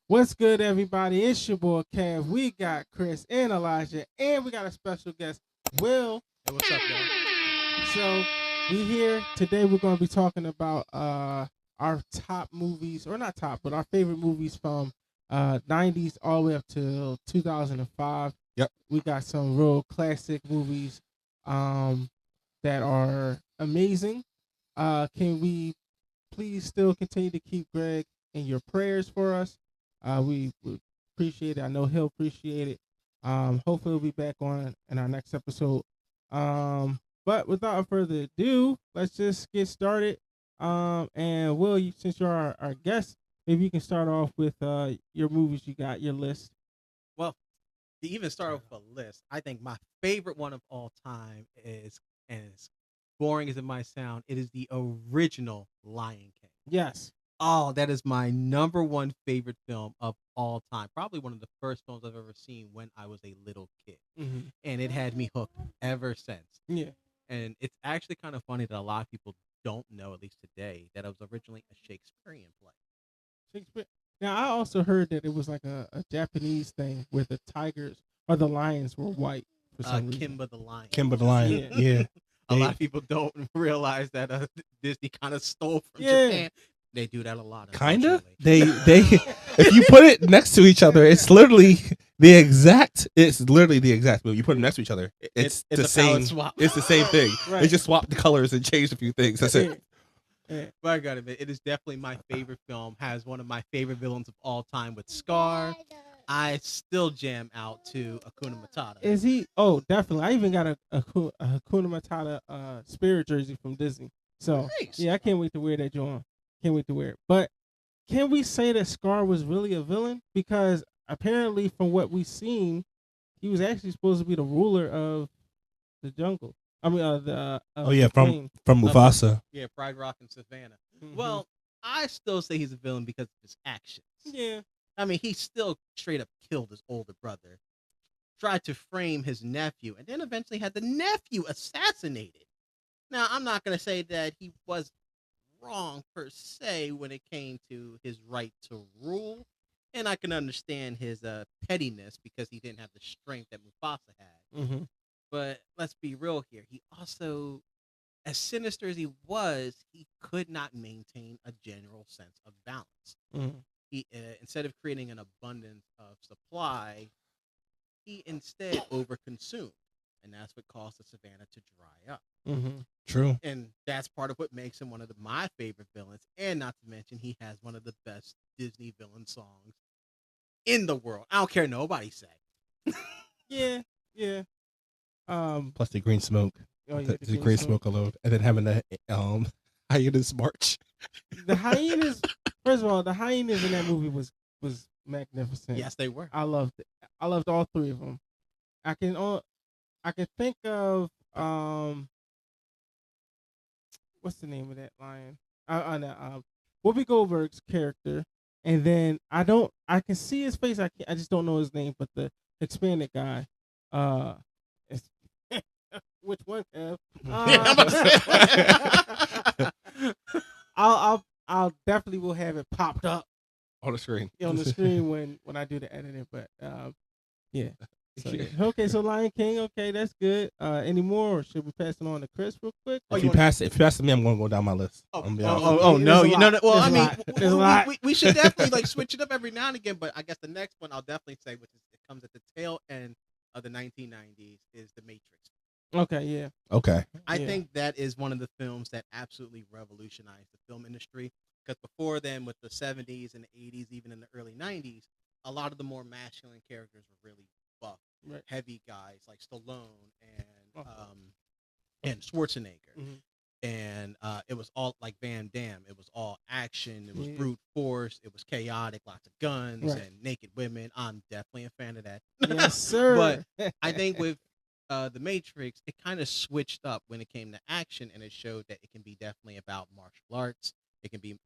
What's good, everybody? It's your boy Kev. We got Chris and Elijah, and we got a special guest, Will. Hey, what's up, y'all? So we here today. We're going to be talking about our top movies, or not top, but our favorite movies from 90's all the way up to 2005. Yep. We got some real classic movies that are amazing. Can we please still continue to keep Greg in your prayers for us? We would appreciate it. I know he'll appreciate it. Hopefully we'll be back on in our next episode. But without further ado, let's just get started. And Will, since you're our guest, maybe you can start off with your movies you got, your list. Well, to even start off with a list, I think my favorite one of all time is, and as boring as it might sound, it is the original Lion King. Yes. Oh, that is my number one favorite film of all time. Probably one of the first films I've ever seen when I was a little kid. Mm-hmm. And it had me hooked ever since. Yeah. And it's actually kind of funny that a lot of people don't know, at least today, that it was originally a Shakespearean play. Shakespeare. Now, I also heard that it was like a Japanese thing where the tigers or the lions were white for some reason. Kimba the Lion. Kimba the Lion, yeah. A lot of people don't realize that Disney kind of stole from Yeah. Japan. They do that a lot. Kinda. unfortunately. They if you put it next to each other, it's literally the exact. It's literally the exact move. You put them next to each other, it's the a same. palette swap. It's the same thing. Right. They just swapped the colors and changed a few things. That's it. Yeah. But I gotta admit, it is definitely my favorite film. Has one of my favorite villains of all time with Scar. I still jam out to Hakuna Matata. Is he? Oh, definitely. I even got a Hakuna Matata spirit jersey from Disney. So Nice. yeah, I can't wait to wear that joint. Can't wait to wear it. But can we say that Scar was really a villain? Because apparently, from what we've seen, he was actually supposed to be the ruler of the jungle. I mean, Oh yeah, the plain. from Mufasa. Yeah, Pride Rock and Savannah. Mhm. Well, I still say he's a villain because of his actions. yeah, I mean, he still straight up killed his older brother, tried to frame his nephew, and then eventually had the nephew assassinated. Now, I'm not going to say that he was wrong per se when it came to his right to rule, and I can understand his pettiness because he didn't have the strength that Mufasa had. mm-hmm. But let's be real here. He also, as sinister as he was, he could not maintain a general sense of balance. Mm-hmm. He instead of creating an abundance of supply, he instead overconsumed, and that's what caused the savannah to dry up. Mm-hmm. True. And that's part of what makes him one of my favorite villains. And not to mention, he has one of the best Disney villain songs in the world. I don't care nobody say. Yeah, yeah. Plus the green smoke. Oh, yeah, The green smoke alone, and then having the hyenas march. The hyenas. First of all, the hyenas in that movie was magnificent. Yes, they were. I loved it. I loved all three of them. I can think of what's the name of that lion? Whoopi Goldberg's character, and then I can see his face. I just don't know his name, but the Hispanic guy. It's, which one? Kev? I'll definitely will have it popped up On the screen. on the screen when I do the editing. But yeah. So, yeah. Okay, so Lion King. Okay, that's good. Any more? Or should we pass it on to Chris real quick? If you pass it to me, I'm going to go down my list. Oh, I'm gonna be honest. no, There's a no. lot. Well, There's I a mean, lot. There's a lot. we should definitely like switch it up every now and again. But I guess the next one I'll definitely say, which is it comes at the tail end of the 1990s, is The Matrix. Okay, yeah. Okay. I Yeah. think that is one of the films that absolutely revolutionized the film industry. Because before then, with the 70s and the 80s, even in the early 90s, a lot of the more masculine characters were really buff, Right. heavy guys like Stallone Oh. and Schwarzenegger. Mhm. And it was all like Van Damme. It was all action. It was Yeah. brute force. It was chaotic. Lots of guns Right. and naked women. I'm definitely a fan of that. Yes, sir. But I think with The Matrix, it kind of switched up when it came to action, and it showed that it can be definitely about martial arts. It can be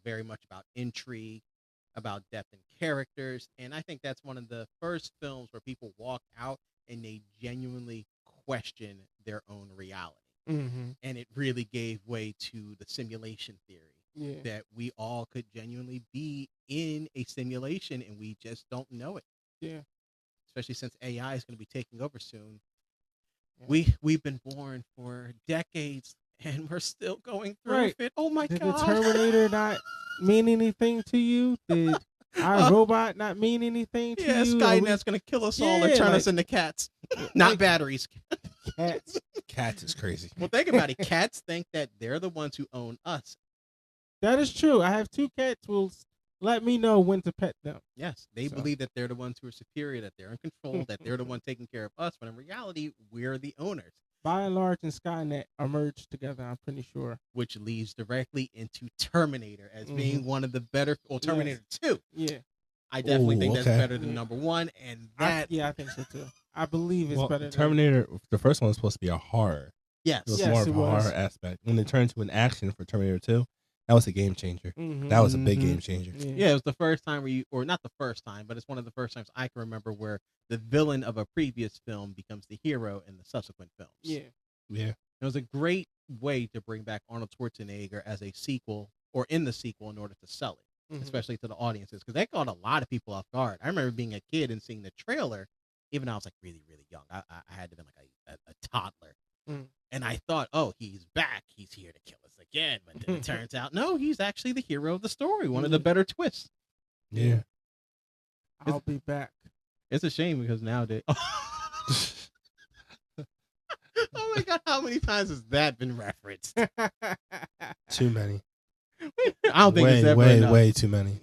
very much about intrigue, about depth in characters. And I think that's one of the first films where people walk out and they genuinely question their own reality. Mm-hmm. And it really gave way to the simulation theory. Yeah. that we all could genuinely be in a simulation and we just don't know it. Yeah. Especially since AI is going to be taking over soon. Yeah. We've been born for decades and we're still going through Right. it. Oh my Did god! the Terminator not mean anything to you? Did our robot not mean anything to Yeah, you? Skynet's going to kill us all or Yeah, turn like- us into cats, not like- batteries. Cats. Cats is crazy. Well, think about it. Cats think that they're the ones who own us. That is true. I have 2 cats who will let me know when to pet them. Yes, they So- believe that they're the ones who are superior, that they're in control, that they're the one taking care of us. But in reality, we're the owners, By and large, and Skynet are merged together, I'm pretty sure. which leads directly into Terminator as Mm-hmm. being one of the better. Well, Terminator 2. Yeah. I definitely Ooh, think that's okay. better than number 1, and that I think so too. I believe it's Well, better Terminator, the first one was supposed to be a horror. yes, It was Yes, more of it a was. horror aspect. When they turned to an action for Terminator 2, that was a game changer. Mhm. That was a big Mhm. game changer. yeah, it was the first time where or not the first time, but it's one of the first times I can remember where the villain of a previous film becomes the hero in the subsequent films. Yeah. Yeah. It was a great way to bring back Arnold Schwarzenegger as a sequel or in the sequel in order to sell it, Mhm. especially to the audiences, because that caught a lot of people off guard. I remember being a kid and seeing the trailer, even though I was like really, really young. I had to be like a toddler. Mm. And I thought, oh, he's back. He's here to kill us again. But then it turns out, no, he's actually the hero of the story. One of the better twists. Yeah. I'll be back. It's a shame because nowadays. Oh my god, how many times has that been referenced? Too many. I don't think way, it's ever way, enough. way too many.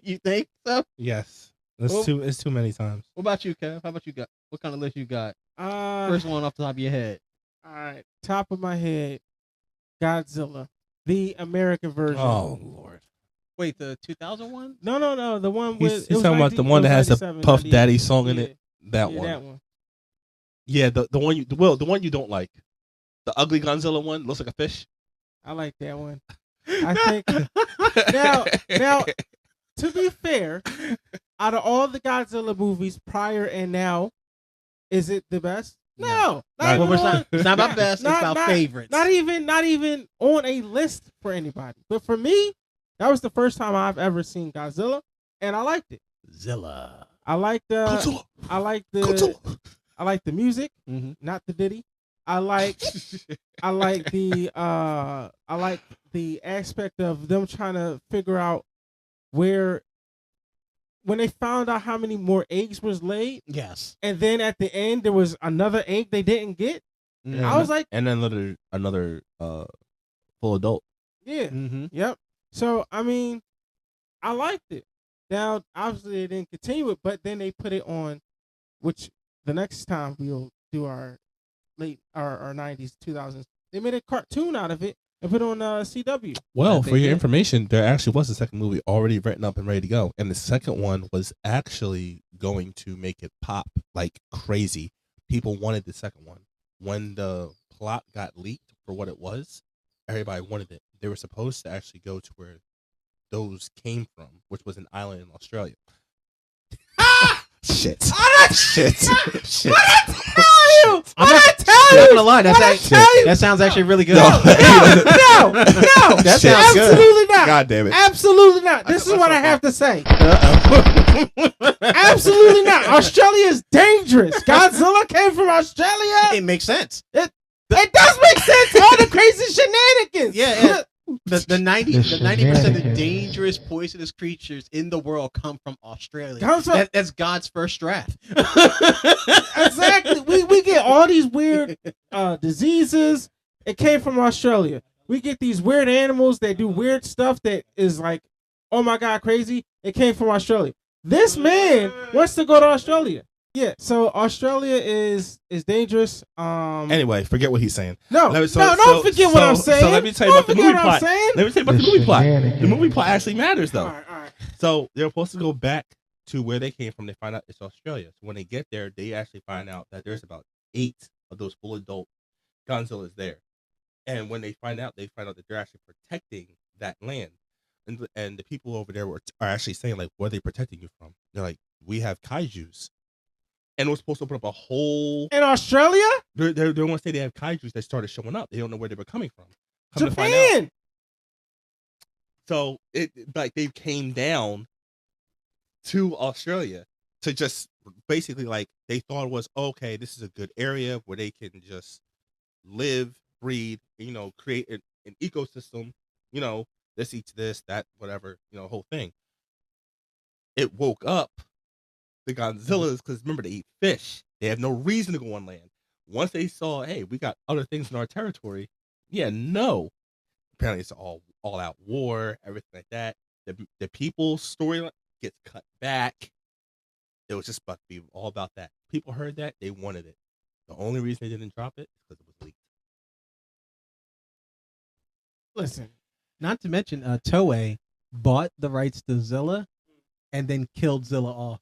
You think so? Yes. It's Well- too. It's too many times. What about you, Kev? How about you got? What kind of list you got? First First one off the top of your head. all right, top of my head, Godzilla, the American version. Oh Lord. Wait, the 2001? No, the one with He's talking about the one that has the Puff Daddy song in it. That one. That one. Yeah, the one you the one you don't like. The ugly Godzilla one looks like a fish. I like that one. I think now, to be fair, out of all the Godzilla movies prior and now, is it the best? No, Not- even Well, on- it's not about best, it's about favorites. Not even on a list for anybody. But for me, that was the first time I've ever seen Godzilla, and I liked it. Zilla. I like the Godzilla. I like the Godzilla. I like the music, Mm-hmm. not the Diddy. I like the aspect of them trying to figure out where when they found out how many more eggs was laid, Yes. and then at the end there was another egg they didn't get. Mm-hmm. I was like, And then another full adult. yeah, Mm-hmm. yep. So I mean, I liked it. Now, obviously, they didn't continue it, but then they put it on, which the next time we'll do our 90s, 2000s, they made a cartoon out of it and put it on CW. Well, That for they your did. information, there actually was a second movie already written up and ready to go, and the second one was actually going to make it pop like crazy. People wanted the second one. When the plot got leaked for what it was, everybody wanted it. They were supposed to actually go to where those came from, which was an island in Australia. Shit. Shit. Shit. I'm not gonna lie. That sounds actually really good. No. That Shit. sounds good. Absolutely not. God damn it. Absolutely not. This is what I have to say. Uh-oh. Absolutely not. Australia is dangerous. Godzilla came from Australia. It makes sense. It does make sense. All the crazy shenanigans. Yeah. The 90% of the shenanigans. dangerous poisonous creatures in the world come from Australia. Comes from- That's God's first draft. Exactly. We get all these weird diseases. It came from Australia. We get these weird animals that do weird stuff that is like, oh my God, crazy. It came from Australia. This man wants to go to Australia. Yeah, so Australia is dangerous. Anyway, forget what he's saying. No, Let me- so- no, so- don't forget what so- I'm so saying. let me tell you Don't about the forget movie what plot. I'm saying. Let me tell you about The the movie plot. shenanigans. The movie plot actually matters, though. All right. So they're supposed to go back to where they came from. They find out it's Australia. So when they get there, they actually find out that there's about 8 of those full adult Godzillas there. And when they find out that they're actually protecting that land. And the people over there are actually saying, like, what are they protecting you from? They're like, we have kaijus. And it was supposed to open up a whole. In Australia? They want to say they have kaijus that started showing up. They don't know where they were coming from. Come to find out, Japan. So it like they came down to Australia to just basically like they thought it was okay. This is a good area where they can just live, breed, create an ecosystem. This eats this, that, whatever, whole thing. It woke up the Godzillas because remember they eat fish. They have no reason to go on land. Once they saw, hey, we got other things in our territory. Yeah, no. Apparently, it's all out war, everything like that. The people's storyline gets cut back. It was just about to be all about that. People heard that, they wanted it. The only reason they didn't drop it is because it was leaked. Listen, Not to mention, Toei bought the rights to Zilla and then killed Zilla off.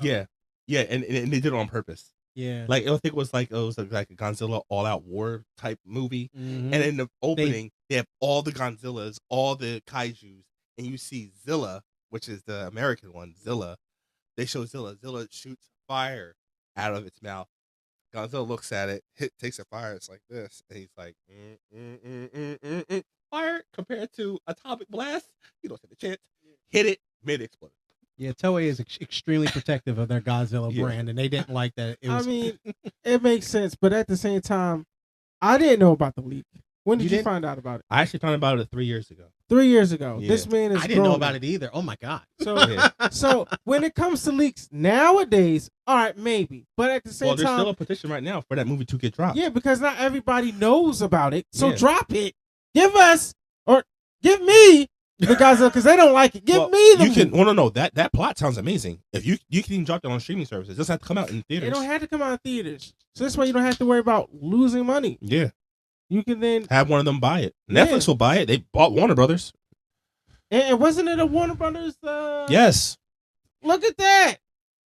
Yeah, and they did it on purpose. Yeah, Like I think it was like a Godzilla all out war type movie, Mhm. and in the opening they have all the Godzillas, all the kaiju's, and you see Zilla, which is the American one, Zilla. They show Zilla. Zilla shoots fire out of its mouth. Godzilla looks at it, takes a fire. It's like this, and he's like, fire compared to atomic blast. You don't stand a chance. Hit it, mid explode. yeah. Toei is extremely protective of their Godzilla Yeah. brand, and they didn't like that. It was, I mean, it makes sense, but at the same time, I didn't know about the leak. When did You you didn't? find out about it? I actually found about it 3 years ago. 3 years ago. Yeah. This man is. I didn't know grown about now. it either. Oh my god. So, Yeah. so when it comes to leaks nowadays, all right, maybe, but at the same Well, there's time, still a petition right now for that movie to get dropped. yeah, because not everybody knows about it. So Yeah. drop it. Give us or give me the Godzilla because they don't like it. Give Well, me the. you can. movie. Well, no, that plot sounds amazing. If you can even drop that on streaming services, it doesn't have to come out in theaters. It don't have to come out in theaters. So this way you don't have to worry about losing money. Yeah, You can then. have one of them buy it. Yeah. Netflix will buy it. They bought Warner Brothers. And wasn't it a Warner Brothers? Yes. Look at that.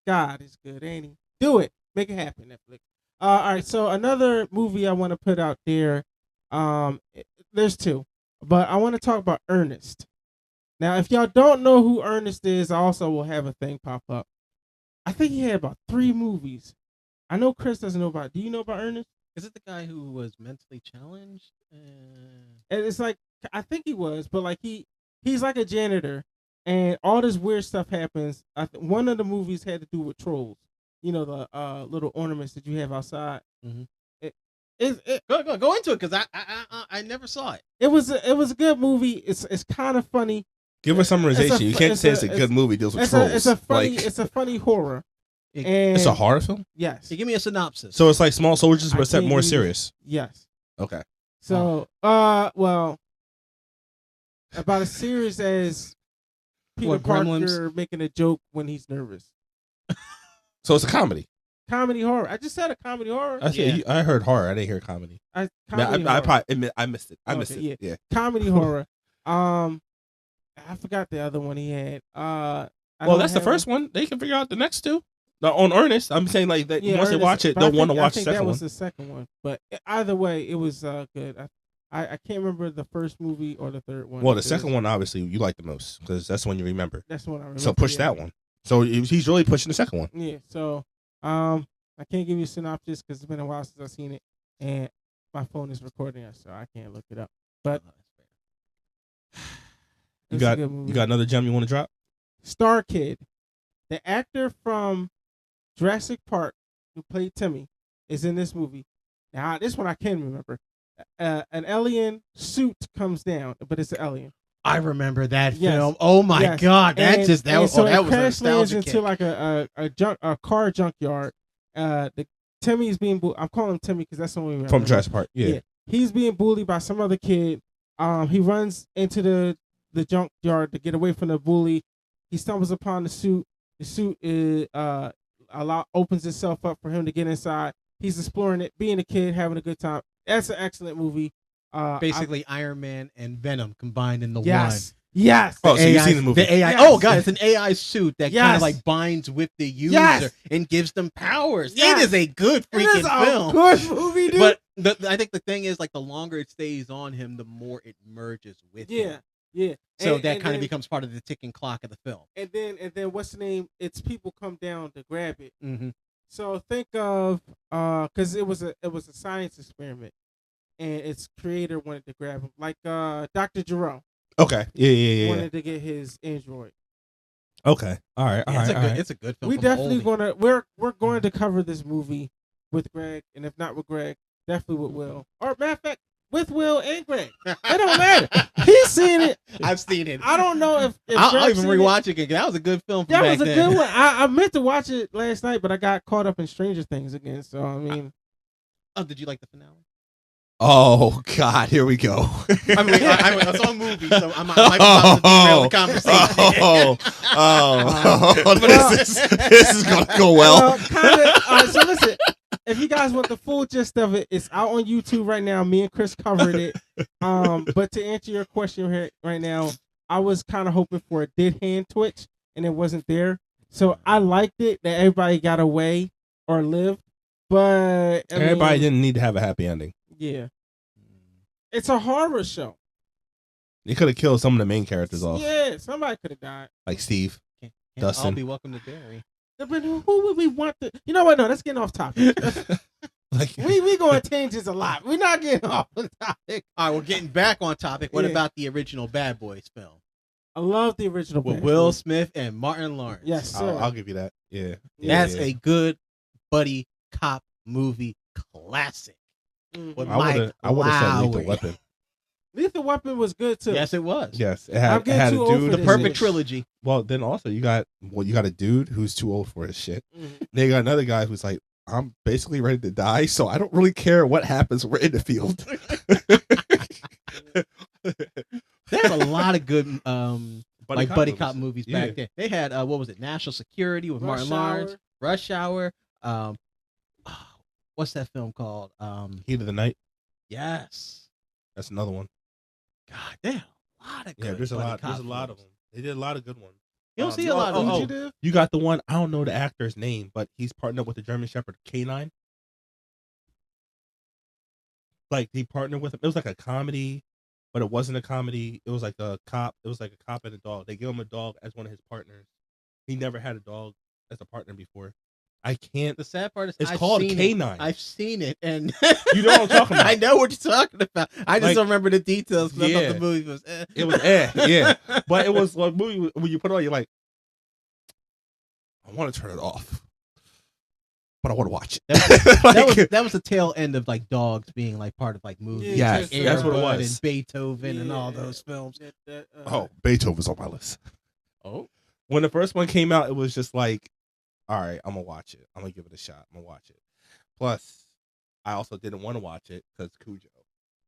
God is good, ain't he? Do it. Make it happen, Netflix. All right. So another movie I want to put out there. There's two, but I want to talk about Ernest. Now, if y'all don't know who Ernest is, I also will have a thing pop up. I think he had about 3 movies. I know Chris doesn't know about it. Do you know about Ernest? Is it the guy who was mentally challenged? And it's like I think he was, but like he's like a janitor, and all this weird stuff happens. One of the movies had to do with trolls. You know the little ornaments that you have outside. Mhm. It Go into it because I never saw it. it was a good movie. It's kind of funny. Give us summarization. You can't say it's a it's- good movie. Deals with It's trolls. it's a funny Like, it's a funny horror. It- And it's a horror film. yes, Hey, give me a synopsis. So it's like Small Soldiers, I but set can't more give you- serious. yes. Okay. So well, about as serious as Peter What, Parker Gremlins? making a joke when he's nervous. So it's a comedy. Comedy horror. I just said a comedy horror. I heard horror. I didn't hear comedy. Comedy I horror. probably admit I missed it. I missed Okay, it. Yeah. Comedy horror. I forgot the other one he had. Well, that's the first one. They can figure out the next two. No, on Ernest, I'm saying like that once they watch it, they'll want to watch the I think second that one. was the second one. But either way, it was good. I can't remember the first movie or the third one. Well, the second one obviously you like the most because that's the one you remember. That's the one I remember. So push yeah. that one. So he's really pushing the second one. Yeah. So I can't give you a synopsis because it's been a while since I've seen it, and my phone is recording it, so I can't look it up. But You it's got a good movie. you got another gem you want to drop? Star Kid, the actor from Jurassic Park who played Timmy, is in this movie. Now, this one I can remember. An alien suit comes down, but it's an alien. I remember that Yes. film. Oh my Yes. god, that And- just that and was so that it was a crash lands nostalgia into kick. like a car junkyard. The Timmy is being I'm calling him Timmy because that's the only way I From remember. Jurassic Park. Yeah. He's being bullied by some other kid. He runs into the junkyard to get away from the bully. He stumbles upon the suit. The suit is opens itself up for him to get inside. He's exploring it, being a kid, having a good time. That's an excellent movie. Basically Iron Man and Venom combined in the yes, one. yes. Oh, so you've AI seen the movie. The AI. Yes. Oh god, it's an AI suit that kind Yes. of like binds with the user Yes. and gives them powers. Yes. It is a good It is freaking a film. good movie, dude. But I think the thing is like the longer it stays on him, the more it merges with him. yeah. So And- that and kind of then- becomes part of the ticking clock of the film. And then what's the name? It's people come down to grab it. Mm-hmm. So think of because it was a science experiment, and its creator wanted to grab him, like Dr. Jerome. Okay. Yeah. wanted to get his Android. Okay. All right. All Yeah, right. it's a good film. We from the definitely oldie. we're going to cover this movie with Greg, and if not with Greg, definitely with Will. Or matter of fact, with Will and Greg. It don't matter. He's seen it. I've seen it. I don't know if I'll Greg's even seen it. rewatch it again. That was a good film. From That back was a then. good one. I meant to watch it last night, but I got caught up in Stranger Things again. So I mean, Oh, did you like the finale? Oh God, here we go. I mean, I saw a movie, so I might be about to derail the conversation. This is gonna go well. Kind of. So listen, if you guys want the full gist of it, it's out on YouTube right now. Me and Chris covered it. But to answer your question right now, I was kind of hoping for a dead hand twitch, and it wasn't there. So I liked it that everybody got away or lived, but Everybody didn't need to have a happy ending. Yeah, it's a horror show. They could have killed some of the main characters off, Yeah, somebody could have died. like Steve. Can't Dustin. all be welcome to Derry. But who would we want to? You know what? No, let's get off topic. Like we going tangents a lot. We're not getting off the topic. All right, we're getting back on topic. What Yeah. about the original Bad Boys film I love the original with Bad Will Boys. Smith and Martin Lawrence? Yes, sir. I'll give you that. Yeah. That's Yeah. a good buddy cop movie classic. Mhm. With I Mike would have said Lethal Lowry. Weapon. Lethal Weapon was good too. Yes, it was. Yes, it I'm had, getting a too old for dude. The this perfect shit. trilogy. Well, then also you got a dude who's too old for his shit. Mhm. Then you got another guy who's like, I'm basically ready to die, so I don't really care what happens. We're in the field. There's a lot of good buddy cop movies Yeah. back then. They had what was it? National Security with Rush Martin Lawrence, Hour. Rush Hour. What's that film called? Heat of the Night. Yes. That's another one. God damn, a lot of good. Yeah, there's a buddy lot. cop There's a lot of films. them. They did a lot of good ones. You don't see a lot of those. Fugitive. You got the one. I don't know the actor's name, but he's partnered up with the German Shepherd K9. Like he partnered with him. It was like a comedy, but it wasn't a comedy. It was like a cop. It was like a cop and a dog. They gave him a dog as one of his partners. He never had a dog as a partner before. I can't. The sad part is It's I've called seen K9. It. I've seen it, and You know what I'm talking about. I know what you're talking about. I just Like, don't remember the details. 'Cause I yeah. thought the movie was. It was yeah. But it was like a movie when you put it on, you're like, I want to turn it off, but I want to watch it. That was the tail end of like dogs being like part of like movies. Yeah, Yes, like that's what it Air Bud was. And Beethoven and all Yeah. those films. Oh, Beethoven's on my list. Oh, When the first one came out, it was just like, all right, I'm gonna watch it. I'm gonna give it a shot. I'm gonna watch it. Plus, I also didn't want to watch it because Cujo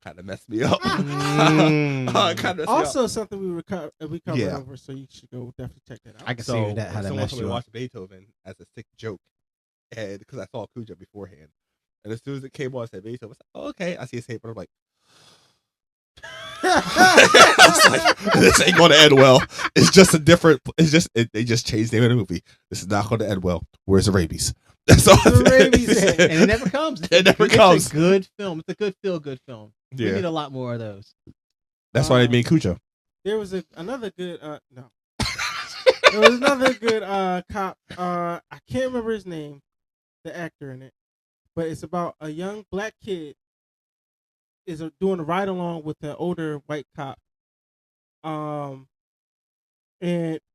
kind of messed me up. Mm. Kinda messed me up. Also, something we covered Yeah. over, so you should go definitely check that out. I can So see that how that someone messed told me you to up. watch Beethoven as a sick joke, and because I saw Cujo beforehand, and as soon as it came on, I said Beethoven. I was like, oh, okay, I see his tape, but I'm like, I was like, this ain't gonna end well. It's just a different. It's just they just changed the name of the movie. This is not gonna end well. Where's the rabies? That's all. The rabies And it never comes. It never It's comes. a good film. It's a good feel-good film. We Yeah, need a lot more of those. that's why they made Cujo. There was another good no. There was another good cop. I can't remember his name, the actor in it, but it's about a young black kid is doing a ride along with an older white cop. And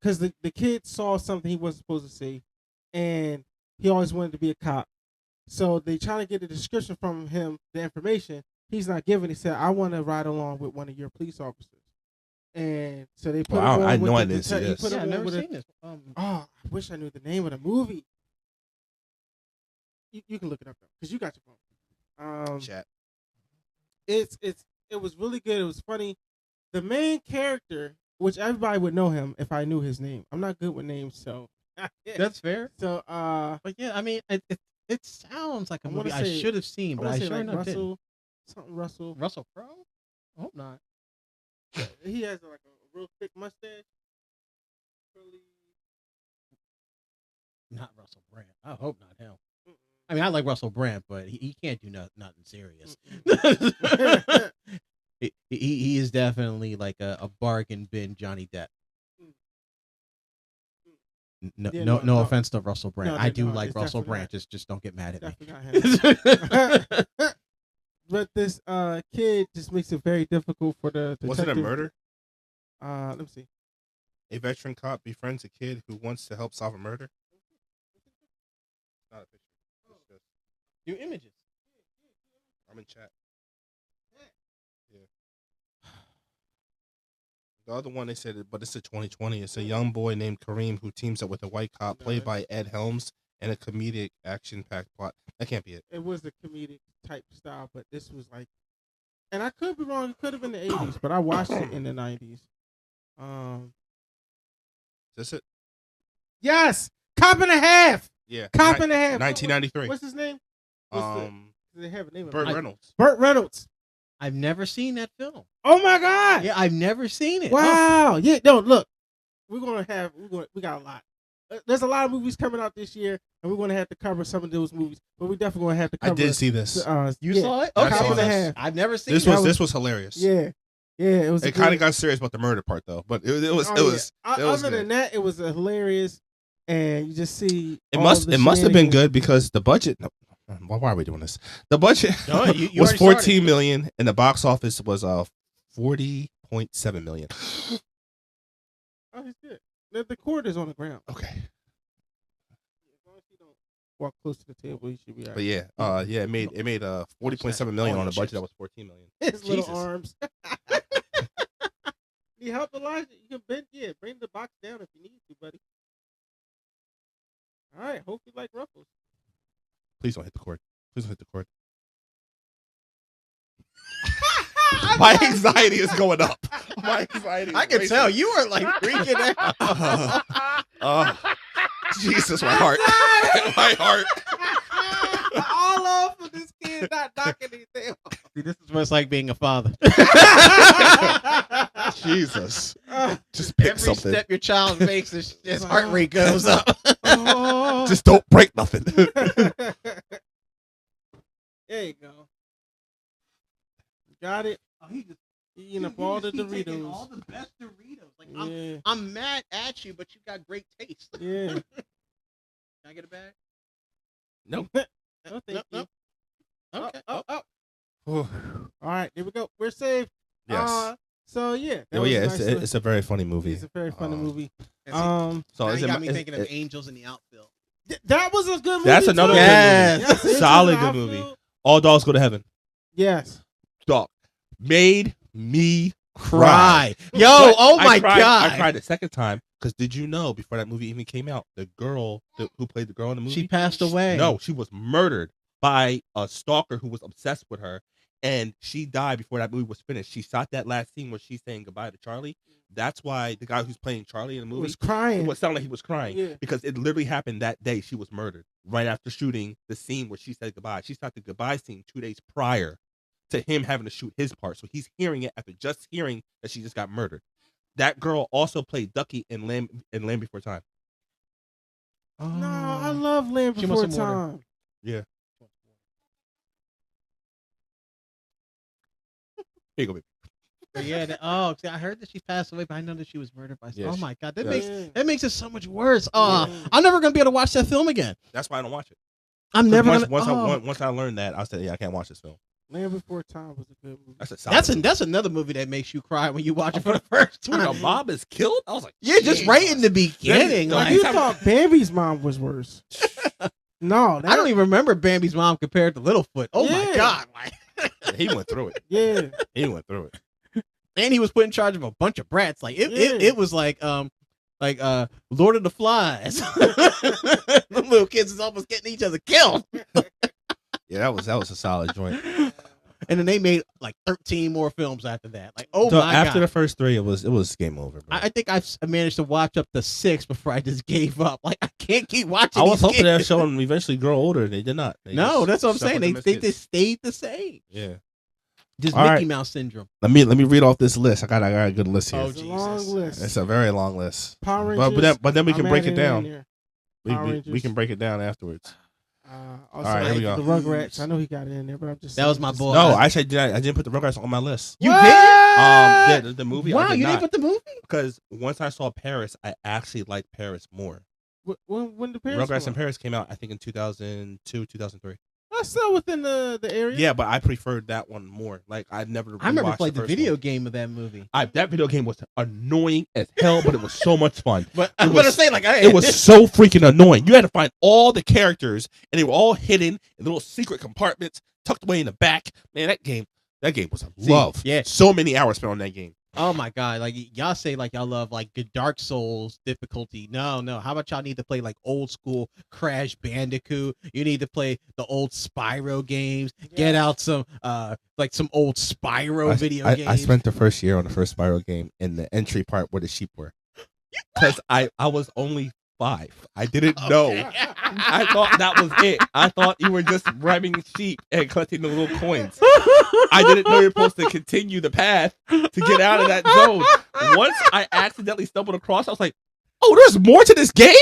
because the kid saw something he wasn't supposed to see, and he always wanted to be a cop. So they trying to get the description from him, the information he's not giving. He said, "I want to ride along with one of your police officers." And so they put him on I with know I the didn't see detec- he this. put Yeah, him I've on never with a- seen this. Oh, I wish I knew the name of the movie. You can look it up though, because you got your phone. Chat. It was really good. It was funny. The main character, which everybody would know him if I knew his name. I'm not good with names, so That's fair. so But yeah, I mean, it sounds like a I wanna movie I say- should have seen, but I say sure like enough didn't. Russell. Russell Crowe? I hope not. He has like a real thick mustache. Curly. Not Russell Brand. I hope not him. I mean, I like Russell Brand, but he can't do nothing serious. he is definitely like a bargain bin Johnny Depp. No, Yeah, no, no, no no. offense to Russell Brand. No, I no, do no, like it's Russell definitely Brand. Just don't get mad at me. Definitely not him. But this kid just makes it very difficult for the Was it a detective. murder? Let me see. A veteran cop befriends a kid who wants to help solve a murder. Not a picture. It's just, New images. I'm in chat. Yeah. The other one they said, but it's a 2020. It's a young boy named Kareem who teams up with a white cop played by Ed Helms in a comedic action-packed plot. That can't be it. It was a comedic type style, but this was like, and I could be wrong. It could have been the 80s, but I watched it in the 90s. Is this it? Yes, Cop and a Half. Yeah. Cop and a Half. 1993. What's his name? They have a name. Burt Reynolds. Burt Reynolds. I've never seen that film. Oh my God. Yeah, I've never seen it. Wow. Yeah. No, look, we got a lot. There's a lot of movies coming out this year, and we're going to have to cover some of those movies. But we definitely going to have to cover. I did see this. You yeah, saw it? I Okay. saw Cop and a this. Half. I've never seen This it. was hilarious. Yeah. Yeah. It was. It kind of got serious about the murder part though, but it was Other good. than that, it was hilarious, and you just see. It must have been good because the budget. No, why are we doing this? The budget No, you was already 14 started. million, and the box office was 40.7 million. Oh, he's good. The cord is on the ground. Okay, As long as you don't walk close to the table, you should be all but right. it made 40.7 million on a budget that was 14 million. His little Jesus. arms. Need help, Elijah? You can bend. Yeah, bring the box down if you need to, buddy. All right. Hope you like Ruffles. Please don't hit the cord. Please don't hit the cord. My anxiety is going up. My anxiety. I can tell you were like freaking out. Jesus, my heart. My heart. All off of this kid not knocking anything. See, this is what it's like being a father. Jesus. Just pick Every something. step your child makes, his heart rate goes up. Just don't break nothing. There you go. Got it. Oh, he just Eating up all the Doritos. all the best Doritos. Like Yeah. I'm mad at you, but you got great taste. Yeah. Can I get a bag? Nope. No, thank you. Nope. Okay. Oh. All right, there we go. We're saved. Yes. So yeah. that Oh was yeah, a nice little- it's a very funny movie. It's a very funny movie. And So now is you it, got me is- thinking of is- Angels in the Outfield. That was a good movie. That's another too. good Yes. movie. Yes, Solid Angels good in the movie. Outfield. All Dogs Go to Heaven. Yes. Dog made me Cry. Yo, But oh I my cried- God. I cried the second time because did you know before that movie even came out, the girl who played the girl in the movie, She passed away. No, she was murdered by a stalker who was obsessed with her, and she died before that movie was finished. She shot that last scene where she's saying goodbye to Charlie. That's why the guy who's playing Charlie in the He movie was crying. it sounded like he was crying Yeah. because it literally happened that day. She was murdered right after shooting the scene where she said goodbye. She shot the goodbye scene 2 days prior to him having to shoot his part. So he's hearing it after just hearing that she just got murdered. That girl also played Ducky in Land Before Time. No, I love Land She Before wants some water. Time. Yeah. Here you go, baby. But yeah. See, I heard that she passed away, but I know that she was murdered by. Yeah, Oh my God, that yeah. makes it so much worse. Yeah. I'm never gonna be able to watch that film again. That's why I don't watch it. I'm 'Cause never once, gonna. once I learned that, I said, yeah, I can't watch this film. Land Before Time was a good movie. That's a solid That's another movie that makes you cry when you watch it for the first When a time. mob is killed, I was like, Yeah, just right in the beginning. No, Like, Like, you thought Bambi's mom was worse. No, I don't even remember Bambi's mom compared to Littlefoot. Oh my Yeah. God! Like, he went through it. Yeah. He went through it. and he was put in charge of a bunch of brats. Like it was like Lord of the Flies. The little kids is almost getting each other killed. Yeah, that was a solid joint. And then they made like 13 more films after that. Like, oh So my after God. the first 3, it was game over. Bro. I think I managed to watch up to 6 before I just gave up. Like, I can't keep watching. I was these hoping they'd kids. show them eventually grow older. They did not. They No, just that's what I'm stuck saying. with They the just misfits. stayed the same. Yeah. Just All Mickey right. Mouse syndrome. Let me read off this list. I got a good list here. Oh, It's a long Jesus. list. It's a very long list. Power But Rangers. then we I'm can break adding it down. in there. We, Power we, Rangers. we can break it down afterwards. Also, All right, here we go. The Rugrats. I know he got it in there, but I'm just. That was my boy. No, actually, I didn't put the Rugrats on my list. You What? did? Yeah, the movie. I Wow, did you not, didn't put the movie? because once I saw Paris, I actually liked Paris more. When the parents Rugrats come in out? Paris came out, I think, in 2002, 2003. it's still within the area. Yeah, but I preferred that one more. Like I never. I remember rewatched played the first video one. game of that movie. That video game was annoying as hell, but it was so much fun. But It I'm was- gonna say like It was so freaking annoying. You had to find all the characters, and they were all hidden in little secret compartments tucked away in the back. Man, that game was a love. yeah. So many hours spent on that game. Oh my god! Like y'all say, like y'all love like the Dark Souls difficulty. No. How about y'all need to play like old school Crash Bandicoot? You need to play the old Spyro games. Get out some like some old Spyro video games. I spent the first year on the first Spyro game in the entry part where the sheep were, because I was only 5. I didn't know. I thought that was it. I thought you were just ramming sheep and collecting the little coins. I didn't know you're supposed to continue the path to get out of that zone. Once I accidentally stumbled across, I was like, oh, there's more to this game?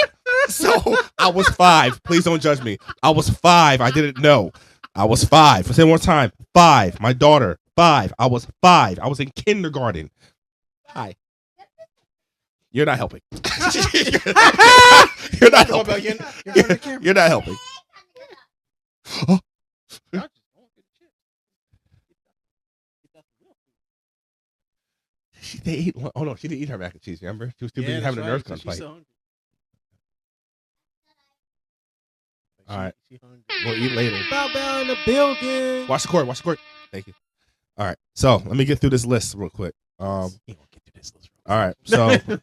So I was 5. Please don't judge me. I was 5. I didn't know. I was 5. Let's say it one more time. 5. My daughter, 5. I was 5. I was in kindergarten. Hi. You're not helping. You're not helping. You're not helping. They ate. Oh no, she didn't eat her mac and cheese. Remember, she was too busy having a Nerf gun fight. All right, we'll eat later. Bow in the building. Watch the court. Watch the court. Thank you. All right, so let me get through this list real quick. All right, so It's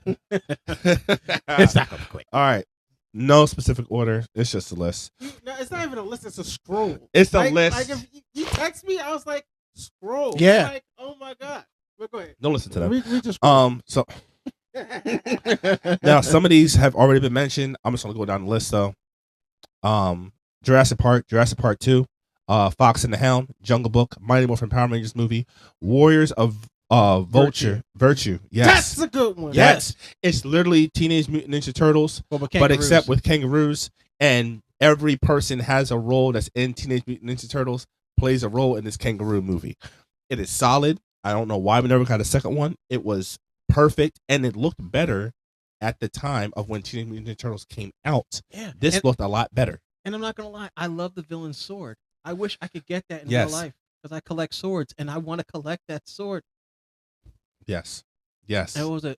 not gonna be quick. all right, no specific order. It's just a list. No, it's not even a list. It's a scroll. It's a like, list. Like if you text me, I was like, scroll. Yeah. Like, oh my god. But go ahead. Don't listen to them. We just So now some of these have already been mentioned. I'm just gonna go down the list though. Jurassic Park 2, Fox and the Hound, Jungle Book, Mighty Morphin Power Rangers movie, Warriors of Virtue. Yes, That's a good one. Yes, it's literally Teenage Mutant Ninja Turtles, but except with kangaroos, and every person has a role that's in Teenage Mutant Ninja Turtles plays a role in this kangaroo movie. It is solid. I don't know why we never got a second one. It was perfect, and it looked better at the time of when Teenage Mutant Ninja Turtles came out. Yeah, This looked a lot better. And I'm not gonna lie, I love the villain's sword. I wish I could get that in Yes. real life because I collect swords, and I want to collect that sword. Yes. It was a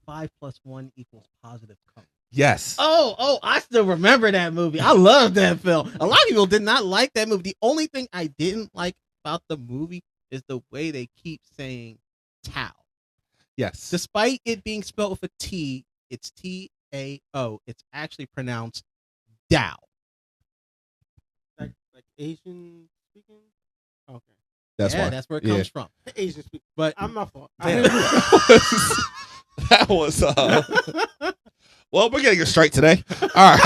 5 + 1 = positive color. Yes. Oh, I still remember that movie. I love that film. A lot of people did not like that movie. The only thing I didn't like about the movie is the way they keep saying Tao. Yes. Despite it being spelled with a T, it's T-A-O. It's actually pronounced Dao. Like Asian speaking. Okay. That's why. That's where it comes from. Asian speaking. But I'm my fault. Damn. That was well, we're getting a strike today. All right.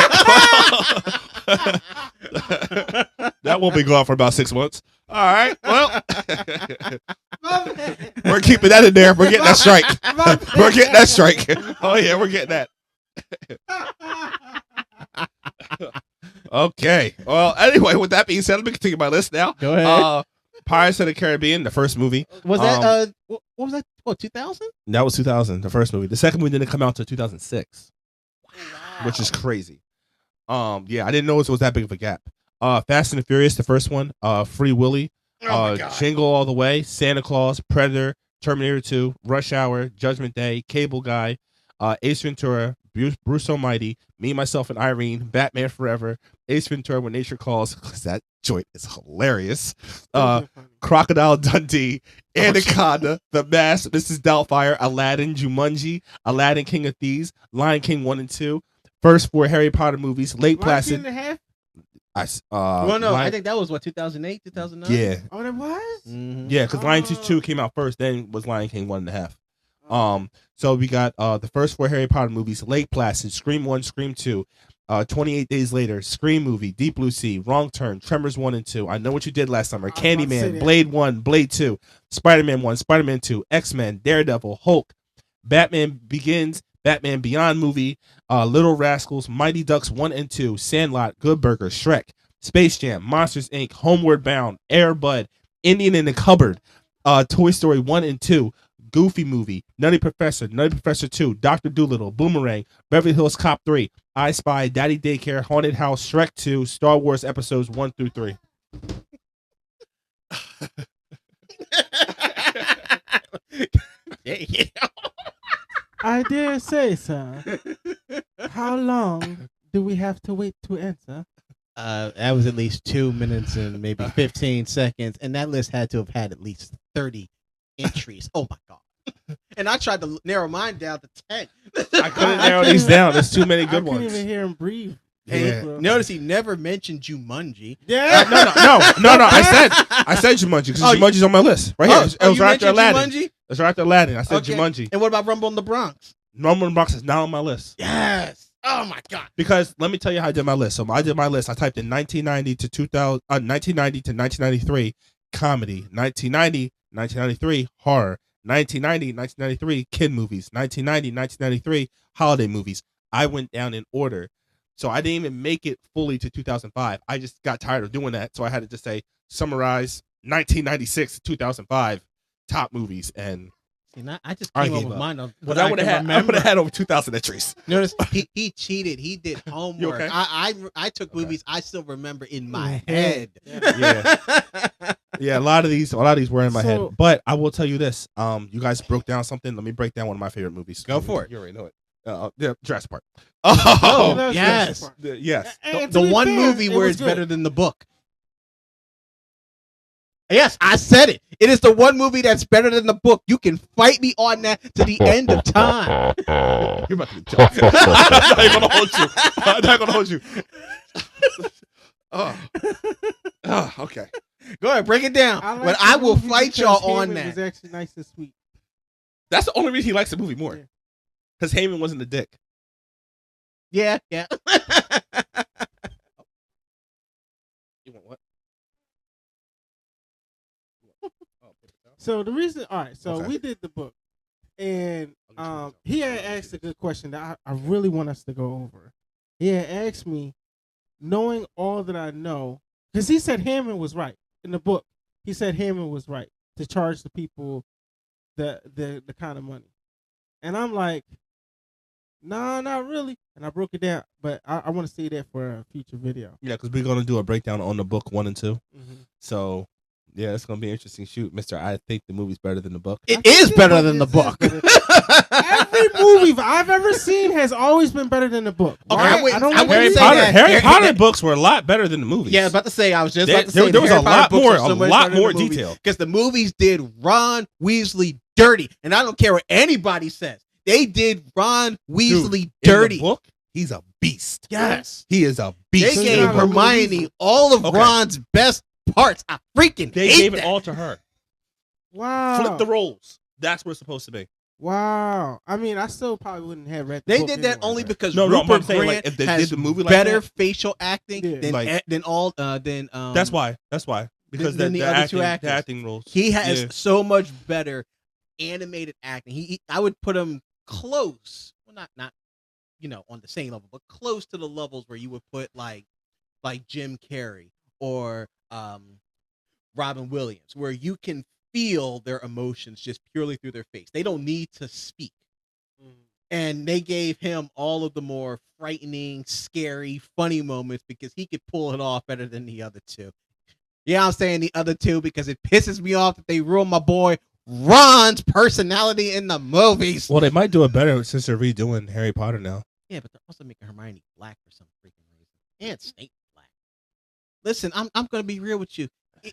That won't be gone for about 6 months. All right. Well, we're keeping that in there. We're getting that strike. We're getting that strike. Oh yeah, we're getting that. Okay. Well, anyway, with that being said, let me continue my list now. Go ahead. Pirates of the Caribbean, the first movie. Was that what was that? What, 2000? That was 2000, the first movie. The second movie didn't come out until 2006, which is crazy. Yeah, I didn't know it was that big of a gap. Fast and the Furious, the first one. Free Willy. Jingle All the Way. Santa Claus. Predator. Terminator 2. Rush Hour. Judgment Day. Cable Guy. Ace Ventura. Bruce Almighty. Me, Myself, and Irene. Batman Forever. Ace Ventura: When Nature Calls. Because that joint is hilarious. Crocodile Dundee. Anaconda. The Mask. Mrs. Doubtfire. Aladdin. Jumanji. Aladdin: King of Thieves. Lion King 1 and 2. First 4 Harry Potter movies. Lake Placid. Well, no, I think that was what, 2008, 2009. Yeah. Oh, that was. Mm-hmm. Yeah, because Lion King 2 came out first, then was Lion King 1.5. So we got the first 4 Harry Potter movies: Lake Placid, Scream 1, Scream 2, 28 Days Later, Scream Movie, Deep Blue Sea, Wrong Turn, Tremors 1 and 2, I Know What You Did Last Summer, Candyman, Blade 1, Blade 2, Spider-Man 1, Spider-Man 2, X-Men, Daredevil, Hulk, Batman Begins, Batman Beyond movie, Little Rascals, Mighty Ducks 1 and 2, Sandlot, Good Burger, Shrek, Space Jam, Monsters Inc., Homeward Bound, Air Bud, Indian in the Cupboard, Toy Story 1 and 2, Goofy Movie, Nutty Professor, Nutty Professor 2, Dr. Dolittle, Boomerang, Beverly Hills Cop 3, I Spy, Daddy Daycare, Haunted House, Shrek 2, Star Wars Episodes 1 through 3. Yeah. I dare say, sir. How long do we have to wait to answer? That was at least 2 minutes and maybe 15 seconds, and that list had to have had at least 30 entries. Oh my god! And I tried to narrow mine down to 10. I couldn't narrow these down. There's too many good I couldn't ones. even hear him breathe. Yeah. Notice he never mentioned Jumanji. Yeah. No. I said Jumanji because Jumanji's on my list right here. It was you right after mentioned Aladdin. Jumanji? It's right after Aladdin. I said Okay. Jumanji. And what about Rumble in the Bronx? Rumble in the Bronx is not on my list. Yes. Oh my god. Because let me tell you how I did my list. So I did my list. I typed in 1990 to 2000, 1990 to 1993 comedy, 1990, 1993 horror, 1990, 1993 kid movies, 1990, 1993 holiday movies. I went down in order. So I didn't even make it fully to 2005. I just got tired of doing that. So I had to just say summarize 1996 to 2005 top movies. And I just I came up gave with up. mine of but what I I would can have remember. had over 2,000 entries. Notice he cheated. He did homework. okay? I took Okay. movies I still remember in my head. Yeah, a lot of these were in my So- head. But I will tell you this: you guys broke down something. Let me break down one of my favorite movies. Go for it. You already know it. Yeah, Jurassic Park. Oh, that was yes. Jurassic Park. Yes. And The to be one fair, movie it where was it's good. better than the book. Yes, I said it. It is the one movie that's better than the book. You can fight me on that to the end of time. You're about to be joking. I'm not even gonna hold you. I'm not gonna hold you. Okay. Go ahead, break it down. like But the I will movie fight because y'all on Heyman that. was actually nice and sweet. That's the only reason he likes the movie more. Yeah. Because Heyman wasn't a dick. Yeah. You want what? So the reason, all right. So Okay. we did the book, and I'll get he had asked a good question that I really want us to go over. He had asked me, knowing all that I know, because he said Hammond was right in the book. He said Hammond was right to charge the people the kind of money, and I'm like, no, not really. And I broke it down, but I want to see that for a future video. Yeah, because we're gonna do a breakdown on the book 1 and 2. Mm-hmm. So yeah, it's gonna be an interesting shoot, Mister. I think the movie's better than the book. It is better than the book. Every movie I've ever seen has always been better than the book. Okay, Why? I wouldn't- don't I like wouldn't it. say that. Harry Harry- Potter books were a lot better than the movies. Yeah, I was about to say. I was just There- about to say. there was a lot more detail. because the movies did Ron Weasley dirty, and I don't care what anybody says. They did Ron Weasley In dirty. the book, he's a beast. Yes, He is a they beast. So gave you're not gonna Hermione all of Okay. Ron's best parts. I freaking They hate gave that. it all to her. Wow. Flip the roles. That's what it's supposed to be. Wow. I mean, I still probably wouldn't have read the They book did that anyway, only but- because No, Rupert I'm saying, Grant like, if they has did the movie like better that- facial acting Yeah. than Like- than That's why. Because than the other two actors. the acting roles. He has Yeah. so much better animated acting. I would put him close. Well, not on the same level, but close to the levels where you would put like Jim Carrey or Robin Williams, where you can feel their emotions just purely through their face. They don't need to speak. And they gave him all of the more frightening, scary, funny moments because he could pull it off better than the other two. Yeah, I'm saying the other two because it pisses me off that they ruined my boy Ron's personality in the movies. Well, they might do it better since they're redoing Harry Potter now. Yeah, but they're also making Hermione black for some freaking reason, and Snape black. Listen, I'm gonna be real with you.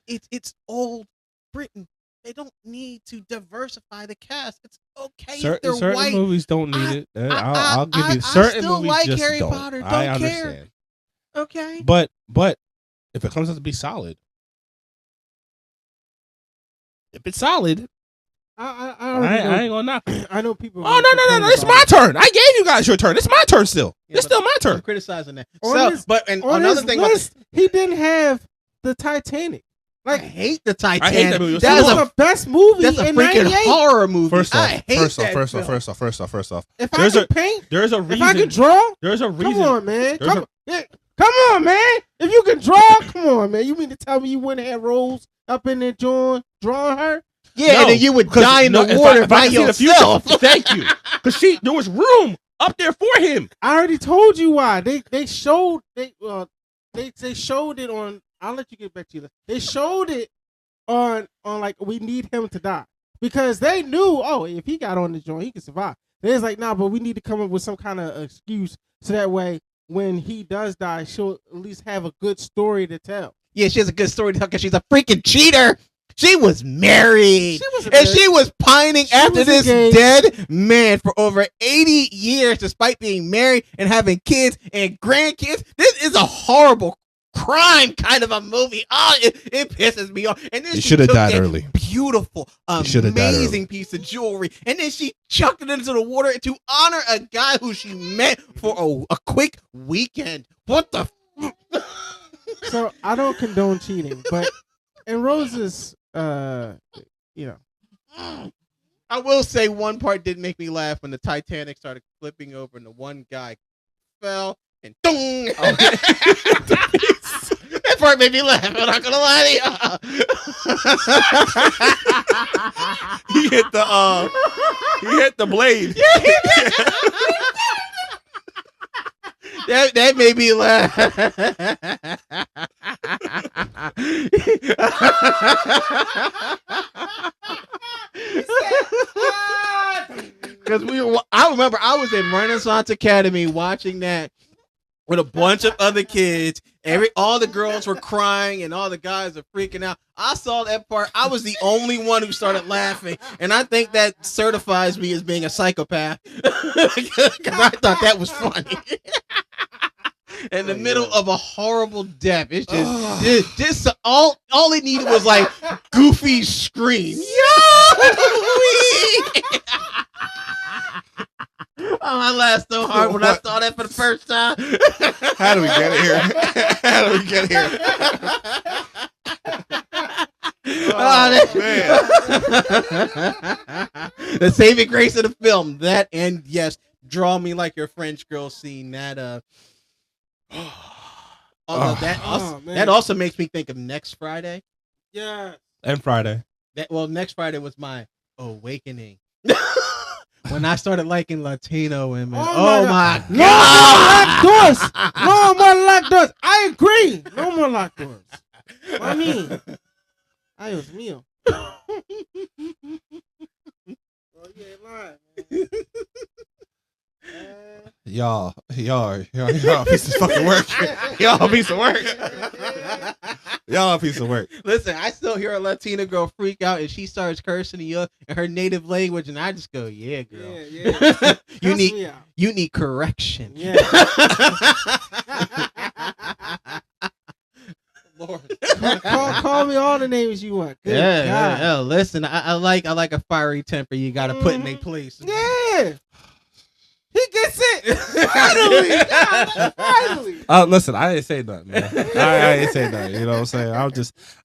It's old Britain. They don't need to diversify the cast. It's okay if they're Certain white. movies don't need it. I'll give I you certain still movies like just Harry don't. Potter. I Don't care. understand. Okay. But if it comes out to be solid, if it's solid, I I ain't gonna knock it. I know people. Oh no! It's my turn. I gave you guys your turn. It's my turn still. Yeah, It's but still my I'm turn. criticizing that. On So, this- but and On another his thing about list, he didn't have the Titanic. I Like hate the Titanic. I hate that movie. That is that's a the best movie that's a in freaking 98. horror movie. First off, I hate first that off, film. first off. If I There's could a- paint, There's a if reason. I could draw, There's a reason. come on, man. There's Come on, man. If you can draw, come on, man. You mean to tell me you wouldn't have roles up in there drawing her? Yeah, and then you would die in the water by yourself. Thank you. Because there was room up there for him. I already told you why. They showed they showed it on. I'll let you get back to you. They showed it on like we need him to die because they knew. Oh, if he got on the joint, he could survive. They was like, nah, but we need to come up with some kind of excuse so that way when he does die, she'll at least have a good story to tell. Yeah, she has a good story to tell because she's a freaking cheater. She was married. She was pining after this dead man for over 80 years despite being married and having kids and grandkids. This is a horrible crime kind of a movie. Oh, it pisses me off. And then she should have died early. Beautiful, amazing piece of jewelry. And then she chucked it into the water to honor a guy who she met for a quick weekend. What the So I don't condone cheating, but in Rose's I will say one part did make me laugh when the Titanic started flipping over and the one guy fell and dong. That part made me laugh. I'm not gonna lie to you. He hit the blade. That made me laugh. Because I remember I was in Renaissance Academy watching that with a bunch of other kids. All the girls were crying and all the guys are freaking out. I saw that part. I was the only one who started laughing, and I think that certifies me as being a psychopath because I thought that was funny. In the middle of a horrible death, it's just all it needed was like Goofy's scream. Oh, I laughed so hard when I saw that for the first time. How do we get here? How do we get here? Man. The saving grace of the film. That and yes, Draw Me Like Your French Girl scene. That that also makes me think of Next Friday. Yeah. And Friday. Next Friday was my awakening. When I started liking Latino women. Oh my God. No more locked doors. I agree. No more locked doors. I mean, I was meal. Oh, you ain't lying, man. Y'all piece of fucking work. Y'all piece of work. Y'all piece of work. Listen, I still hear a Latina girl freak out and she starts cursing in her native language, and I just go, "Yeah, girl, yeah. you need correction." Yeah. Lord. Call me all the names you want. Good God. Yeah. Listen, I like a fiery temper. You got to put in a place. Yeah. He gets it. Finally. Listen, I didn't say nothing, man. I didn't say nothing. You know what I'm saying?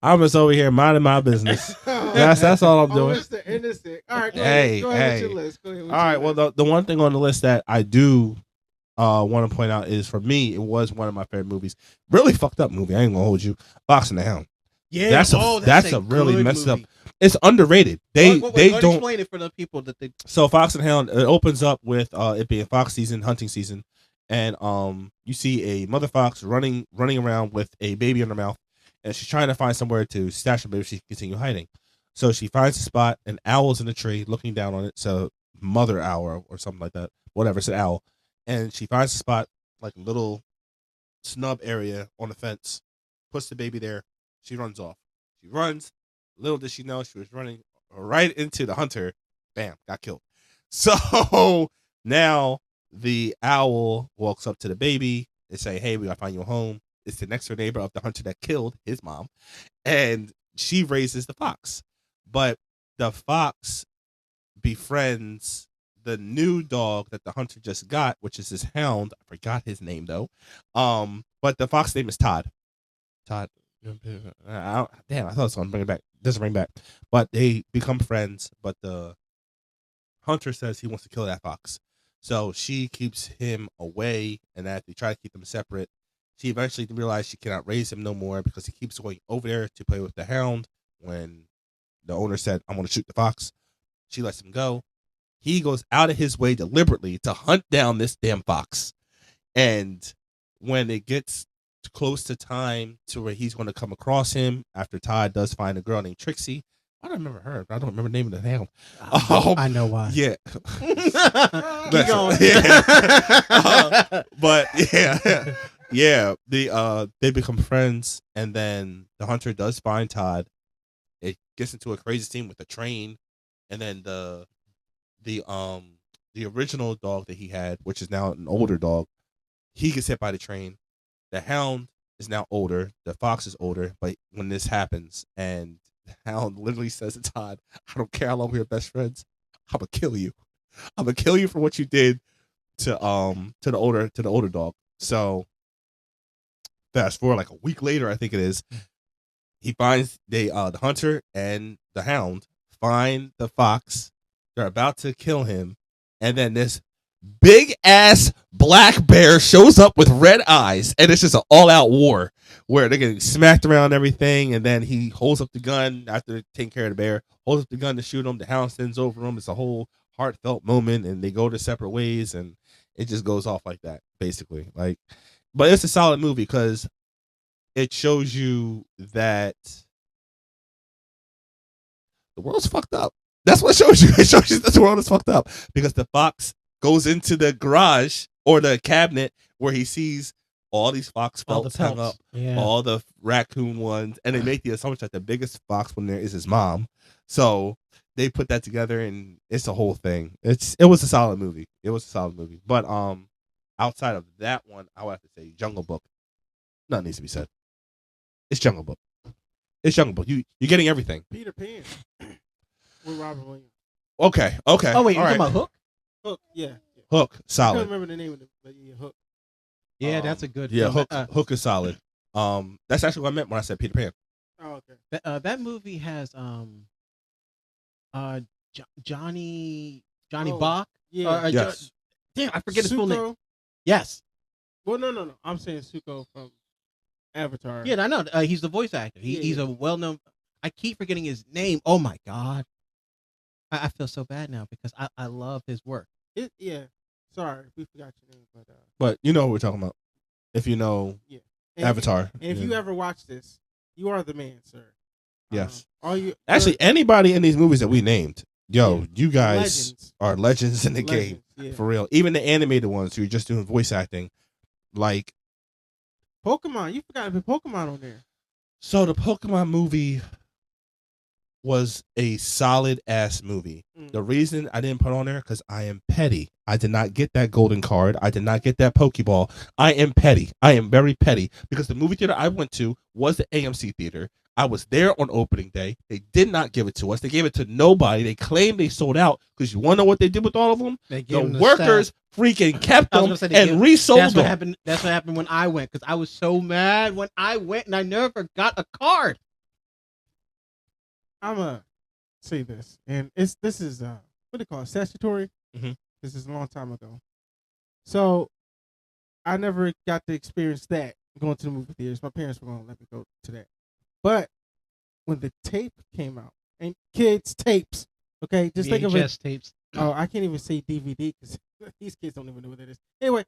I'm just over here minding my business. That's all I'm doing. Mr. Innocent. All right, go ahead with your list. All right, well, the one thing on the list that I do want to point out is, for me, it was one of my favorite movies. Really fucked up movie. I ain't gonna hold you. Fox and the Hound. Yeah, that's a really messed up. It's underrated. They don't explain it for the people that they. So Fox and Hound, it opens up with it being fox season, hunting season, and you see a mother fox running around with a baby in her mouth, and she's trying to find somewhere to stash the baby so she can continue hiding. So she finds a spot, an owl's in the tree looking down on it. So mother owl or something like that, whatever. It's an owl, and she finds a spot, like a little snub area on the fence, puts the baby there. She runs off. She runs. Little did she know she was running right into the hunter. Bam, got killed. So now the owl walks up to the baby and say, "Hey, we gotta find you a home." It's the next door neighbor of the hunter that killed his mom, and she raises the fox. But the fox befriends the new dog that the hunter just got, which is his hound. I forgot his name though. But the fox name is Todd. Todd. Damn, I thought it was gonna bring it back. Doesn't bring back. But they become friends. But the hunter says he wants to kill that fox, so she keeps him away. And as they try to keep them separate, she eventually realizes she cannot raise him no more because he keeps going over there to play with the hound when the owner said, "I'm gonna shoot the fox." She lets him go. He goes out of his way deliberately to hunt down this damn fox. And when it gets close to time to where he's going to come across him, after Todd does find a girl named Trixie. I don't remember her. I don't remember the name of the hound. I know why. Yeah. Keep going. Yeah. But yeah. Yeah. They become friends, and then the hunter does find Todd. It gets into a crazy scene with the train, and then the original dog that he had, which is now an older dog, he gets hit by the train. The hound is now older. The fox is older. But when this happens, and the hound literally says to Todd, "I don't care how long we're best friends. I'm gonna kill you. I'm gonna kill you for what you did to the older dog." So fast forward like a week later, I think it is, he finds the hunter and the hound find the fox. They're about to kill him, and then this big ass black bear shows up with red eyes, and it's just an all out war where they're getting smacked around and everything. And then he holds up the gun after taking care of the bear, holds up the gun to shoot him. The hound sends over him. It's a whole heartfelt moment, and they go their separate ways, and it just goes off like that, basically. Like, but it's a solid movie because it shows you that the world's fucked up. That's what it shows you. It shows you that the world is fucked up because the fox goes into the garage or the cabinet where he sees all these fox pelts hung up, all the raccoon ones, and they make the assumption that the biggest fox one there is his mom. So they put that together, and it's a whole thing. It was a solid movie. It was a solid movie. But outside of that one, I would have to say Jungle Book. Nothing needs to be said. It's Jungle Book. It's Jungle Book. You're getting everything. Peter Pan with Robin Williams. Okay. Oh wait, you're talking about Hook? Hook, yeah. Hook, I solid. can't remember the name of it, but yeah, Hook. Yeah, that's a good. Yeah, film. Hook is solid. That's actually what I meant when I said Peter Pan. Oh, okay. That movie has Johnny Oh, Bach. Yeah. Yes. Damn, I forget his full name. Zuko? Yes. Well, no. I'm saying Zuko from Avatar. Yeah, I know. He's the voice actor. He's a well-known. I keep forgetting his name. Oh my god. I feel so bad now because I love his work. Yeah. Sorry, we forgot your name, But you know what we're talking about. If you know and Avatar. And if you ever watch this, you are the man, sir. Yes. All you Actually, anybody in these movies that we named, you guys legends. are legends in the game. Yeah. For real. Even the animated ones who are just doing voice acting. Like, Pokemon, you forgot to put Pokemon on there. so the Pokemon movie was a solid ass movie. The reason I didn't put on there because I am petty. I did not get that golden card. I did not get that Pokeball. I am petty. I am very petty because the movie theater I went to was the AMC theater. I was there on opening day. They did not give it to us. They gave it to nobody. They claimed they sold out because you want to know what they did with all of them? The workers freaking kept them and resold that's them. What happened. That's what happened when I went because I was so mad when I went and I never got a card. I'm gonna say this, and this is what do they call it, statutory? Mhm. This is a long time ago, so I never got to experience that going to the movie theaters. My parents were gonna let me go to that, but when the tape came out, and kids tapes, okay, just think of it. VHS tapes. Oh, I can't even say DVD because these kids don't even know what that is. Anyway,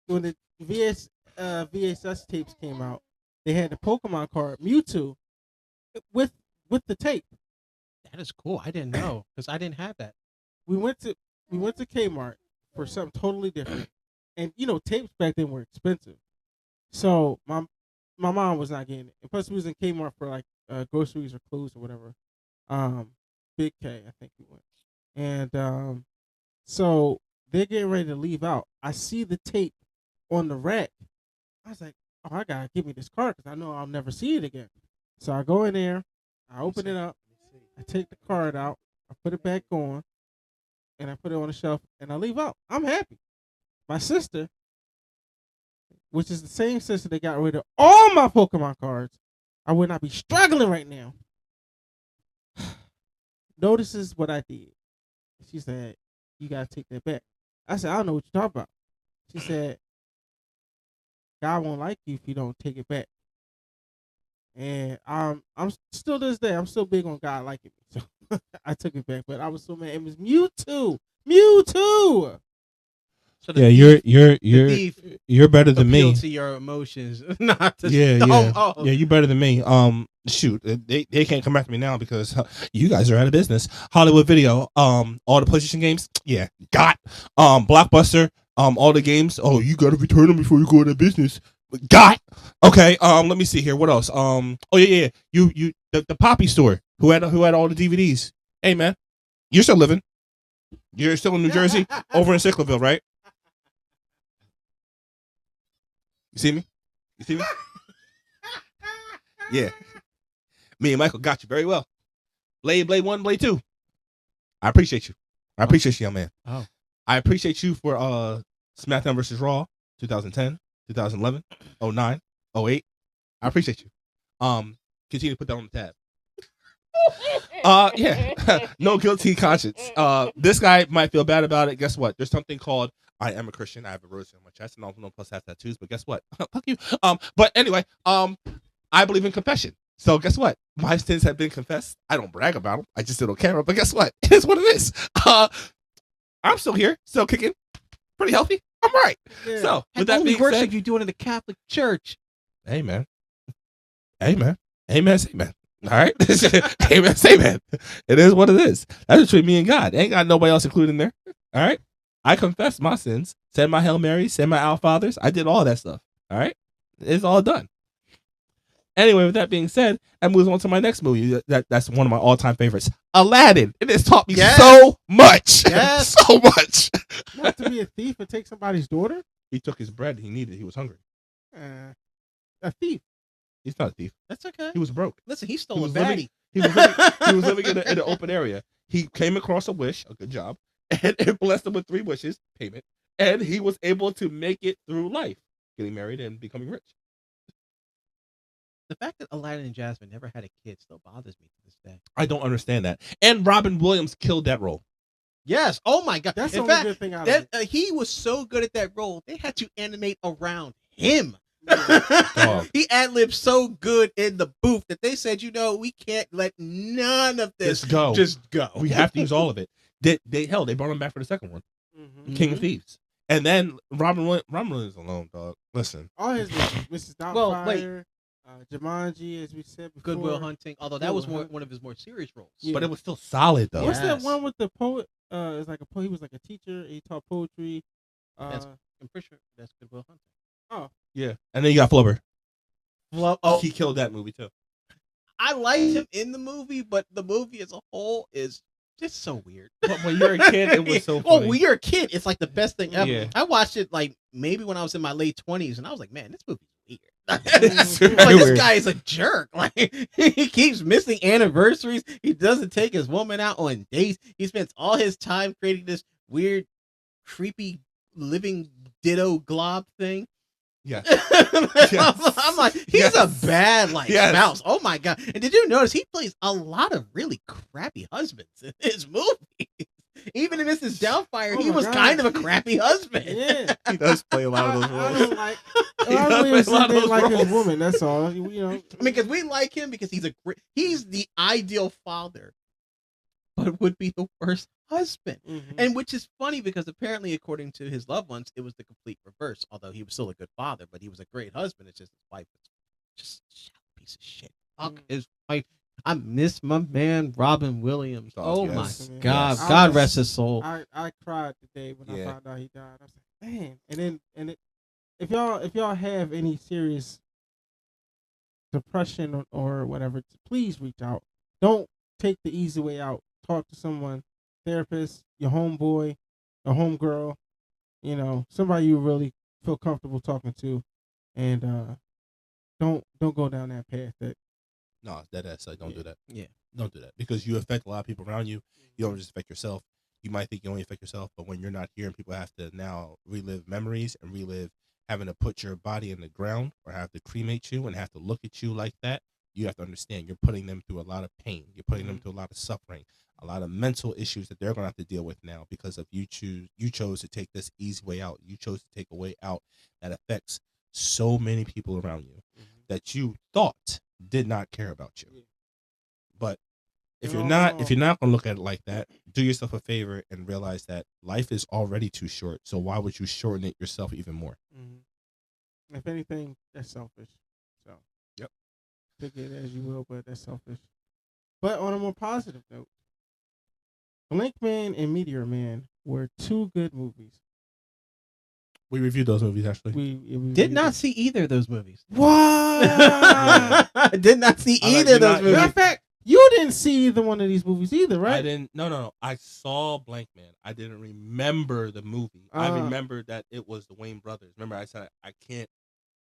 when the VHS tapes came out, they had the Pokemon card Mewtwo with the tape. That is cool. I didn't know because I didn't have that. We went to Kmart for something totally different, and tapes back then were expensive. So my mom was not getting it, and plus we was in Kmart for like groceries or clothes or whatever. Big K, I think we went, and so they're getting ready to leave out. I see the tape on the rack. I was like, oh, I gotta give me this card because I know I'll never see it again. So I go in there, I open it up, I take the card out, I put it back on, and I put it on the shelf, and I leave out. I'm happy. My sister, which is the same sister that got rid of all my Pokemon cards, I would not be struggling right now. Notices what I did. She said, you gotta take that back. I said, I don't know what you're talking about. She said, God won't like you if you don't take it back. And I'm still to this day, I'm still big on God liking me. So I took it back, but I was so mad. It was Mewtwo. Mewtwo. So Yeah, thief you're better than appeal me. to your emotions, not to Yeah, you better than me. Shoot, they can't come after me now because you guys are out of business. Hollywood Video, all the PlayStation games, yeah, got. Blockbuster, all the games. Oh, you gotta return them before you go out of business. Got. Okay. Let me see here. What else? Oh yeah. The Poppy store who had all the DVDs. Hey man, you're still living. You're still in New Jersey, over in Sicklerville, right? You see me? You see me? Yeah. Me and Michael got you very well. Blade 1, Blade 2. I appreciate you. I appreciate you, young man. Oh. I appreciate you for SmackDown vs. Raw 2010, 2011, 09, 08. I appreciate you. Continue to put that on the tab. Yeah. No guilty conscience. This guy might feel bad about it. Guess what? There's something called I am a Christian. I have a rose on my chest and all no plus half tattoos, but guess what? Fuck you. But anyway, I believe in confession. So guess what? My sins have been confessed. I don't brag about them. I just don't care. But guess what? It is what it is. I'm still here, still kicking, pretty healthy. I'm right. Yeah. So with And that only being worship said, you do it in the Catholic Church. amen. Amen. Amen. Amen. All right. Amen. Amen. It is what it is. That's between me and God. Ain't got nobody else included in there. All right. I confess my sins. Said my Hail Marys. Said my Our Fathers. I did all that stuff. All right. It's all done. Anyway, with that being said, I move on to my next movie. That's one of my all-time favorites, Aladdin. It has taught me so much. Yes. So much. Not to be a thief and take somebody's daughter. He took his bread. He needed. He was hungry. A thief. He's not a thief. That's okay. He was broke. Listen, he He stole a was baddie. He was living in an open area. He came across a wish, a good job, and it blessed him with 3 wishes, payment, and he was able to make it through life, getting married and becoming rich. The fact that Aladdin and Jasmine never had a kid still bothers me to this day. I don't understand that. And Robin Williams killed that role. Yes. Oh my God. That's the In only fact, good thing out of it. he was so good at that role. They had to animate around him. Dog. He ad-libbed so good in the booth that they said, we can't let none of this Just go. Just go. We have to use all of it. They brought him back for the second one, Mm-hmm. King of Thieves. And then Robin Williams alone, dog. Listen. All his movies, Mrs. Doubtfire, Well, wait. Jumanji, as we said before. Goodwill Hunting, although that Goodwill was Hunting. one of his more serious roles. Yeah. But it was still solid, though. What's that Yes. one with the poet? It's like a poet. He was like a teacher. He taught poetry. I'm pretty sure that's Goodwill Hunting. Yeah. And then you got Flubber. Oh, He killed that movie, too. I liked him in the movie, but the movie as a whole is just so weird. But when you're a kid, it was so Oh, funny. when you're a kid, it's like the best thing ever. Yeah. I watched it like maybe when I was in my late 20s, and I was like, man, this movie's weird. It's Like, very this weird. guy is a jerk. Like he keeps missing anniversaries. He doesn't take his woman out on dates. He spends all his time creating this weird, creepy living ditto glob thing. Yes. I'm like, he's a bad spouse. Oh my God. And did you notice he plays a lot of really crappy husbands in his movies? Even in Mrs. Doubtfire, Oh he my was God. kind of a crappy husband. Yeah. He does play a lot of those I roles. don't like. He I does don't play even a lot of say those like roles. his woman. That's all. You know. I mean, because we like him because he's the ideal father, but would be the worst husband. Mhm. And which is funny because apparently, according to his loved ones, it was the complete reverse. Although he was still a good father, but he was a great husband. It's just his wife was just a shallow piece of shit. Fuck his wife. I miss my man Robin Williams. Oh yes. my God! Yes. God rest his soul. I cried today when I Yeah. found out he died. I was like, man. If y'all have any serious depression or whatever, please reach out. Don't take the easy way out. Talk to someone, therapist, your homeboy, a homegirl, somebody you really feel comfortable talking to, and don't go down that path. That No, that's like, don't do that. Yeah. Don't do that because you affect a lot of people around you. You don't just affect yourself. You might think you only affect yourself, but when you're not here and people have to now relive memories and relive having to put your body in the ground or have to cremate you and have to look at you like that, you have to understand you're putting them through a lot of pain. You're putting them through a lot of suffering, a lot of mental issues that they're going to have to deal with now because of you chose to take this easy way out. You chose to take a way out that affects so many people around you that you thought did not care about you. Yeah. But if No. you're not gonna look at it like that, do yourself a favor and realize that life is already too short. So why would you shorten it yourself even more? Mm-hmm. If anything, that's selfish. So, Yep. Take it as you will, but that's selfish. But on a more positive note, Blank Man and Meteor Man were two good movies. We reviewed those movies actually. We Did not see either of those movies. What? I did not see I like- either of you're those not- movies. Matter of fact, you didn't see either one of these movies either, right? I didn't. No. I saw Blank Man. I didn't remember the movie. I remembered that it was the Wayne brothers. Remember, I said I can't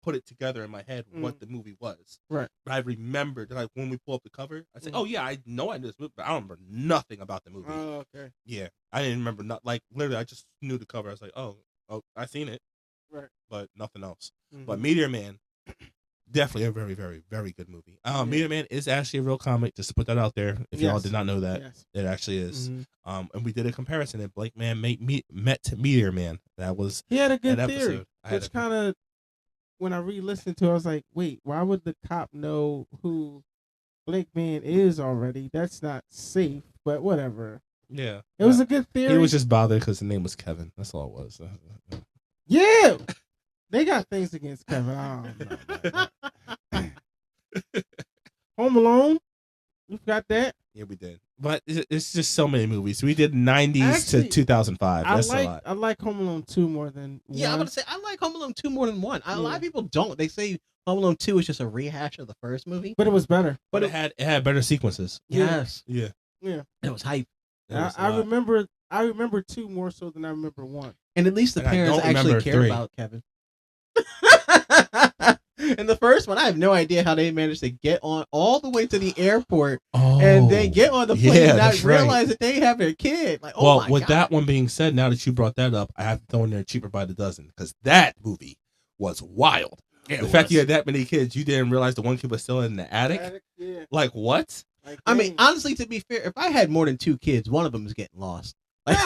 put it together in my head what the movie was. Right. But I remembered, like when we pull up the cover, I said, "Oh yeah, I know I knew this movie, but I don't remember nothing about the movie." Oh, okay. Yeah, I didn't remember like literally. I just knew the cover. I was like, "Oh, I seen it," Right. but nothing else. Mhm. But Meteor Man, definitely a very, very, very good movie. Meteor Man is actually a real comic. Just to put that out there, if y'all Yes. did not know that, Yes. it actually is. Mhm. And we did a comparison. And Blake Man met Meteor Man. That was He had a good an theory, episode. I had which kind of, when I re-listened to it, I was like, wait, why would the cop know who Blank Man is already? That's not safe, but whatever. yeah. It was a good theory. He was just bothered because the name was Kevin. That's all it was. Yeah. They got things against Kevin. I don't know. Home Alone. You got that? Yeah, we did. But it's just so many movies. We did 90s Actually, to 2005. That's a lot. I like Home Alone 2 more than Yeah, I'm one. gonna say I like Home Alone 2 more than one. A lot Yeah. of people don't. They say Home Alone 2 is just a rehash of the first movie. But it was better. But it had better sequences. Yes, Yeah. Yeah. it was hype, It was a I lot. remember 2 more so than I remember 1. and at least the And I parents don't actually remember care 3. about Kevin. In the first one, I have no idea how they managed to get on all the way to the airport and then get on the plane and not that's right. realize that they have their kid. Like, oh Well, my with God. that one being said, now that you brought that up, I have to throw in there Cheaper by the Dozen because that movie was wild. It The fact was. you had that many kids, you didn't realize the one kid was still in the attic. Yeah. Like what? Like, I mean, dang. honestly, to be fair, if I had more than 2 kids, one of them is getting lost. Like,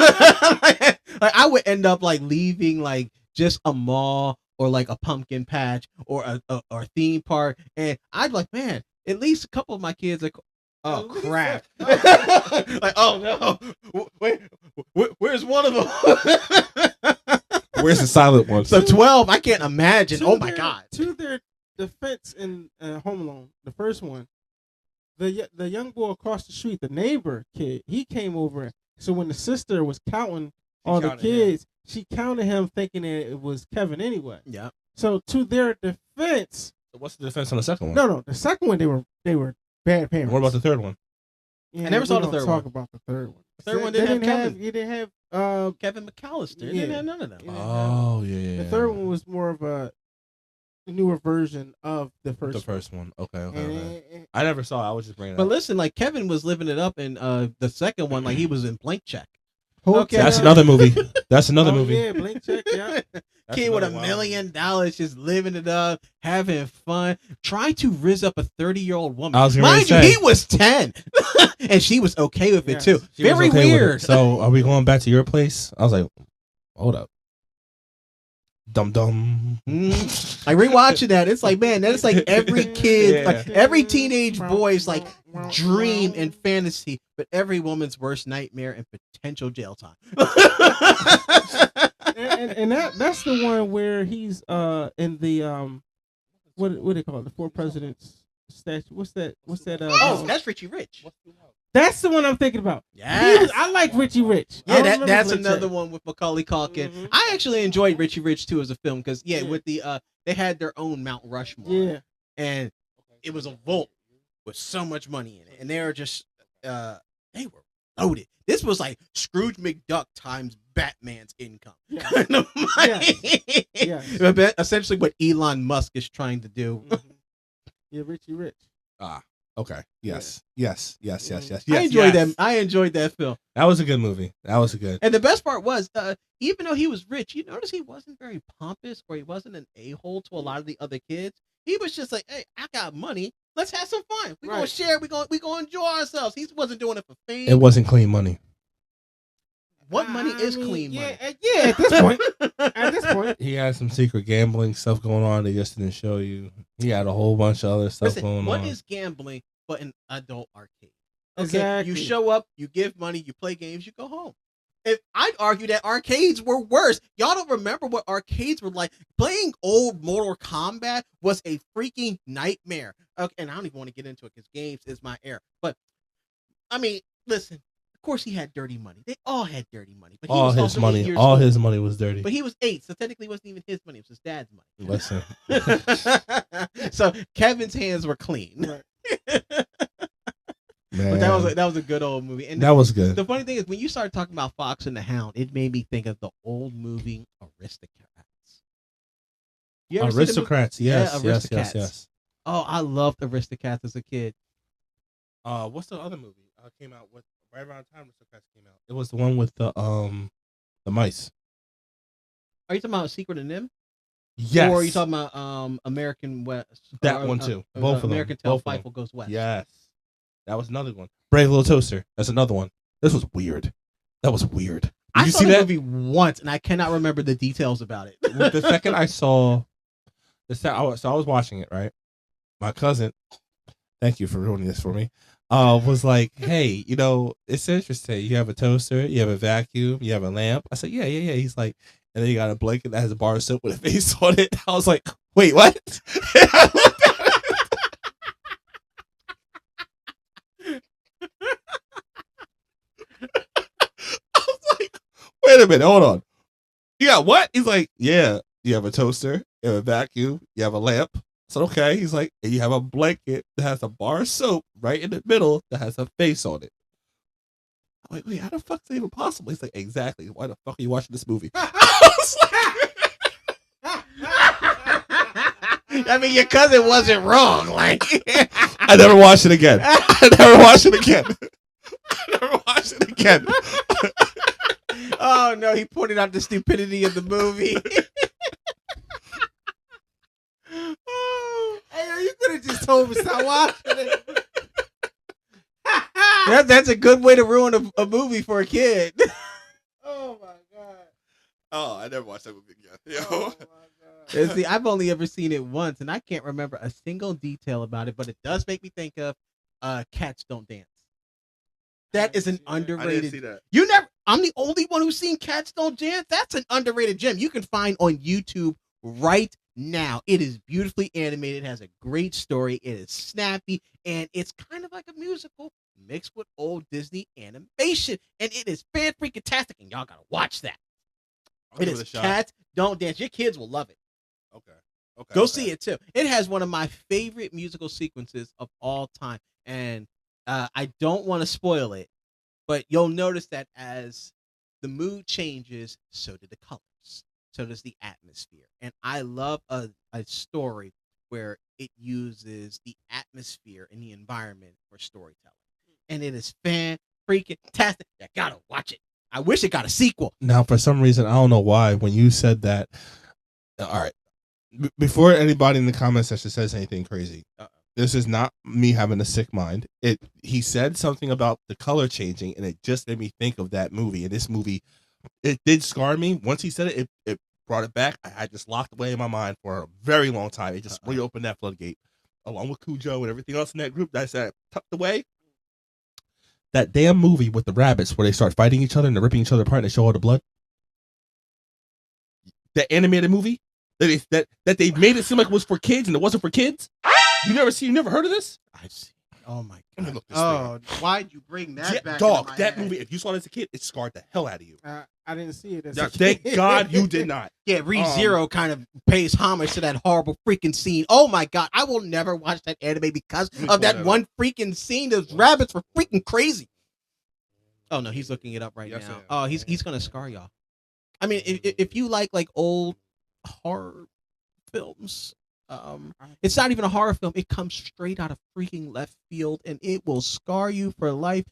like, I would end up like leaving like just a mall or like a pumpkin patch or a theme park, and I'd like, man, at least a couple of my kids are. Oh At least crap! a- Like, oh no, wait, where's one of them? Where's the silent one? So 12, I can't imagine. To Oh my their- God! To their defense in Home Alone, the first one, the young boy across the street, the neighbor kid, he came over. So when the sister was counting all the counted kids, she counted him thinking that it was Kevin anyway. Yeah. So to their defense, So what's the defense on the second one? no, the second one they were bad parents. What about the third one? Yeah, I never we saw the don't third talk one. about the third one. The third one They didn't have Kevin. You didn't have Kevin McAllister. They Yeah. didn't have none of them. Yeah. Oh yeah. the third one was more of a newer version of the first. The first one. Okay. one. And- I never saw it. I was just bringing it But up. listen, like Kevin was living it up in the second one, like he was in Blank Check. Hotel- That's another movie. That's another Oh, movie. Yeah, Blank Check. Yeah. That's Kid with $1 another wild million, just living it up, having fun, trying to rizz up a 30-year-old woman. I was gonna Mind you, say. he was 10, and she was okay with Yes. it too. She was Very okay with it. weird. So are we going back to your place? I was like, hold up. Dum dum. Like rewatching that, it's like, man, that's like every kid, Yeah. like every teenage boy's like dream and fantasy, but every woman's worst nightmare and potential jail time. and that's the one where he's in the what do they call it, the 4 presidents statue. What's that Oh, that's Richie Rich. that's the one I'm thinking about. Yes. I like Richie Rich. I Yeah, don't remember that's Blank another Check. one with Macaulay Culkin. Mhm. I actually enjoyed Richie Rich too as a film because Yeah. with the they had their own Mount Rushmore. Yeah. And it was a vault with so much money in it, and they were just they were loaded. This was like Scrooge McDuck times Batman's income Yeah. kind of money. Yes. But essentially what Elon Musk is trying to do. Mhm. Yeah, Richie Rich. Okay. Yes. Yes. Yes. Yes. Yes. I Yes. enjoyed yes. that. I enjoyed that film. That was a good movie. That was a good. And the best part was, even though he was rich, you notice he wasn't very pompous or he wasn't an a-hole to a lot of the other kids. He was just like, hey, I got money. Let's have some fun. We're gonna Right. share. We gonna enjoy ourselves. He wasn't doing it for fame. It wasn't clean money. What money I is mean, clean yeah, money? yeah. At this point, at this point, He had some secret gambling stuff going on. They just didn't show you. He had a whole bunch of other stuff Listen, going what on. is gambling but an adult arcade? Okay, exactly. you show up, you give money, you play games, you go home. If I'd argue that arcades were worse. Y'all don't remember what arcades were like. Playing old Mortal Kombat was a freaking nightmare. Okay, and I don't even want to get into it because games is my air. But I mean, listen. Of course, he had dirty money. They all had dirty money. But he All was his also 8 money, years all old. his money was dirty. But he was 8, so technically it wasn't even his money. It was his dad's money. Listen, So Kevin's hands were clean. Right. man, But that was a good old movie. And that was good. the funny thing is, when you started talking about Fox and the Hound, it made me think of the old movie Aristocrats. You ever see the movie? Aristocrats, Yeah, yes, yes, yes, Aristocats. yes. Oh, I loved Aristocats as a kid. What's the other movie? Came out with right around the time Aristocrats came out. It was the one with the mice. Are you talking about Secret of Nim? Yes. Or are you talking about American West? That one too. Both of them. American Tale Both of them. Fievel Goes West. Yes. That was another one. Brave Little Toaster. That's another one. This was weird. That was weird. Did I you saw see the that? movie once, and I cannot remember the details about it. The second I saw, I was watching it, right? My cousin, thank you for ruining this for me, was like, hey, it's interesting. You have a toaster, you have a vacuum, you have a lamp. I said, yeah. He's like, and then you got a blanket that has a bar of soap with a face on it. I was like, wait, what? I was like, wait a minute, hold on. You got what? He's like, yeah, you have a toaster, you have a vacuum, you have a lamp. I said, okay. He's like, and you have a blanket that has a bar of soap right in the middle that has a face on it. I'm like, wait, how the fuck is that even possible? He's like, exactly. Why the fuck are you watching this movie? I was I mean, your cousin wasn't wrong. Like, I never watched it again. I never watched it again. I never watched it again. oh no, he pointed out the stupidity of the movie. Hey, you could have just told me stop watching it. That's a good way to ruin a movie for a kid. Oh my god. Oh, I never watched that movie again. Oh my god. See, I've only ever seen it once, and I can't remember a single detail about it. But it does make me think of Cats Don't Dance. That is an underrated. I didn't see that. You never. I'm the only one who's seen Cats Don't Dance. That's an underrated gem. You can find on YouTube right now. It is beautifully animated. It has a great story. It is snappy, and it's kind of like a musical mixed with old Disney animation, and it is fan freaking tastic. And y'all gotta watch that. I'll It give is a shot. Cats Don't Dance. Your kids will love it. Okay. Go see it too. It has one of my favorite musical sequences of all time, and I don't want to spoil it, but you'll notice that as the mood changes, so do the colors, so does the atmosphere, and I love a story where it uses the atmosphere and the environment for storytelling, and it is fan freaking tastic. You gotta watch it. I wish it got a sequel. Now, for some reason, I don't know why, when you said that, all right, before anybody in the comment section says anything crazy, this is not me having a sick mind. He said something about the color changing, and it just made me think of that movie. And this movie, it did scar me. Once he said it, it brought it back. I just locked away in my mind for a very long time. It just reopened that floodgate, along with Cujo and everything else in that group that I said tucked away. That damn movie with the rabbits where they start fighting each other and they're ripping each other apart and they show all the blood. That animated movie that they made it seem like it was for kids and it wasn't for kids. You never heard of this? I've seen. Oh my Let me god! look this Oh, why'd you bring that back? dog, into my that head? movie, if you saw it as a kid, it scarred the hell out of you. I didn't see it. As Yeah, a thank kid. God you did not. Yeah, ReZero kind of pays homage to that horrible freaking scene. Oh my god, I will never watch that anime because Let me of pull that that one freaking scene. Those rabbits were freaking crazy. Oh no, he's looking it up right Yes, I now. am. Oh, he's gonna scar y'all. I mean, if you like old horror films, it's not even a horror film. It comes straight out of freaking left field, and it will scar you for life.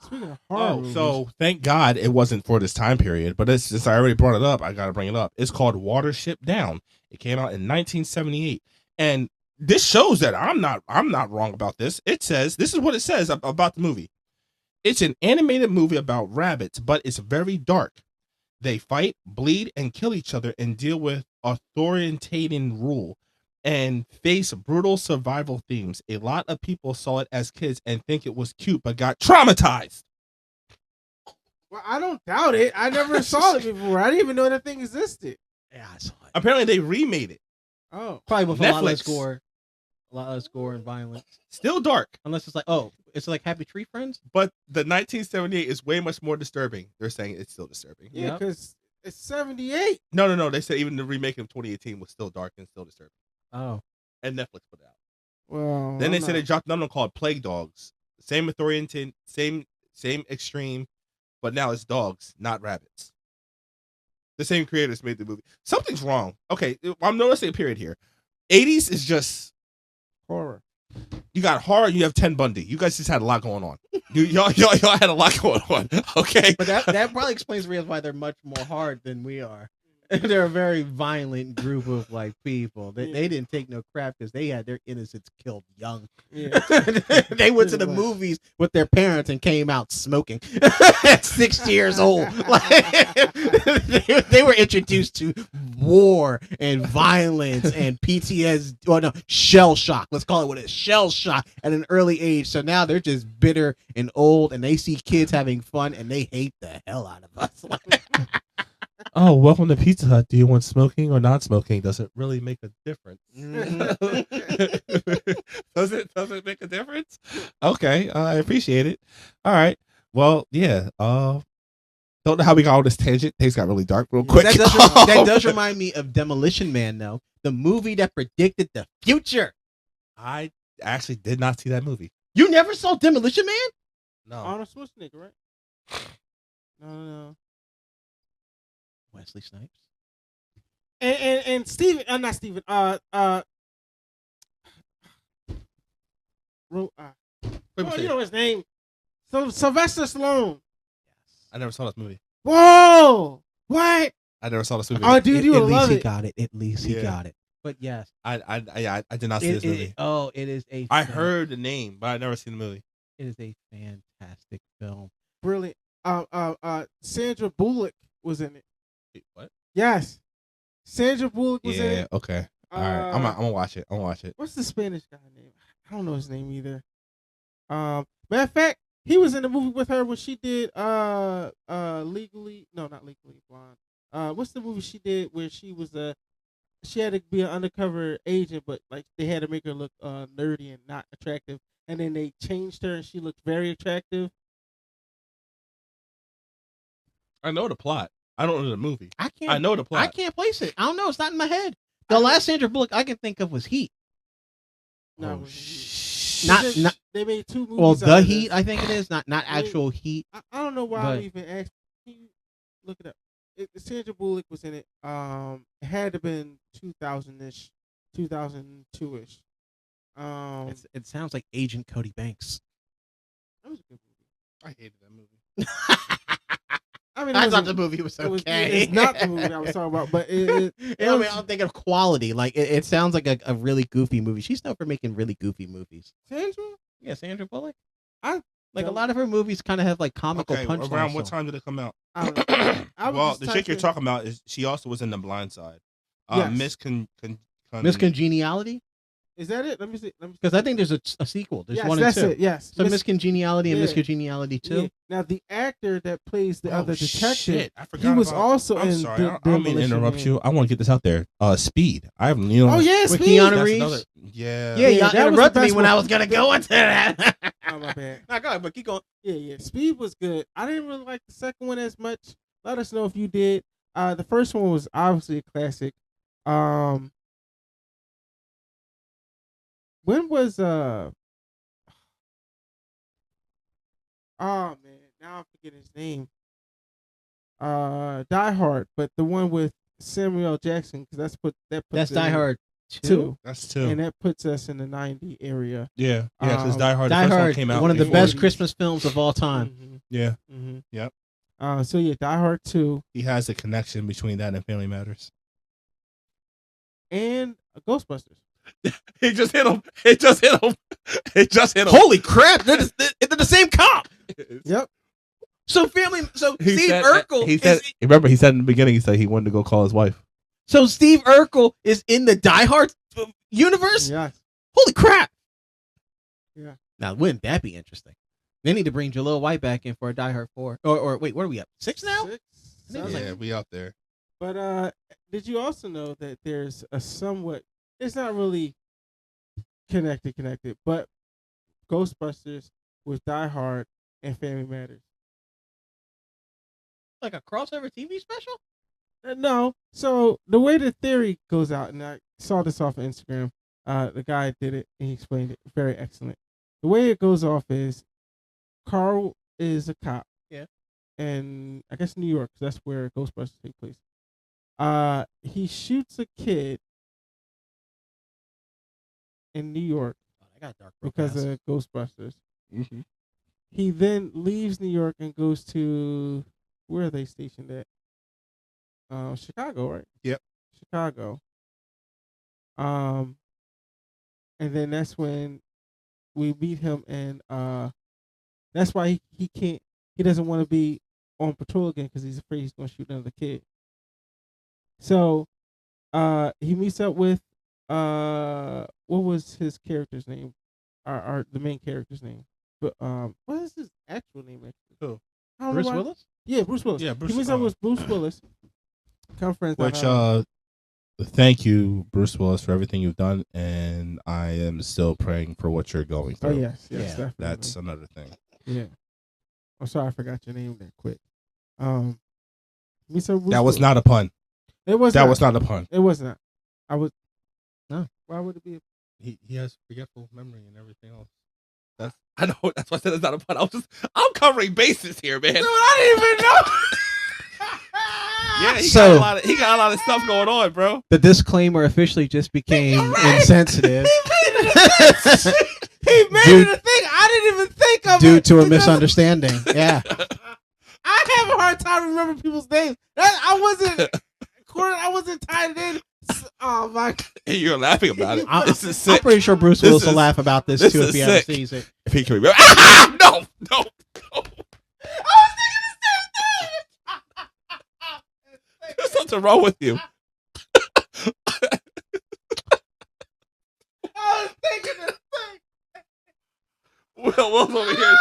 Speaking of horror Oh, movies, so thank God it wasn't for this time period, but since I already brought it up, I gotta bring it up. It's called Watership Down. It came out in 1978, and this shows that I'm not wrong about this. It says, this is what it says about the movie. It's an animated movie about rabbits, but it's very dark. They fight, bleed, and kill each other and deal with authoritarian rule and face brutal survival themes. A lot of people saw it as kids and think it was cute, but got traumatized. Well, I don't doubt it. I never saw it before. I didn't even know that thing existed. Yeah, I saw it. Apparently, they remade it. Oh, Probably with a lot less Netflix. gore. A lot less gore and violence. Still dark, Unless it's like, oh, it's like Happy Tree Friends? but the 1978 is way much more disturbing. They're saying it's still disturbing. yeah, Yep. because it's 78. No. They said even the remake of 2018 was still dark and still disturbing. Oh. And Netflix put it out. Well, Then I'm they said not- they dropped another one called Plague Dogs. Same authoritarian, same extreme, but now it's dogs, not rabbits. The same creators made the movie. Something's wrong. Okay, I'm noticing a period here. 80's is just horror. you got horror. You have Ted Bundy. You guys just had a lot going on. Y'all had a lot going on. Okay, But that probably explains the reason why they're much more hard than we are. They're a very violent group of like people. They didn't take no crap because they had their innocents killed young. Yeah. They went to the movies with their parents and came out smoking at 6 years old. Like, they were introduced to war and violence and PTSD. Well, no, shell shock. Let's call it what it is. Shell shock at an early age. So now they're just bitter and old, and they see kids having fun, and they hate the hell out of us. Oh, welcome to Pizza Hut. Do you want smoking or non-smoking? Does it really make a difference? Does it make a difference? Okay, I appreciate it. All right. Well, yeah. Don't know how we got on this tangent. Things got really dark real quick. That does remind me of Demolition Man, though. The movie that predicted the future. I actually did not see that movie. You never saw Demolition Man? No. Arnold Schwarzenegger, right? No. Wesley Snipes. And Steven, not Steven. You know his name. So Sylvester Stallone. I never saw this movie. Whoa! What? I never saw this movie. Oh, dude, you At would least love he it. got it. At least he Yeah. got it. But yes, I did not see this movie. it is a. I heard the name, but I never seen the movie. it is a fantastic film. Brilliant. Sandra Bullock was in it. Wait, what? Yes, Sandra Bullock was in it. Okay. All right. I'm gonna watch it. I'm gonna watch it. What's the Spanish guy name? I don't know his name either. Matter of fact, he was in the movie with her when she did not Legally Blonde. What's the movie she did where she was she had to be an undercover agent, but like they had to make her look nerdy and not attractive, and then they changed her and she looked very attractive. I know the plot. I don't know the movie. I I know the plot. I can't place it. I don't know. It's not in my head. The last Sandra Bullock I can think of was Heat. No, it Oh, wasn't Heat. shit. Not They made two movies. well, out The of Heat. this. I think it is not actual Heat. I don't know why But- I even asked. Can you look it up? Sandra Bullock was in it. It had to been 2000-ish, 2002-ish. It sounds like Agent Cody Banks. That was a good movie. I hated that movie. I mean, I thought the movie was it was- okay. it's not the movie I was talking about, but it I mean, was- I'm thinking of quality. Like it sounds like a really goofy movie. She's known for making really goofy movies. Sandra. Yeah, Sandra Bullock. I Like a don't- lot of her movies kind of have like comical Okay, punchlines. around what time did it come out? I don't know. I was Well, just the chick you're typing- talking about is she also was in The Blind Side. Yes. Miss Congeniality? Is that it? Let me see. Because I think there's a sequel. There's Yes, one and that's two. it. Yes. So Miss Congeniality and Miss Yeah. Congeniality Yeah. 2. Now the actor that plays the other detective, Shit, I forgot he was about- also I'm in. sorry. the I don't mean to Demolition interrupt Man. you. I want to get this out there. Speed. I haven't. You know. Oh yeah, With Speed. Keanu that's Reeves? another. Yeah. Yeah, Yeah, y'all that was the interrupted me best when I one. was gonna go into that. Oh my bad. Nah, go ahead, but keep going. Yeah. Speed was good. I didn't really like the second one as much. Let us know if you did. The first one was obviously a classic. When was Oh man, now I forget his name. Die Hard, but the one with Samuel L. Jackson, because that puts That's it Die in Hard 2. 2, That's two. and that puts us in the 90 area. Yeah. Yeah. Because Um, Die Hard. The Die first one Hard, came out. one of the in best 40s. Christmas films of all time. Mhm, Yeah. mhm. Yep. So yeah, Die Hard 2 He has the connection between that and Family Matters. and Ghostbusters. He just hit him. It just hit him. It just hit him. Holy crap! They're the same cop. Yep. So He Steve said, Urkel he said, remember, he said in the beginning, he said he wanted to go call his wife. So Steve Urkel is in the Die Hard universe? Yes. Holy crap. Yeah. Now, wouldn't that be interesting? They need to bring Jaleel White back in for a Die Hard 4. Or wait, what are we up? 6 now? 6. Sounds Yeah, we out there. But did you also know that there's a somewhat, it's not really connected, but Ghostbusters with Die Hard and Family Matters. Like a crossover TV special? No. So the way the theory goes out, and I saw this off of Instagram, the guy did it and he explained it very excellent. The way it goes off is Carl is a cop. Yeah. And I guess New York, 'cause that's where Ghostbusters take place. He shoots a kid in New York Oh, I got dark because pass. of Ghostbusters. Mm-hmm. He then leaves New York and goes to, where are they stationed at? Chicago, right? Yep. Chicago. And then that's when we meet him, and that's why he doesn't want to be on patrol again because he's afraid he's going to shoot another kid. So he meets up with what was his character's name? The main character's name. But what is his actual name actually? Who? I don't know Bruce why. Willis? Yeah, Bruce Willis. Yeah, Bruce- He meets up with Bruce Willis. Come friends. Which thank you, Bruce Willis, for everything you've done, and I am still praying for what you're going Oh through. yes, Yeah, definitely. That's another thing. Yeah. I'm sorry I forgot your name that quick. Meets up with Bruce That was Willis. not a pun. It was That not. was not a pun. It was not. I was. No. Why would it be? He has forgetful memory and everything else. I know. That's why I said it's not a pun. I'm covering bases here, man. Dude, I didn't even know. Yeah, he So- got a lot of stuff going on, bro. The disclaimer officially just became insensitive He made it a thing. I didn't even think of due it. to a because misunderstanding. Yeah. I have a hard time remembering people's names. I wasn't tied in. Oh my! And you're laughing about it. I'm, This is I'm sick. pretty sure Bruce This Willis will is- laugh about this this too is if he ever sick. sees it. If he can remember. Ah! No. There's something wrong with you. I was thinking the same. Will's over here.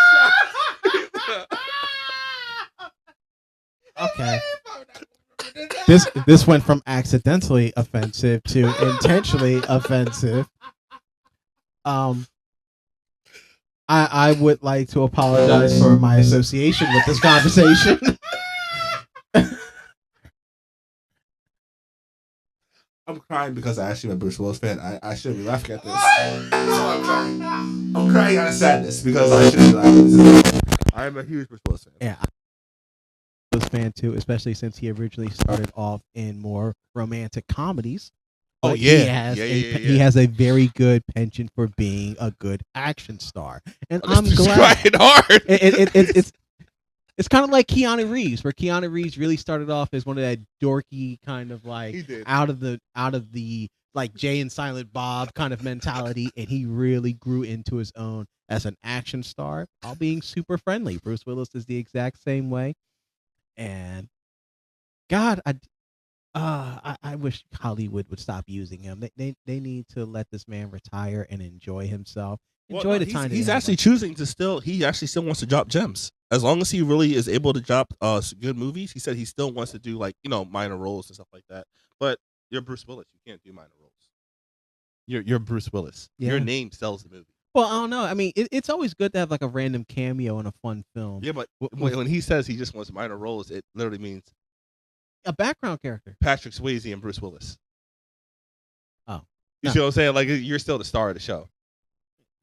Okay. This went from accidentally offensive to intentionally offensive. I would like to apologize for my association with this conversation. I'm crying because I actually am a Bruce Willis fan. I shouldn't be laughing at this. I'm crying out of sadness because I shouldn't be laughing at this. I am a huge Bruce Willis fan. Yeah, I was a fan too, especially since he originally started off in more romantic comedies. Oh, But yeah. He has a very good penchant for being a good action star, and I'm He's glad. trying hard. It's kind of like Keanu Reeves, where Keanu Reeves really started off as one of that dorky kind of like He did. out of the like Jay and Silent Bob kind of mentality, and he really grew into his own as an action star while being super friendly. Bruce Willis is the exact same way, and God, I wish Hollywood would stop using him. They need to let this man retire and enjoy himself. Enjoy the time. that He's he has actually left. choosing to still. He actually still wants to drop gems. As long as he really is able to drop good movies, he said he still wants to do like minor roles and stuff like that. But you're Bruce Willis. You can't do minor roles. You're Bruce Willis. Yeah. Your name sells the movie. Well, I don't know. I mean, it's always good to have like a random cameo in a fun film. Yeah, but With when he says he just wants minor roles, it literally means a background character. Patrick Swayze and Bruce Willis. Oh. You No. see what I'm saying? Like you're still the star of the show.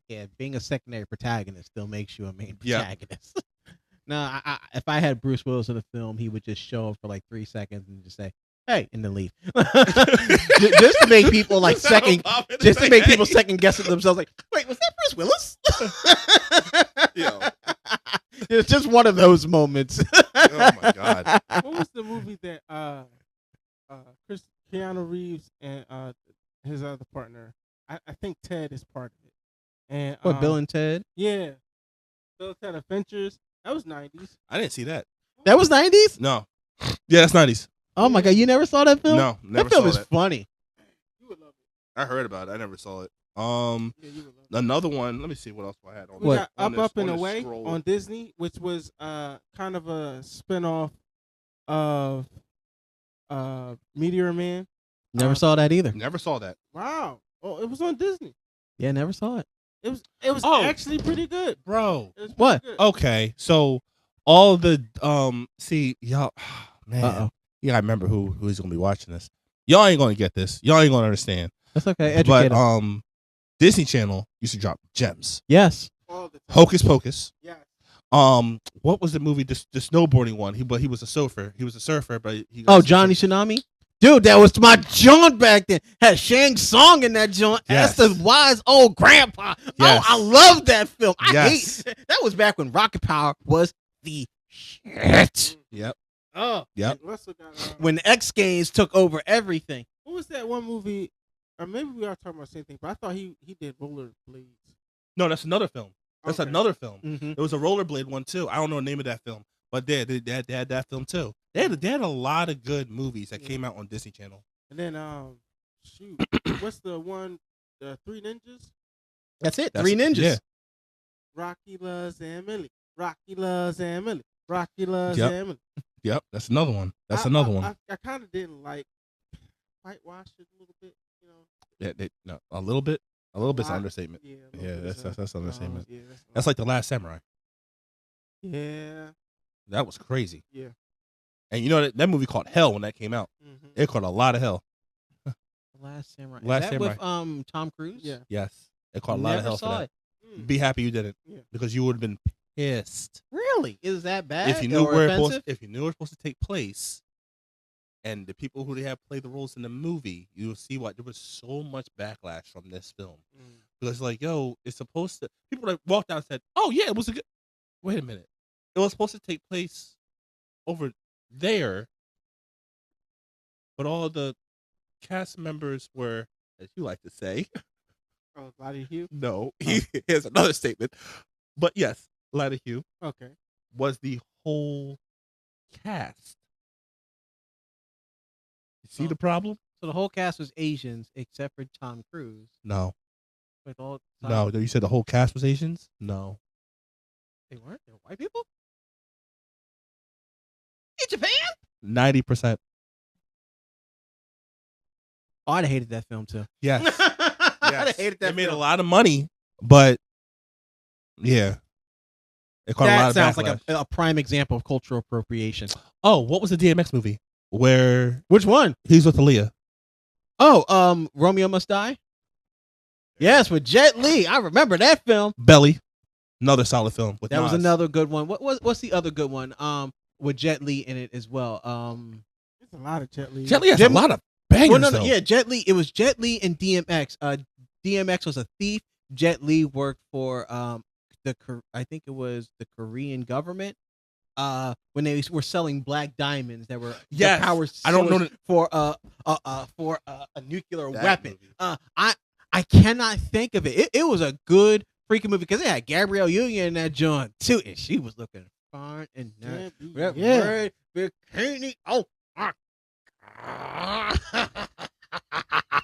Yeah, being a secondary protagonist still makes you a main Yeah. protagonist. No, if I had Bruce Willis in a film, he would just show up for like 3 seconds and just say, "Hey," and then leave. Just to make people like second, just to make people second guessing themselves. Like, wait, was that Bruce Willis? Yo. It's just one of those moments. Oh my God. What was the movie that Keanu Reeves and his other partner I think Ted is part of it. And What, Bill and Ted? yeah, Bill and Ted Adventures. That was 90s. I didn't see that. That was 90s? No. Yeah, that's 90s. Oh my God, you never saw that film? No, never that film saw is that. funny. You would love it. I heard about it. I never saw it. Yeah, you would love it. Another one. Let me see what else I had on. We What? got on Up this- and on this Away scroll. on Disney, which was kind of a spinoff of Meteor Man. Never saw that either. Never saw that. Wow. Oh, it was on Disney. Yeah, never saw it. It was Oh. actually pretty good. Bro. It was pretty What? good. Okay, so all the see y'all, man, Uh-oh. you gotta remember who's gonna be watching this. Y'all ain't gonna get this. Y'all ain't gonna understand. That's okay. Educate But us. Disney Channel used to drop gems. Yes. All the time. Hocus Pocus. Yes. What was the movie? The snowboarding one. He was a surfer. He was a surfer, but he. Oh, Johnny Tsunami? Dude, that was my joint back then. Had Shang Tsung in that joint. Yes. That's the wise old grandpa. Yes. Oh, I love that film. I Yes. hate that was back when Rocket Power was the shit. Yep. Oh, Yep. And Russell got, when the X Games took over everything. what was that one movie? Or maybe we are talking about the same thing, but I thought he did Rollerblades. No, that's another film. That's Okay. another film. Mm-hmm. It was a rollerblade one too. I don't know the name of that film, but they had that film too. They had a lot of good movies that came out on Disney Channel. And then shoot, what's the one? The Three Ninjas. That's it. That's- Three Ninjas. yeah. Rocky loves Emily. Rocky loves Emily. Rocky loves Yep. Emily. Yep, that's another one. That's another one. I kind of didn't like whitewash it a little bit, you know. Yeah, no, a little bit. A little bit's an Lot- understatement. Yeah, a Yeah, little bit, that's an understatement. yeah, That's like The Last Samurai. yeah, That was crazy. yeah. And you know that movie caught hell when that came out. Mm-hmm. It caught a lot of hell. Last Samurai. Last Is that Samurai. with Tom Cruise? Yeah. Yes, it caught a lot of Never hell for saw that. it. Mm. Be happy you didn't, Yeah. because you would have been pissed Really? Is that bad? if you knew or where offensive? if you knew it was supposed to take place, and the people who they have played the roles in the movie. You will see why there was so much backlash from this film. Mm. Because like, yo, it's supposed to. People that walked out and said, "Oh yeah, it was a good." Wait a minute, it was supposed to take place over there, but all the cast members were, as you like to say, Oh, Lottie Hugh. no. Here's another statement, but yes, Lada Hugh Okay. was the whole cast. You see Oh. the problem? So the whole cast was Asians except for Tom Cruise. No, With all no. You said the whole cast was Asians? No. they weren't. They were white people in Japan. 90%. Oh, I'd have hated that film too. Yes. I'd Yes. have hated that. It made a film. lot of money, but yeah, it caught a lot That of sounds backlash. like a prime example of cultural appropriation. Oh, what was the DMX movie where Which one? he's with Aaliyah? Oh, Romeo Must Die. Yes, with Jet Li. I remember that film. Belly, another solid film with That was Nas. another good one. What's the other good one? With Jet Li in it as well. There's a lot of Jet Li. Jet Li has Jet- a lot of bangers. Well, no, though. yeah, Jet Li. It was Jet Li and DMX. DMX was a thief. Jet Li worked for I think it was the Korean government. When they were selling black diamonds that were the Yes. power I don't know source for a nuclear That weapon. movie. I cannot think of it. It was a good freaking movie because it had Gabrielle Union in that joint too, and she was looking fine and nice. That Yeah. red bikini. Oh my god!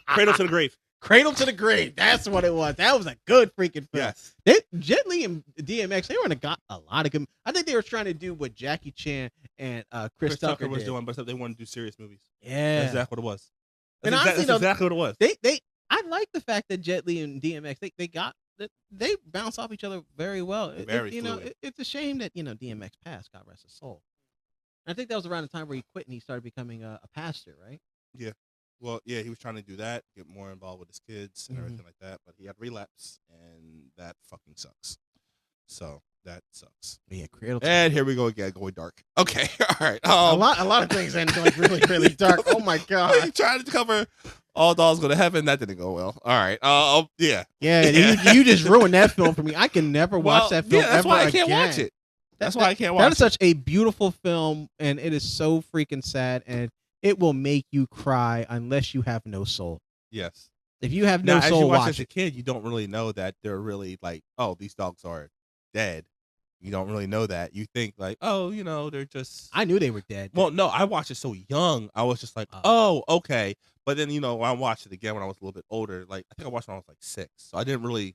Cradle to the Grave. Cradle to the Grave. That's what it was. That was a good freaking film. Yes. Jet Li and DMX, they were got a lot of good. I think they were trying to do what Jackie Chan and Chris Tucker was did. doing, but they wanted to do serious movies. Yeah. That's exactly what it was. And That's, honestly, that's though, exactly what it was. I like the fact that Jet Li and DMX they bounce off each other very well. Very you know, fluid. it's a shame that DMX passed. God rest his soul. And I think that was around the time where he quit and he started becoming a pastor, right? Well, yeah, he was trying to do that, get more involved with his kids and Mhm. everything like that, but he had relapse, and that fucking sucks. So that sucks. Yeah, Cradle. And here we go again, going dark. Okay, all right. a lot of things end like really really dark. Oh my god. Trying to cover All Dolls Go to Heaven. That didn't go well. All right. Yeah. Yeah, Yeah. You just ruined that film for me. I can never watch Well, that film yeah, that's ever why I can't again. watch it. That's why I can't That watch is such a beautiful film, and it is so freaking sad, and it will make you cry unless you have no soul. Yes. If you have Now, no as you soul, watch watch as a it. kid, you don't really know that they're really like, oh, these dogs are dead. You don't really know that. You think like, oh, they're just. I knew they were dead. Well, no, I watched it so young. I was just like, Oh. oh, okay. But then, when I watched it again when I was a little bit older, like I think I watched it when I was like 6, so I didn't really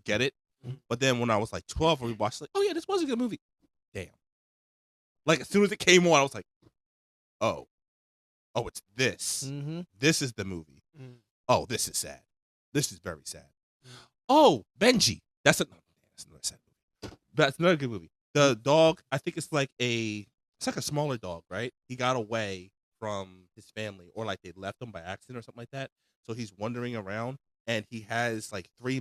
get it. But then when I was like 12, we watched like, oh yeah, this was a good movie. Damn. Like as soon as it came on, I was like, oh, it's this. Mm-hmm. This is the movie. Mm. Oh, this is sad. This is very sad. Oh, Benji. That's another sad movie. That's another good movie. The dog, I think it's like a smaller dog, right? He got away from his family, or like they left him by accident or something like that. So he's wandering around, and he has like 3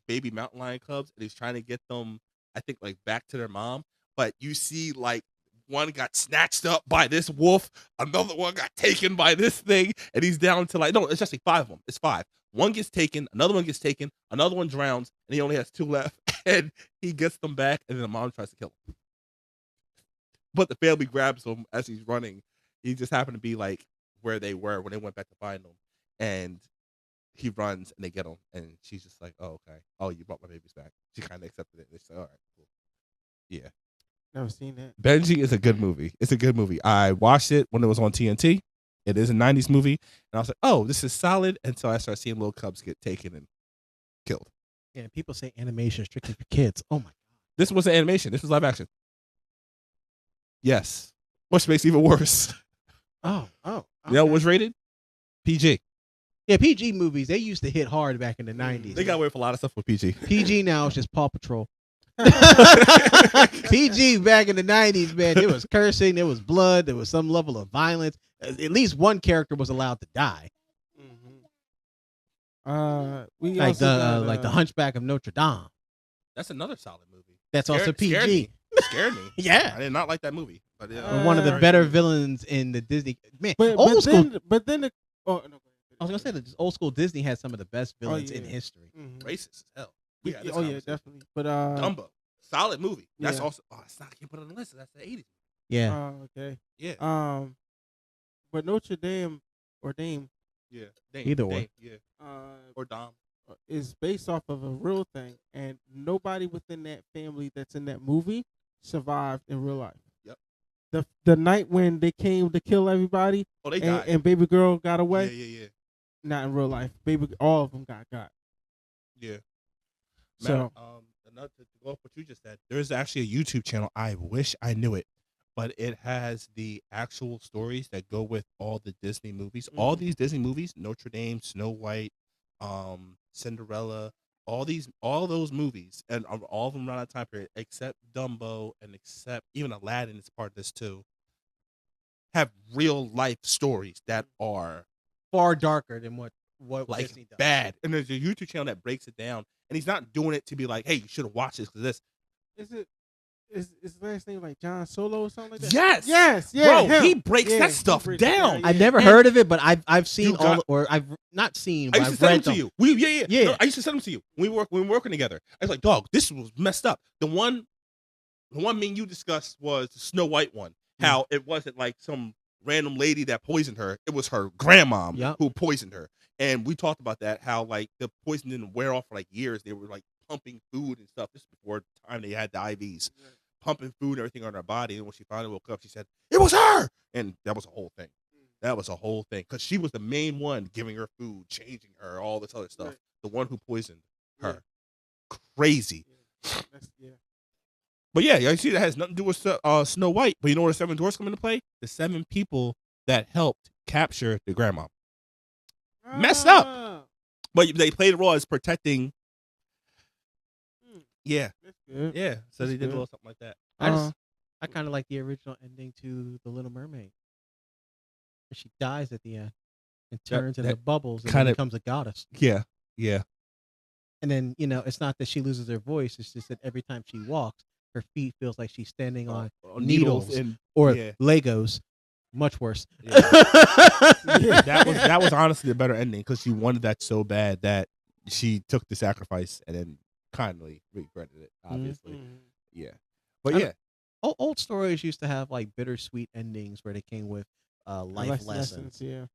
baby mountain lion cubs, and he's trying to get them, I think, like back to their mom. But you see, like, one got snatched up by this wolf, another one got taken by this thing, and he's down to like, no, it's actually 5 of them. It's 5. One gets taken, another one gets taken, another one drowns, and he only has 2 left. And he gets them back, and then the mom tries to kill him. But the family grabs him as he's running. He just happened to be like where they were when they went back to find him, and he runs and they get him, and she's just like, "Oh, okay. Oh, you brought my babies back." She kind of accepted it. And she's like, "All right, cool." Yeah, Never seen that. Benji is a good movie. It's a good movie. I watched it when it was on TNT. It is a 90's movie, and I was like, "Oh, this is solid." Until I started seeing little cubs get taken and killed. Yeah, people say animation is strictly for kids. Oh my god. This wasn't animation. This was live action. Yes, which makes it even worse. Oh. You know what was rated? PG. Yeah, PG movies, they used to hit hard back in the 90s. They got away with a lot of stuff with PG. PG now is just Paw Patrol. PG back in the 90s, man, there was cursing, there was blood, there was some level of violence. At least one character was allowed to die. We Like also got, the Hunchback of Notre Dame. That's another solid movie. That's also PG. Scared me. Scared me. Yeah. I did not like that movie. But One of the better villains in the Disney. Man, old school. No, I was gonna say that old school Disney had some of the best villains in yeah. history. racist as hell. Yeah, this oh yeah, conversation. definitely. But Dumbo, solid movie. That's yeah. also. Oh, it's not. I can't put it on the list. That's the 80s. Yeah. Okay. Yeah. But Notre Dame or Dame, Yeah. Either or. Yeah. uh, Or Dom. is based off of a real thing, and nobody within that family that's in that movie survived in real life. Yep. The night when they came to kill everybody, Oh, they died. and baby girl got away. Yeah. Not in real life. All of them got. Yeah. So Another to go off what you just said, there's actually a YouTube channel. I wish I knew it, but it has the actual stories that go with all the Disney movies. All these Disney movies, Notre Dame, Snow White, Cinderella, all those movies, and all of them around that time period, except Dumbo and except even Aladdin is part of this too, have real life stories that are Far darker than what like Disney does. bad. And there's a YouTube channel that breaks it down, and he's not doing it to be like, hey, you should have watched this because this. Is his last name like John Solo or something like that? Yes, yeah, bro, him. he breaks Yeah, that he stuff breaks it down. down, I've never And- heard of it, but I've seen You got- or I've not seen. I But used to I've send read them to you. Yeah. No, I used to send them to you. We were working together. I was like, dog, this was messed up. The one me and you discussed was the Snow White one. How it wasn't like some random lady that poisoned her. It was her grandmom Yep. who poisoned her. And we talked about that. How like the poison didn't wear off for like years. They were like pumping food and stuff. This is before the time they had the IVs. Pumping food and everything on her body. And when she finally woke up, she said, it was her. And that was a whole thing. That was a whole thing. Because she was the main one giving her food, changing her, all this other stuff. Right. The one who poisoned her. Crazy. Yeah. But yeah, you see that has nothing to do with Snow White. But you know where the 7 Dwarfs come into play? The 7 people that helped capture the grandma. Messed up. Ah, But they played the role as protecting. Yeah. That's good. Yeah. So That's they did a good. little something like that. I kind of like the original ending to The Little Mermaid. She dies at the end and turns into that bubbles and kinda- becomes a goddess. Yeah. Yeah. And then, it's not that she loses her voice. It's just that every time she walks, her feet feels like she's standing on needles and or yeah. Legos. Much worse. Yeah. that was honestly a better ending because she wanted that so bad that she took the sacrifice and then kindly regretted it. Obviously, Mhm. yeah. But I- yeah, Old stories used to have like bittersweet endings where they came with life lessons. Yeah.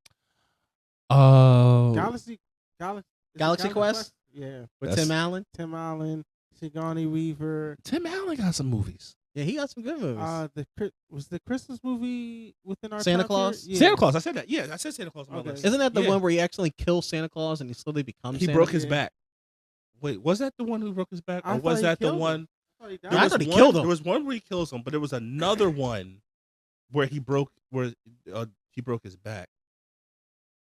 oh, Galaxy Galaxy Quest? Yeah. With That's- Tim Allen. Tim Allen, Sigourney Weaver. Tim Allen got some movies. Yeah, he got some good movies. Was the Christmas movie within our Santa time Claus? period? Yeah. Santa Claus. I said that. Yeah, I said Santa Claus on my Okay. list. Isn't that the Yeah. one where he actually kills Santa Claus and he slowly becomes He Santa? broke his Yeah. back. Wait, was that the one who broke his back, I or thought was he that the killed him. one? I thought he I died. thought he one, killed him. There was one where he kills him, but there was another one where he broke his back.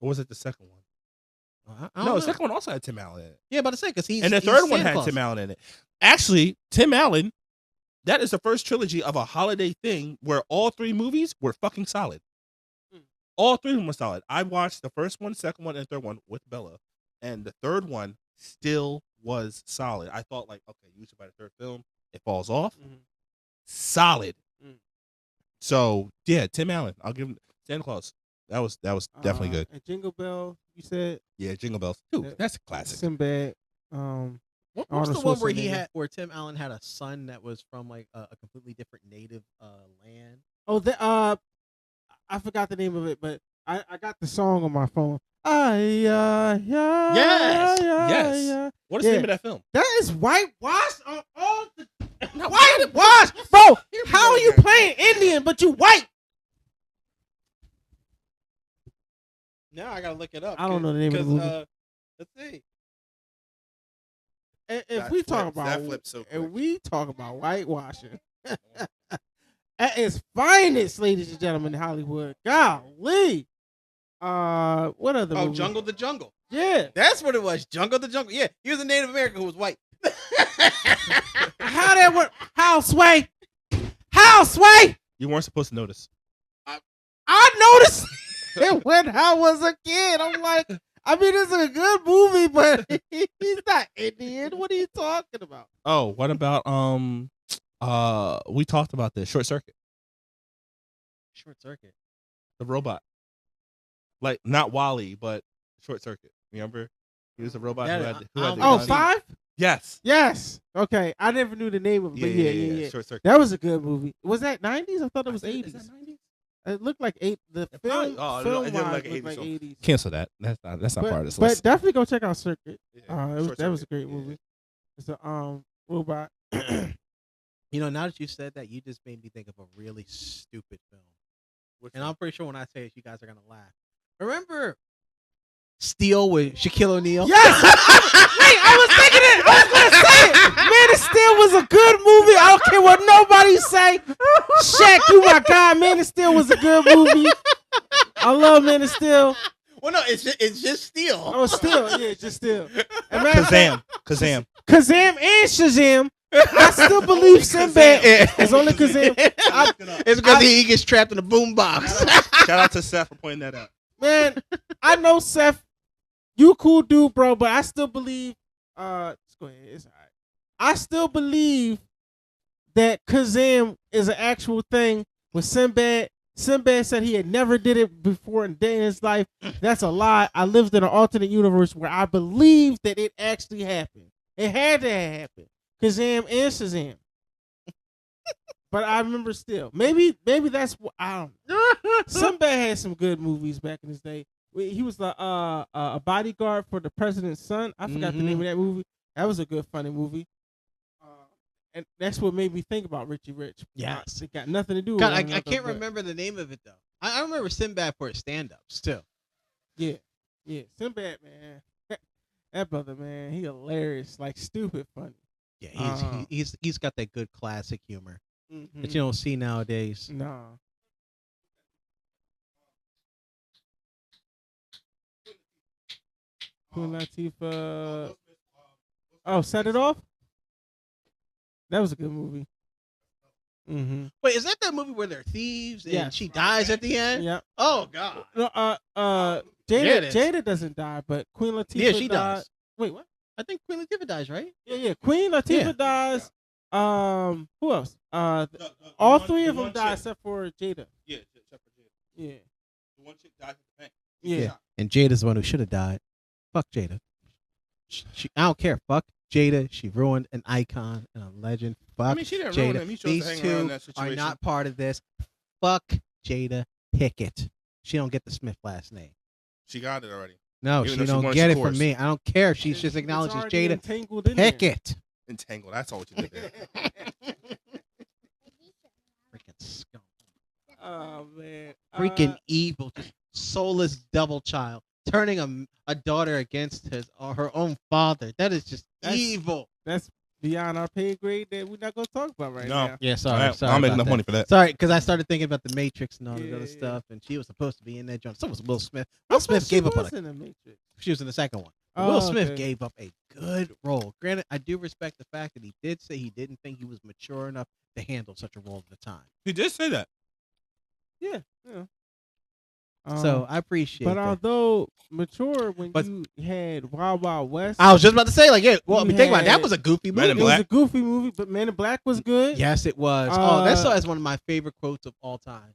Or was it the second one? I don't No, know. the second one also had Tim Allen in it, Yeah, but I say because he's and the he's third one Santa had Claus. Tim Allen in it. Actually, Tim Allen. That is the first trilogy of a holiday thing where all three movies were fucking solid. Hmm. All three of them were solid. I watched the first one, second one, and third one with Bella, and the third one still was solid. I thought like, okay, usually by the third film, it falls off. Mhm. Solid. Mm. So yeah, Tim Allen. I'll give him Santa Claus. That was definitely good. And Jingle Bell, you said Yeah, Jingle Bells. Dude, Yeah. that's a classic. Sinbad. What was Arnold the one where Schwarzenegger. where Tim Allen had a son that was from like a completely different native land? Oh, I forgot the name of it, but I got the song on my phone. Yeah, Yes. Yes. yeah. What is the Yeah. name of that film? That is whitewash on all the No, whitewash, bro. Here we How go are you again. playing Indian but you white? Now I gotta look it up. I don't know the name of the movie. Let's see. If That we talk flips- about that flips so if quick. we talk about whitewashing at its finest, ladies and gentlemen, in Hollywood. Golly. What other Oh, movie? Jungle the Jungle. Yeah. That's what it was. Jungle the Jungle. Yeah, he was a Native American who was white. How that work? How sway? How sway? You weren't supposed to notice. I noticed it when I was a kid. I'm like, I mean, it's a good movie, but he's not Indian. What are you talking about? Oh, what about we talked about this Short Circuit, Short Circuit. the robot, like not Wally, but Short Circuit. Remember, he was a robot Yeah, who had I the don't- Oh, gun. 5? Yes. Yes. Okay. I never knew the name of it, but yeah. Short Circuit. That was a good movie. Was that 90s? I thought it was Is 80s. that 90s? It looked like the It film. probably- oh, no, film it did look wise like looked 80s, like so- 80s. Cancel that. That's not part of this But list. definitely go check out Circuit. Yeah, That was Short a Circuit. great Yeah. movie. It's a robot. You know, now that you said that, you just made me think of a really stupid film. And I'm pretty sure when I say it, you guys are gonna laugh. Remember Steel with Shaquille O'Neal? Yes. Wait, I was thinking it. I was gonna say it. Man of Steel was a good movie. I don't care what nobody say. Shaq, you my guy. Man of Steel was a good movie. I love Man of Steel. Well, no, it's just Steel. Oh, Steel, yeah, just Steel. And matter of fact, Kazam. Kazam and Shazam. I still believe Sinbad. It's only Kazam. It's because he gets trapped in a boombox. Shout out to Seth for pointing that out. Man, I know Seth, you cool dude, bro, but I still believe. Let's go ahead. It's all right. I still believe that Kazam is an actual thing with Sinbad. Sinbad said he had never did it before in a day in his life. That's a lie. I lived in an alternate universe where I believe that it actually happened. It had to happen. Kazam and Shazam. But I remember still. Maybe that's what I don't know. Sinbad had some good movies back in his day. He was a bodyguard for the president's son. I forgot the name of that movie. That was a good, funny movie. And that's what made me think about Richie Rich. Yes. It got nothing to do with God, one I another, can't but remember the name of it though. I remember Sinbad for his stand-ups too. Yeah. Sinbad, man. That brother, man, he hilarious. Like, stupid funny. Yeah, he's got that good classic humor Mm-hmm. that you don't see nowadays. No. Queen Latifah. Oh, Set It Off? That was a good movie. Mm-hmm. Wait, is that movie where they're thieves and Yes. she dies at the end? Yeah. Oh God. No, Yeah, it is. Jada doesn't die, but Queen Latifah Yeah, she died. dies. Wait, what? I think Queen Latifah dies, right? Yeah. Queen Latifah Yeah. dies. Who else? All three of them died except for Jada. Yeah, except for Jada. Yeah. The one chick died at the bank. Yeah. And Jada's the one who should have died. Fuck Jada. I don't care. Fuck Jada. She ruined an icon and a legend. Fuck I mean, she didn't ruin Jada. him. He chose These to hang around two in that are situation. not part of this. Fuck Jada Pickett. She don't get the Smith last name. She got it already. No, Even she though she don't won, get she it from course. me. I don't care. She just It's acknowledges already Jada entangled in there. Pickett. Entangled. That's all what you did there. Freaking scum. Oh man. Freaking evil. Just soulless double child. Turning a daughter against his or her own father. That is just That's- evil. That's beyond our pay grade that we're not gonna talk about right No. now. Yeah, sorry. I'll Sorry. make about enough that. money for that. Sorry, because I started thinking about the Matrix and all that Yeah, other yeah. stuff, and she was supposed to be in that joint. So was Will Smith. I Will thought Smith she gave up on was it. in the Matrix. She was in the second one. But Oh, Will Smith okay. gave up a good role. Granted, I do respect the fact that he did say he didn't think he was mature enough to handle such a role at the time. He did say that. Yeah. Yeah. So I appreciate but that. although mature, when But- you had Wild Wild West, I was just about to say, like, yeah, well, I You mean, think about it. That had was a goofy Men in movie. it was Black. a goofy movie, but Men in Black was good. Yes, it was. Oh, that's Uh, that's one of my favorite quotes of all time.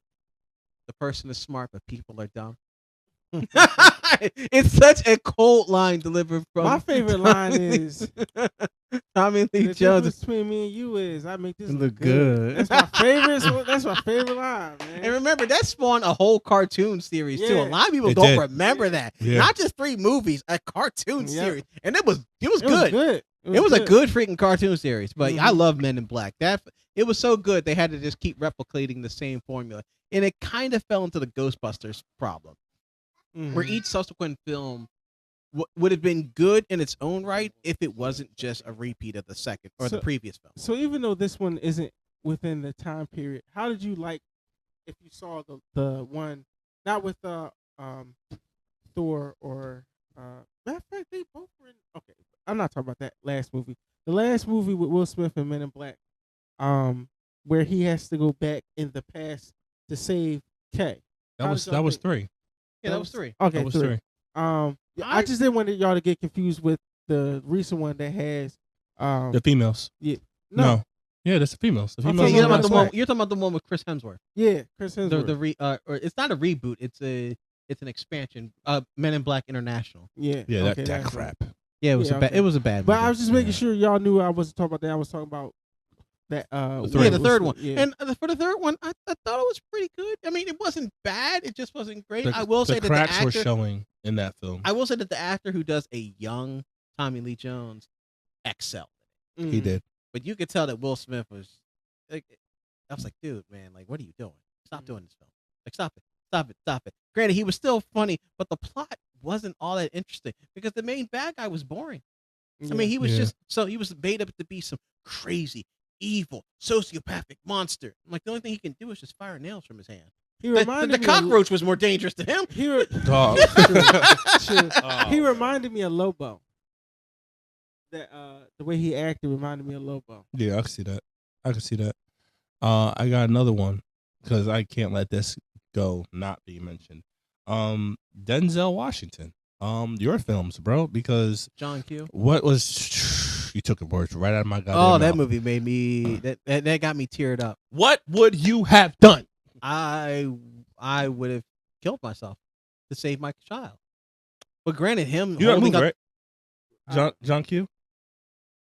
The person is smart, but people are dumb. It's such a cold line delivered from My favorite line is Tommy Lee the difference Jones. between me and you is I make this Look look good. good. That's my favorite. That's my favorite line, man. And remember, that spawned a whole cartoon series too. A Yeah. lot of people It don't did. remember that. Yeah. Not just 3 movies, a cartoon Yeah. series, and it was it good. was good. It was a good freaking cartoon series. But I Mhm. love Men in Black. That it was so good they had to just keep replicating the same formula, and it kind of fell into the Ghostbusters problem, Mhm. where each subsequent film would have been good in its own right if it wasn't just a repeat of the second or the So- previous film. So even though this one isn't within the time period, how did you like if you saw the one not with Thor or matter of fact they both were in, okay, I'm not talking about that last movie. The last movie with Will Smith and Men in Black, where he has to go back in the past to save Kay. How did y'all That was think? 3. Yeah, that was 3. Okay, That was 3. 3. Yeah, I just didn't want y'all to get confused with the recent one that has The females. no. Yeah, that's the females. The I'm females. talking You're are talking, about the last one, one. you're talking about the one with Chris Hemsworth. Yeah, Chris Hemsworth. Or it's not a reboot. It's an expansion. Men in Black International. yeah, Yeah, okay, that that's crap. Yeah, it was Yeah, a bad. okay. It was a bad. But movie. I was just making Yeah. sure y'all knew I wasn't talking about that. I was talking about that. third Yeah, the Will third Smith, one. Yeah. And for the third one, I thought it was pretty good. I mean, it wasn't bad. It just wasn't great. The, I will say that the cracks were actor. showing in that film. I will say that the actor who does a young Tommy Lee Jones excelled. He Mhm. did. But you could tell that Will Smith was. Like, I was like, dude, man, like, what are you doing? Stop doing this film. Like, stop it. Stop it. Stop it. Granted, he was still funny, but the plot wasn't all that interesting because the main bad guy was boring. I mean, he was Yeah. just so he was made up to be some crazy, evil, sociopathic monster. Like the only thing he can do is just fire nails from his hand. he The reminded me cockroach was more dangerous to him. He, re- Dog. True. Oh, He reminded me of Lobo. That the way he acted reminded me of Lobo. Yeah, I can see that. I can see that. I got another one because I can't let this go not be mentioned. Denzel Washington. Your films, bro, because John Q. what was you took the words right out of my goddamn Oh, that mouth. movie made me that got me teared up. What would you have done? I would have killed myself to save my child. But granted, him You know that holding movie, up, right? John Q.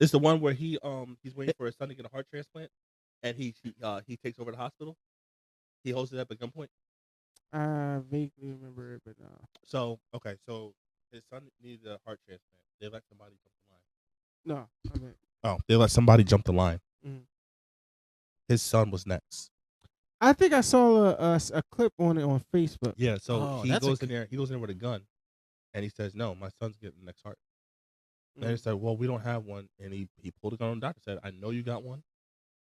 It's the one where he's waiting for his son to get a heart transplant, and he takes over the hospital. He holds it up at gunpoint. I vaguely remember it, but no. So his son needed a heart transplant. They let somebody jump the line. No, I mean, Oh, they let somebody jump the line. Mhm. His son was next. I think I saw a clip on it on Facebook. Yeah, so Oh, he that's goes in there. He goes in there with a gun, and he says, "No, my son's getting the next heart." And Mm. he said, "Well, we don't have one." And he pulled a gun on the doctor. Said, "I know you got one.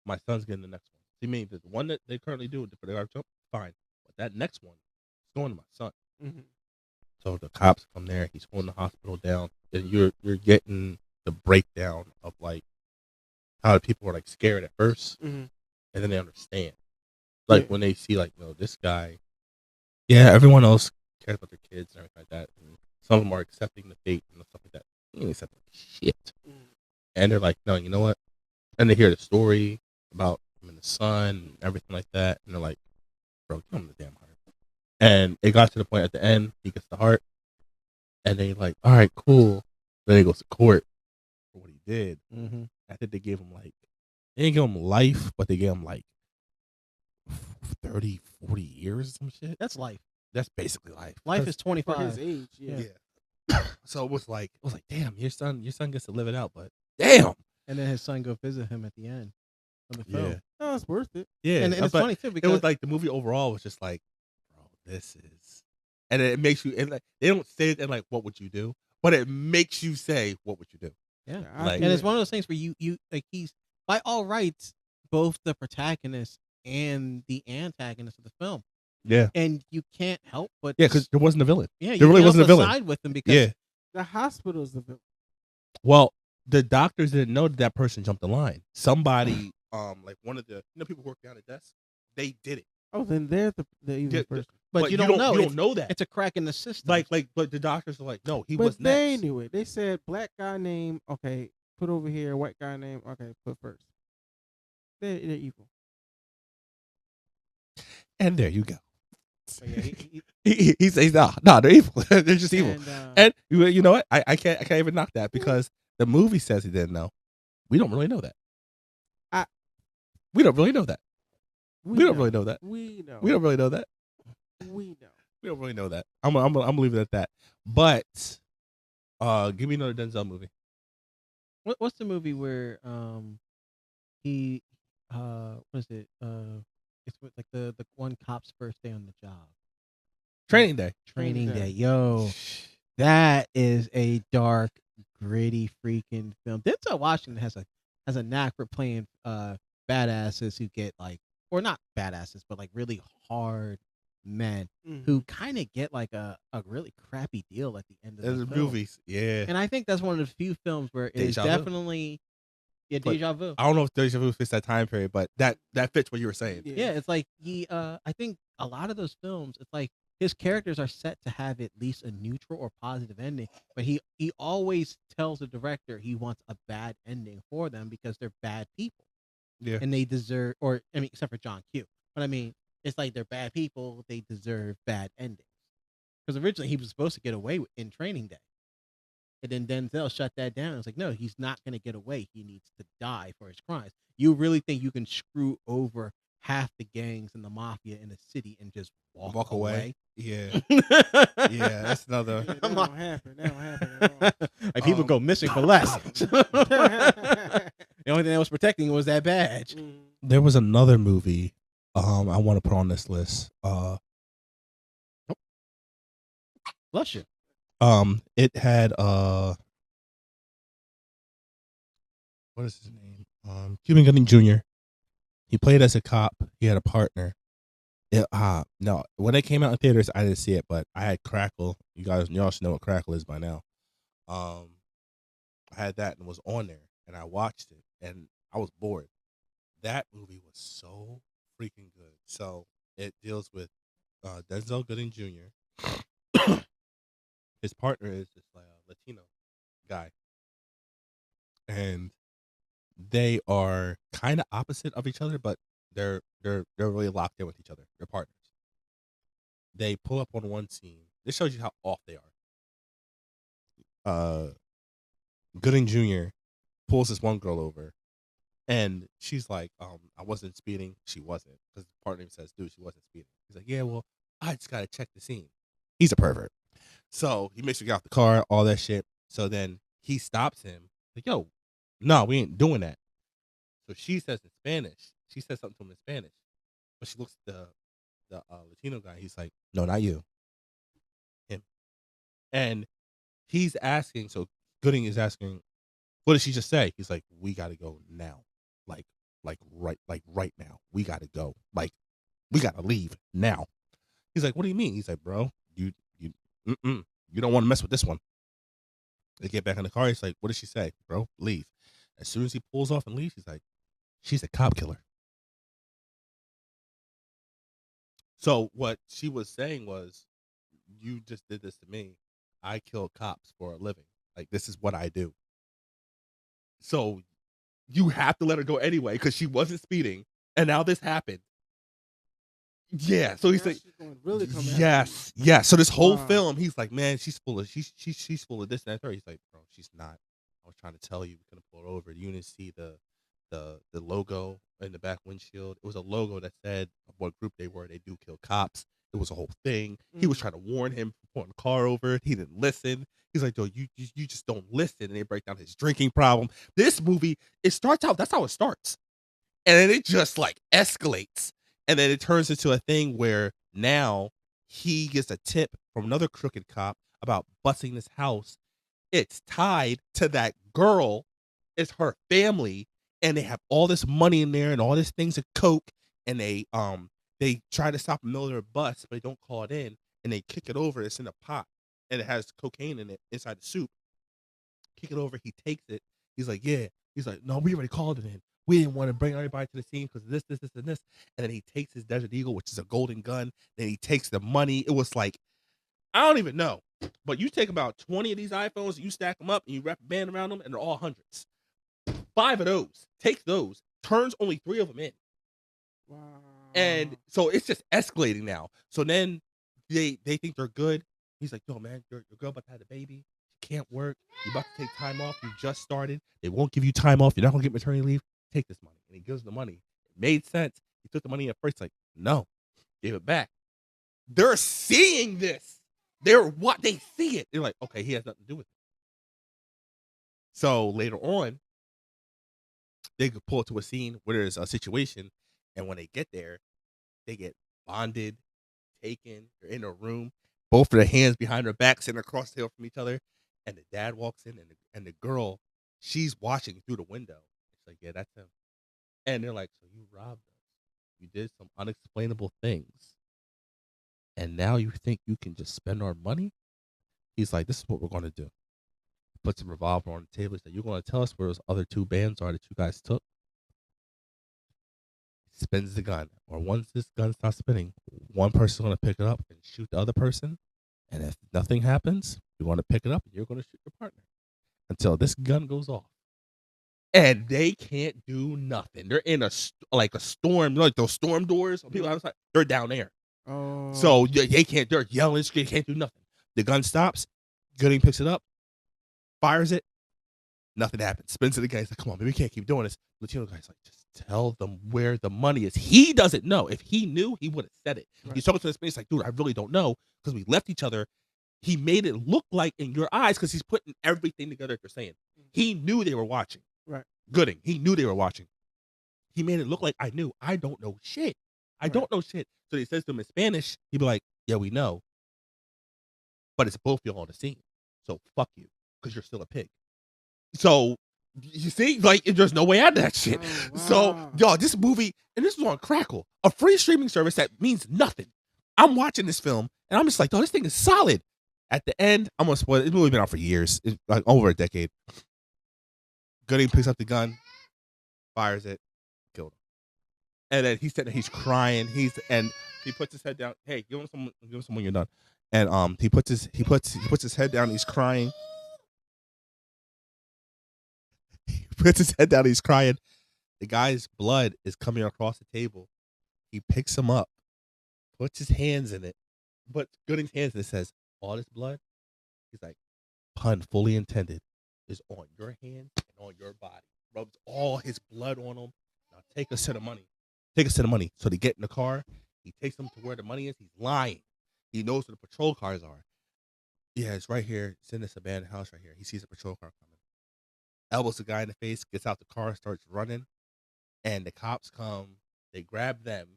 My son's getting the next one." See, mean the one that they currently do for the heart jump, fine, but that next one is going to my son. Mhm. So the cops come there. He's holding the hospital down, and you're getting the breakdown of like how people are like scared at first, Mhm. and then they understand. Like Yeah. when they see like, this guy. Yeah, everyone else cares about their kids and everything like that. And some of them are accepting the fate and stuff like that. He ain't accepting shit. Mhm. And they're like, no, you know what? And they hear the story about him and the son and everything like that, and they're like, bro, give him the damn heart. And it got to the point at the end, he gets the heart, and they like, all right, cool. Then he goes to court for what he did. Mm-hmm. I think they gave him like, they didn't give him life, but they gave him like 30, 40 years or some shit. That's life. That's basically life. Life is For 25. his age, yeah. Yeah. So it was like, damn, your son gets to live it out, but damn. And then his son go visit him at the end of the film. Yeah. No, it's worth it. Yeah. And it's but funny too it because was like the movie overall was just like, bro, this is, and it makes you, and like they don't say it in like, what would you do? But it makes you say, what would you do? yeah, Like- and it's one of those things where you like he's by all rights both the protagonist and the antagonist of the film, Yeah. and you can't help but Yeah, because there wasn't a villain. yeah, you there really can wasn't a also villain. side with them because Yeah. The hospital's the villain. Well, the doctors didn't know that person jumped the line. Somebody, like one of the people who work behind the desk, they did it. Oh, then they're the evil Yeah, person. but you don't know You it's, don't know that. it's a crack in the system. But the doctors are like, no, he But was they next. knew it. They said black guy name, okay, put over here. White guy name, okay, put first. They're evil. And there you go. But yeah, He says, no, they're evil. They're just evil. and, And you know what? I can't even knock that because the movie says he didn't know. We don't really know that. We don't really know that. We don't really know that. We know. We don't really know that. We know. We don't really know that. I'm gonna leave it at that. But give me another Denzel movie. what's the movie where he what is it it's with like the one cop's first day on the job, Training Day. Training Day. Day. Yo, that is a dark, gritty freaking film. Denzel Washington has a knack for playing badasses who get like, or not badasses, but like really hard men who kind of get like a really crappy deal at the end of the film. Movies. Yeah. And I think that's one of the few films where it is Deja Vu. definitely But deja vu. I don't know if Deja Vu fits that time period, but that fits what you were saying. Yeah, it's like he I think a lot of those films, it's like his characters are set to have at least a neutral or positive ending, but he always tells the director he wants a bad ending for them because they're bad people. Yeah. And they deserve, or I mean, except for John Q. But I mean, it's like they're bad people, they deserve bad endings. Because originally he was supposed to get away in Training Day. And then Denzel shut that down. It's like, no, he's not going to get away. He needs to die for his crimes. You really think you can screw over half the gangs and the mafia in the city and just walk away? Yeah. Yeah, that's another. Yeah, that don't happen. That don't happen at all. Like people go missing for less. The only thing that was protecting was that badge. There was another movie I want to put on this list. Bless you. It had what is his name? Cuban Gooding Jr. He played as a cop. He had a partner. No, when it came out in theaters, I didn't see it, but I had Crackle. Y'all should know what Crackle is by now. I had that and was on there, and I watched it, and I was bored. That movie was so freaking good. So it deals with Denzel Gooding Jr. His partner is this Latino guy, and they are kind of opposite of each other, but they're really locked in with each other. They're partners. They pull up on one scene. This shows you how off they are. Gooding Jr. pulls this one girl over, and she's like, I wasn't speeding. She wasn't, because the partner says, dude, she wasn't speeding. He's like, yeah, well, I just gotta check the scene. He's a pervert. So he makes her get out the car, all that shit. So then he stops him, like, yo, no, we ain't doing that. So she says in Spanish. She says something to him in Spanish, but she looks at the Latino guy. He's like, no, not you, him. And he's asking. So Gooding is asking, what did she just say? He's like, we got to go now, like right now. We got to go, like we got to leave now. He's like, what do you mean? He's like, bro, you don't want to mess with this one. They get back in the car. He's like, what did she say, bro? Leave. As soon as he pulls off and leaves, he's like, she's a cop killer. So what she was saying was, you just did this to me. I kill cops for a living. Like, this is what I do. So you have to let her go anyway because she wasn't speeding, and now this happened. Yeah. So he's Now like, she's gonna really come after yes, yes. So this whole Wow. film, he's like, man, she's full of she's full of this and that. He's like, bro, she's not. I was trying to tell you, we couldn't pull her over. You didn't see the the logo in the back windshield. It was a logo that said what group they were. They do kill cops. It was a whole thing. He was trying to warn him from pulling the car over. He didn't listen. He's like, "Yo, you just don't listen." And they break down his drinking problem. This movie, it starts out. That's how it starts, and then it just like escalates, and then it turns into a thing where now he gets a tip from another crooked cop about busting this house. It's tied to that girl. It's her family, and they have all this money in there and all these things of coke, and they try to stop a military bus, but they don't call it in, and they kick it over. It's in a pot, and it has cocaine in it inside the soup. Kick it over. He takes it. He's like, yeah. He's like, no, we already called it in. We didn't want to bring everybody to the scene because this, and this. And then he takes his Desert Eagle, which is a golden gun. Then he takes the money. It was like, I don't even know. But you take about 20 of these iPhones, you stack them up, and you wrap a band around them, and they're all hundreds. 5 of those. Takes those. Turns only 3 of them in. Wow. And so it's just escalating now. So then they think they're good. He's like, yo, man, your girl about to have a baby. She can't work. You're about to take time off. You just started. They won't give you time off. You're not going to get maternity leave. Take this money. And he gives the money. It made sense. He took the money at first. Like, no. Gave it back. They're seeing this. They see it. They're like, okay, he has nothing to do with it. So later on, they could pull to a scene where there's a situation, and when they get there, they get bonded, taken. They're in a room, both of their hands behind their backs, sitting across the hill from each other. And the dad walks in, and the girl, she's watching through the window. She's like, yeah, that's him. And they're like, so you robbed us. You did some unexplainable things. And now you think you can just spend our money? He's like, this is what we're going to do. Puts a revolver on the table. He's like, you're going to tell us where those other 2 bands are that you guys took? Spins the gun. Or once this gun starts spinning, one person's going to pick it up and shoot the other person. And if nothing happens, you're going to pick it up and you're going to shoot your partner until this gun goes off. And they can't do nothing. They're in a storm, like those storm doors. People outside, they're down there. Oh. So they can't. They're yelling. They can't do nothing. The gun stops. Gooding picks it up, fires it. Nothing happens. Spins it again. He's like, "Come on, man, we can't keep doing this." Latino guy's like, "Just tell them where the money is." He doesn't know. If he knew, he would have said it. Right. He's talking to this man. He's like, "Dude, I really don't know because we left each other." He made it look like in your eyes because he's putting everything together that they're saying. He knew they were watching. Right. Gooding. He knew they were watching. He made it look like I knew. I don't know shit. I don't know shit. So he says to him in Spanish, he'd be like, yeah, we know. But it's both y'all on the scene. So fuck you. Because you're still a pig. So you see, like, there's no way out of that shit. Oh, wow. So, y'all, this movie, and this was on Crackle, a free streaming service that means nothing. I'm watching this film, and I'm just like, oh, this thing is solid. At the end, I'm gonna spoil it. This movie's been out for years, it's like over a decade. Gooding picks up the gun, fires it, killed him. And then he's sitting there, he's crying. He puts his head down. Hey, give him some when you're done. And he puts his head down. He's crying. He puts his head down. He's crying. The guy's blood is coming across the table. He picks him up, puts his hands in it, but Gooding's hands, and it says, all this blood. He's like, pun fully intended, is on your hands and on your body. Rubs all his blood on him. Now take us to the money. Take us to the money. So they get in the car. He takes them to where the money is. He's lying. He knows where the patrol cars are. Yeah, it's right here. It's in this abandoned house right here. He sees a patrol car coming. Elbows the guy in the face, gets out the car, starts running. And the cops come. They grab them.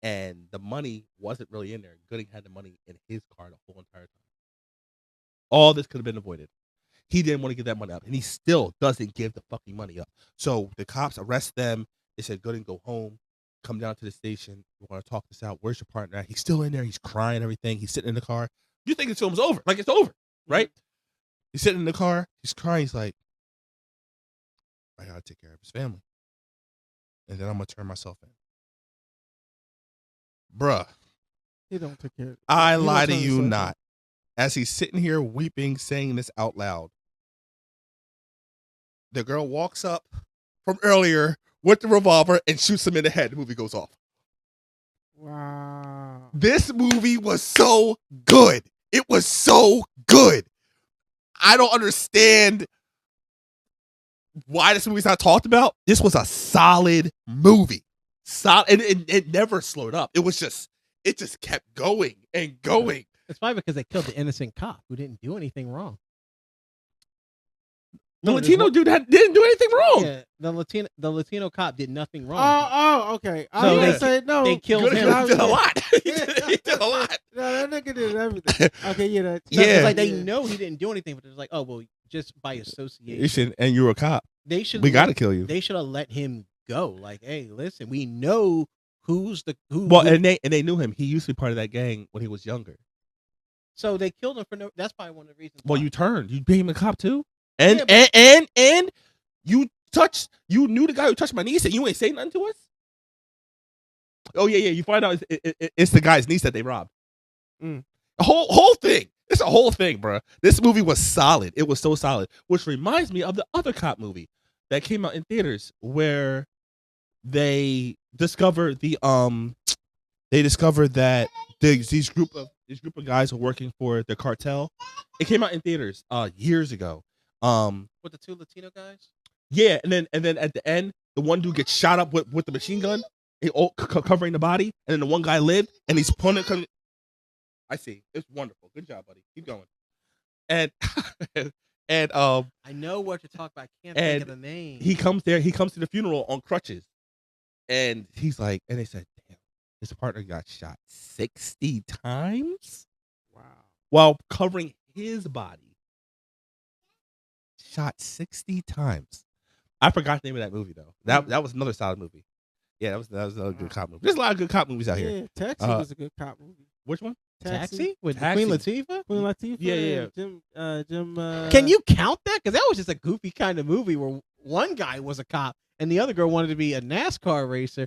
And the money wasn't really in there. Gooding had the money in his car the whole entire time. All this could have been avoided. He didn't want to give that money up. And he still doesn't give the fucking money up. So the cops arrest them. They said, Gooding, go home. Come down to the station. We want to talk this out. Where's your partner? He's still in there. He's crying, everything. He's sitting in the car. You think this film's over. Like, it's over, right? He's sitting in the car. He's crying. He's like, I got to take care of his family. And then I'm going to turn myself in. Bruh. He don't take care. I lie to you not. As he's sitting here weeping, saying this out loud, the girl walks up from earlier with the revolver and shoots him in the head. The movie goes off. Wow. This movie was so good. It was so good. I don't understand why this movie's not talked about. This was a solid movie. Solid, and it never slowed up. It just kept going and going. It's probably because they killed the innocent cop who didn't do anything wrong. The Latino dude didn't do anything wrong. Yeah, the Latino cop did nothing wrong. Oh, okay. I So was gonna they- say no. they killed He him. did a lot. He did a lot. No, that nigga did everything. Okay, yeah, No, Yeah. it's like they Yeah. know he didn't do anything, but it's like, oh well, just by association, You should, and you're a cop. they should. We got to kill you. They should have let him go. Like, hey, listen, we know who. Well, and they knew him. He used to be part of that gang when he was younger. So they killed him for no. That's probably one of the reasons. Well, why. you turned. You became a cop too, and Yeah, and you touched. You knew the guy who touched my niece, and you ain't say nothing to us. Oh yeah. You find out it's the guy's niece that they robbed. Mm. The whole thing. It's a whole thing, bro. This movie was solid. It was so solid, which reminds me of the other cop movie that came out in theaters where they discovered that these group of guys were working for the cartel. It came out in theaters years ago. with the two Latino guys. Yeah, and then at the end, the one dude gets shot up with the machine gun, covering the body, and then the one guy lived, and he's pulling it. I see. It's wonderful. Good job, buddy. Keep going. And and I know what you're talking about. I can't think of the name. he comes there. He comes to the funeral on crutches, and he's like, and they said, "Damn, his partner got shot 60 times Wow. while covering his body. Shot 60 times." I forgot the name of that movie though. That was another solid movie. Yeah, that was another good cop movie. There's a lot of good cop movies out here. Yeah, Taxi was a good cop movie. Which one? Taxi with Taxi. Queen Latifah. Queen Latifah. Yeah. and Jim. Can you count that? Because that was just a goofy kind of movie where one guy was a cop and the other girl wanted to be a NASCAR racer.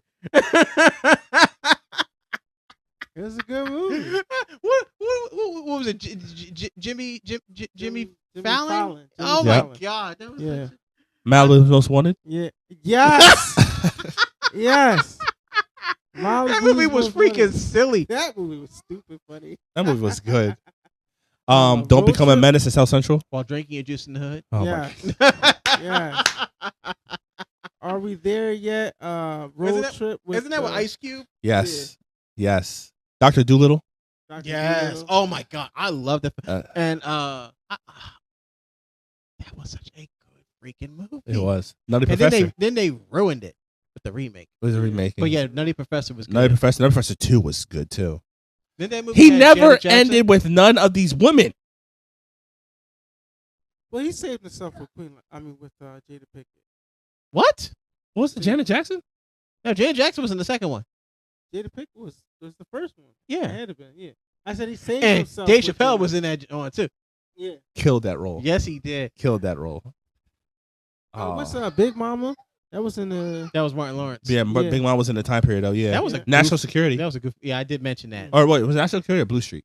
It was a good movie. what was it? Jimmy Fallon? Oh Yeah. my God, that was Yeah. such Malibu's Most Wanted. Yeah. Yes. Yes. that movie was freaking silly. That movie was stupid funny. That movie was good. Road Don't become a Trip? menace in South Central. While drinking your juice in the hood. Oh Yeah. my Yes. Are we there yet? Road Trip. Isn't that with Ice Cube? Yes. Yes. Dr. Doolittle. Dr. Yes. Dolittle? Oh my God, I love that. Uh, And that was such a good freaking movie. It was. Nutty And Professor. then they ruined it with the remake. It was a remake. But yeah, Nutty Professor was good. Nutty Professor 2 was good too. Then that movie He had never Janet Jackson. ended with none of these women. Well, he saved himself with with Jada Pinkett. What? What was it? Janet Jackson? No, Janet Jackson was in the second one. Jada Pinkett was the first one. Yeah. It had to been. Yeah. I said he saved And himself. Dave with Chappelle the- was in that one too. Yeah. Killed that role. Yes, he did. Killed that role. What's Big Mama? That was in the. That was Martin Lawrence. Yeah, Yeah. Big Mom was in the time period though. Yeah. That was a National goof- Security. That was a good. Yeah, I did mention that. Or wait, was it National Security or Blue Street?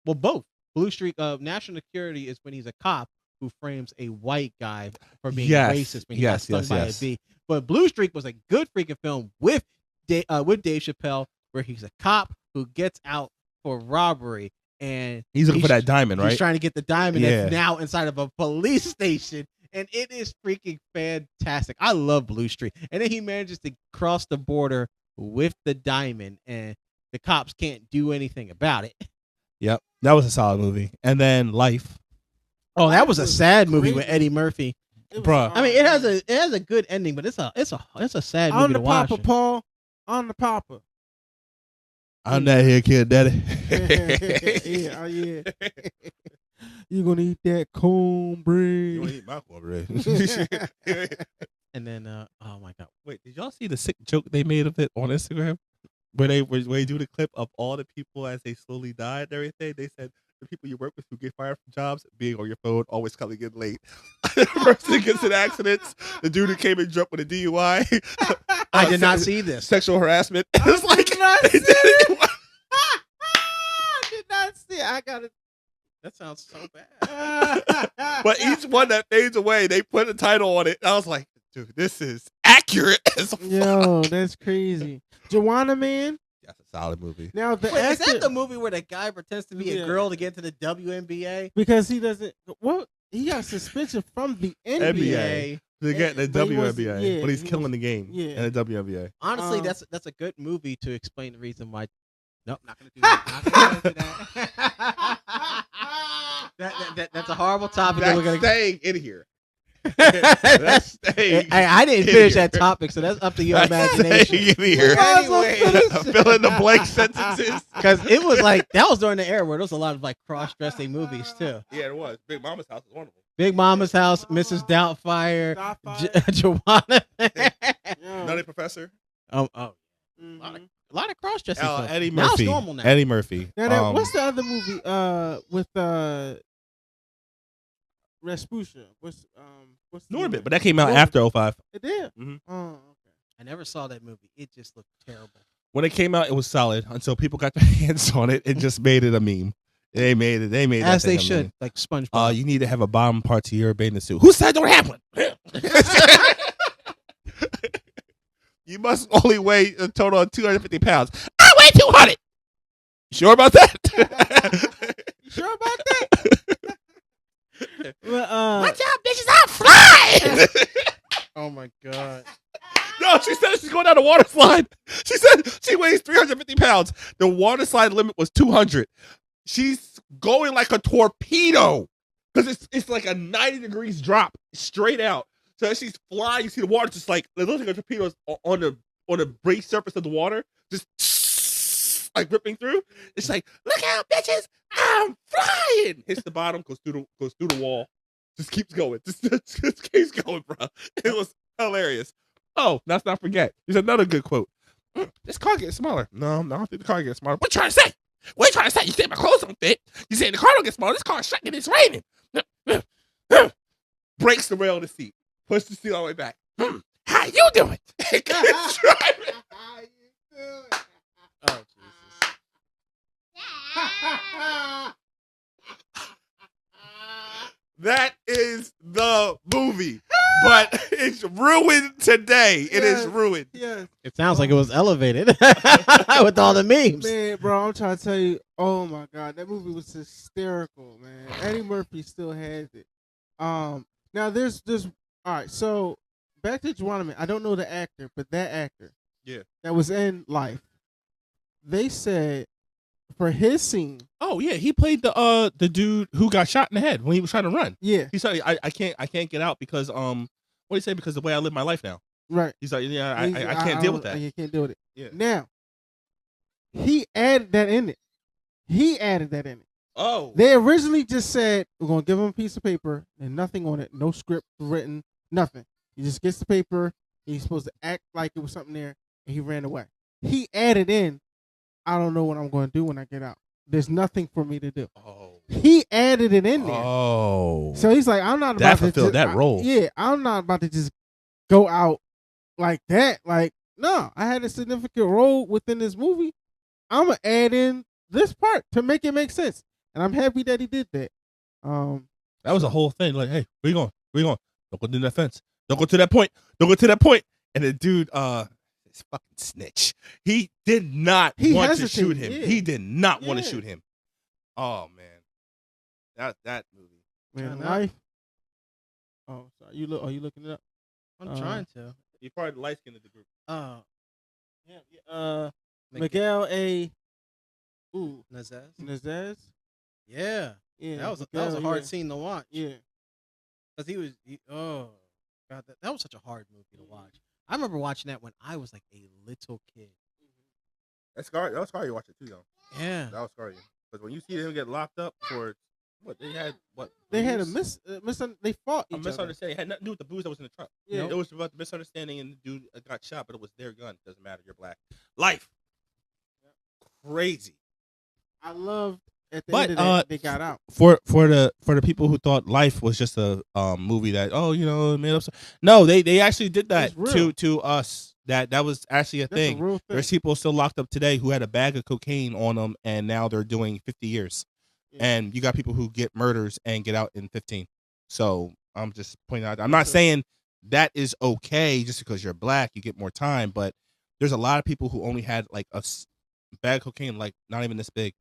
Well, both. Blue Streak National Security is when he's a cop who frames a white guy for being Yes, racist when he yes, got stung by yes. a bee. But Blue Streak was a good freaking film with Dave Chappelle, where he's a cop who gets out for robbery and He's looking for that diamond, he's right? trying to get the diamond Yeah. that's now inside of a police station. And it is freaking fantastic. I love Blue Streak. And then he manages to cross the border with the diamond, and the cops can't do anything about it. Yep. That was a solid movie. And then Life. Oh, that was a was sad movie great. with Eddie Murphy. It was Bruh. hard. I mean, it has a good ending, but it's a sad movie On to the watch. Papa, Paul. On the Papa. I'm not here, kid, daddy. Yeah. Oh yeah. You gonna eat that cornbread? eat my cornbread. And then, oh my God, Wait, did y'all see the sick joke they made of it on Instagram? Where they do the clip of all the people as they slowly died and everything. They said the people you work with who get fired from jobs, being on your phone, always coming in late. The person gets in accidents. The dude who came in drunk with a DUI. I did not see this. Sexual harassment. It's like did not they see did it. I did not see it. I got it. That sounds so bad. But each one that fades away, they put a title on it. I was like, dude, this is accurate as fuck. Yo, that's crazy. Joanna Man. That's a solid movie. Now the Wait, is actor, that the movie where the guy pretends to be Yeah. a girl to get into the WNBA? because he doesn't. Well, he got suspension from the NBA. NBA. To get the But he wasn't- WNBA, yeah, but he's he killing was- the game yeah. in the WNBA. Honestly, Um, that's a good movie to explain the reason why. Nope, not gonna do that. Not gonna get into that. That's a horrible topic. that we're That's gonna. staying in here. That's staying. I didn't in finish here. that topic, so that's up to your That's imagination. staying in here. Anyway, Fill in the blank sentences. because it was like that was during the era where there was a lot of like cross-dressing movies too. Yeah, it was. Big Mama's House was wonderful. Big Mama's House, Mrs. Doubtfire, Joanna. Nutty Professor. Oh, Mhm. a lot of cross-dressing. films. Eddie Now it's Murphy. normal now. Eddie Murphy. Now, what's the other movie? With Rasputia. What's the Norbit, name? but that came out Norbit. after 05. It did. Mhm. Oh, okay. I never saw that movie. It just looked terrible. When it came out, it was solid until people got their hands on it and just made it a meme. They made it. They made As that they thing a should, meme. like SpongeBob. You need to have a bottom part to your bathing suit. Who said don't have one? You must only weigh a total of 250 pounds. I weigh 200. You sure about that? You sure about that? Well, Watch out, bitches! I'm flying. Oh my god. No, she said she's going down the water slide. She said she weighs 350 pounds. The water slide limit was 200. She's going like a torpedo because it's like a 90 degrees drop straight out. So as she's flying, you see the water just like it looks like a torpedo is on the brace surface of the water, just like ripping through. It's like, look out, bitches! I'm flying. Hits the bottom, goes through the wall, just keeps going, just keeps going, bro. It was hilarious. Oh, let's not forget. There's another good quote. This car gets smaller. No, I don't think the car gets smaller. What you trying to say? What you trying to say? You say my clothes don't fit. You say the car don't get smaller. This car's shaking. It's raining. Breaks the rail of the seat. Push the seat all the way back. How you doing? Oh Jesus. That is the movie. But it's ruined today. It is Yes. ruined. yes. It sounds like it was elevated with all the memes. Man, bro, I'm trying to tell you. Oh my god, that movie was hysterical, man. Eddie Murphy still has it. Now there's all right. So back to Geronimo. I don't know the actor, but that actor, Yeah. that was in Life. They said for his scene, Oh yeah, he played the dude who got shot in the head when he was trying to run. yeah, He said, I can't get out because what do you say? Because the way I live my life now. right. He's like, yeah, He's- I can't deal with that. You can't deal with it. Yeah. Now he added that in it. He added that in it. Oh. They originally just said we're gonna give him a piece of paper and nothing on it, no script written, nothing. He just gets the paper. He's supposed to act like it was something there, and he ran away. He added in, I don't know what I'm going to do when I get out. There's nothing for me to do. Oh. He added it in there. Oh. So he's like, I'm not That about to fulfilled just, that role. Yeah, I'm not about to just go out like that. Like, no, I had a significant role within this movie. I'm gonna add in this part to make it make sense, and I'm happy that he did that. That was a whole thing. Like, hey, where you going? Where you going? Don't go to that fence. Don't go to that point. Don't go to that point. And the dude, this fucking snitch. He did not He want to hesitated, shoot him. yeah. He did not want to Yeah. shoot him. Oh man, that movie. Man, Turn up. life. Oh, sorry. Are you looking it up? I'm trying to. He probably the light skin of the group. Yeah. Miguel A. Ooh, Nazaz? Nazaz. Yeah. Yeah, That was a Miguel, hard yeah. scene to watch. Yeah. Because oh god, that was such a hard movie to watch. I remember watching that when I was like a little kid. That was scary. You watch it too, though. Yeah. That was scary. Because when you see him get locked up for what they had, They had a booze? they fought A each other. misunderstanding. It had nothing to do with the booze that was in the trunk. Yeah. It was about the misunderstanding, and the dude got shot, but it was their gun. Doesn't matter. You're black. Life. Crazy. I loved at the But, end of that they got out. For the people who thought Life was just a movie that made up. No, they actually did that It's real. to us. That was actually a That's thing. a real thing. There's people still locked up today who had a bag of cocaine on them, and now they're doing 50 years. Yeah. And you got people who get murders and get out in 15. So I'm just pointing out. I'm not saying that is okay just because you're black, you get more time. But there's a lot of people who only had like a bag of cocaine, like not even this big,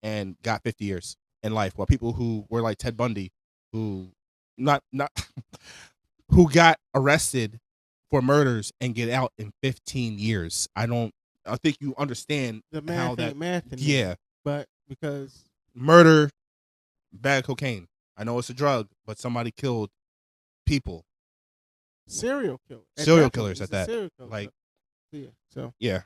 and got 50 years in life. While people who were like Ted Bundy, who not who got arrested for murders and get out in 15 years. I think you understand The how math that. ain't math. Yeah, But because murder, bad cocaine. I know it's a drug, but somebody killed people. serial killers. Serial killers at He's a that. serial killer. Like, So yeah.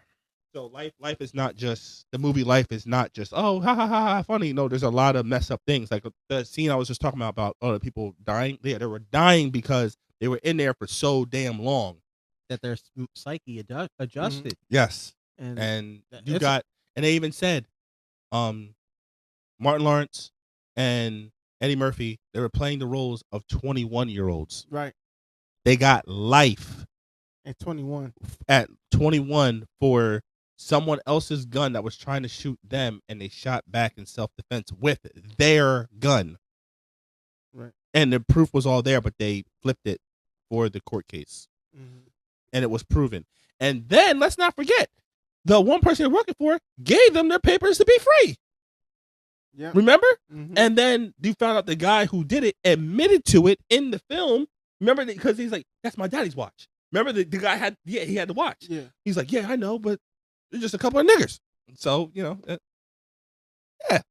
So life is not just the movie. Life is not just ha ha ha ha funny. No, there's a lot of messed up things. Like the scene I was just talking about the people dying. They were dying because they were in there for so damn long that their psyche adjusted. Yes, And and that- you it's got, and they even said, Martin Lawrence and Eddie Murphy, they were playing the roles of 21-year-olds. right They got life at 21. at 21 for someone else's gun that was trying to shoot them, and they shot back in self-defense with their gun. Right. And the proof was all there, but they flipped it for the court case. Mm-hmm. And it was proven. And then, let's not forget, the one person they're working for gave them their papers to be free. Yeah. Remember? Mm-hmm. And then you found out the guy who did it admitted to it in the film. Remember, because he's like, that's my daddy's watch. Remember, the guy he had the watch. Yeah. He's like, yeah, I know, but they're just a couple of niggers. So, yeah. Getting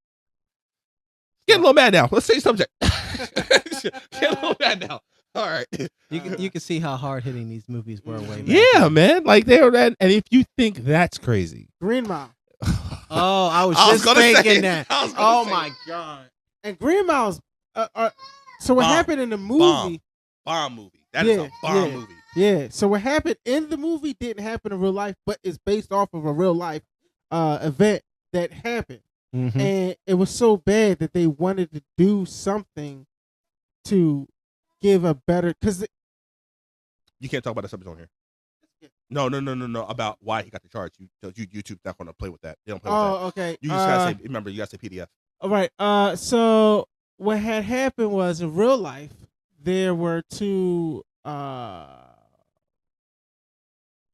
a little mad now. Let's change subject. Get a little mad now. All right. you can see how hard hitting these movies were way back Yeah, then. man. Like, they were that. And if you think that's crazy. Green Mile. Oh, I was I was just gonna say thinking it. that. I was gonna Oh say my it. god. And Green Mile's. So what Bomb. happened in the movie? Bomb movie. That is a bomb movie. Yeah. So what happened in the movie didn't happen in real life, but it's based off of a real life event that happened. Mhm. And it was so bad that they wanted to do something to give a better, because You can't talk about that subject on here. No. About why he got the charge. YouTube's not going to play with that. They don't play with that. okay. You just gotta say. Remember, you gotta say PDF. All right. So what had happened was, in real life, there were two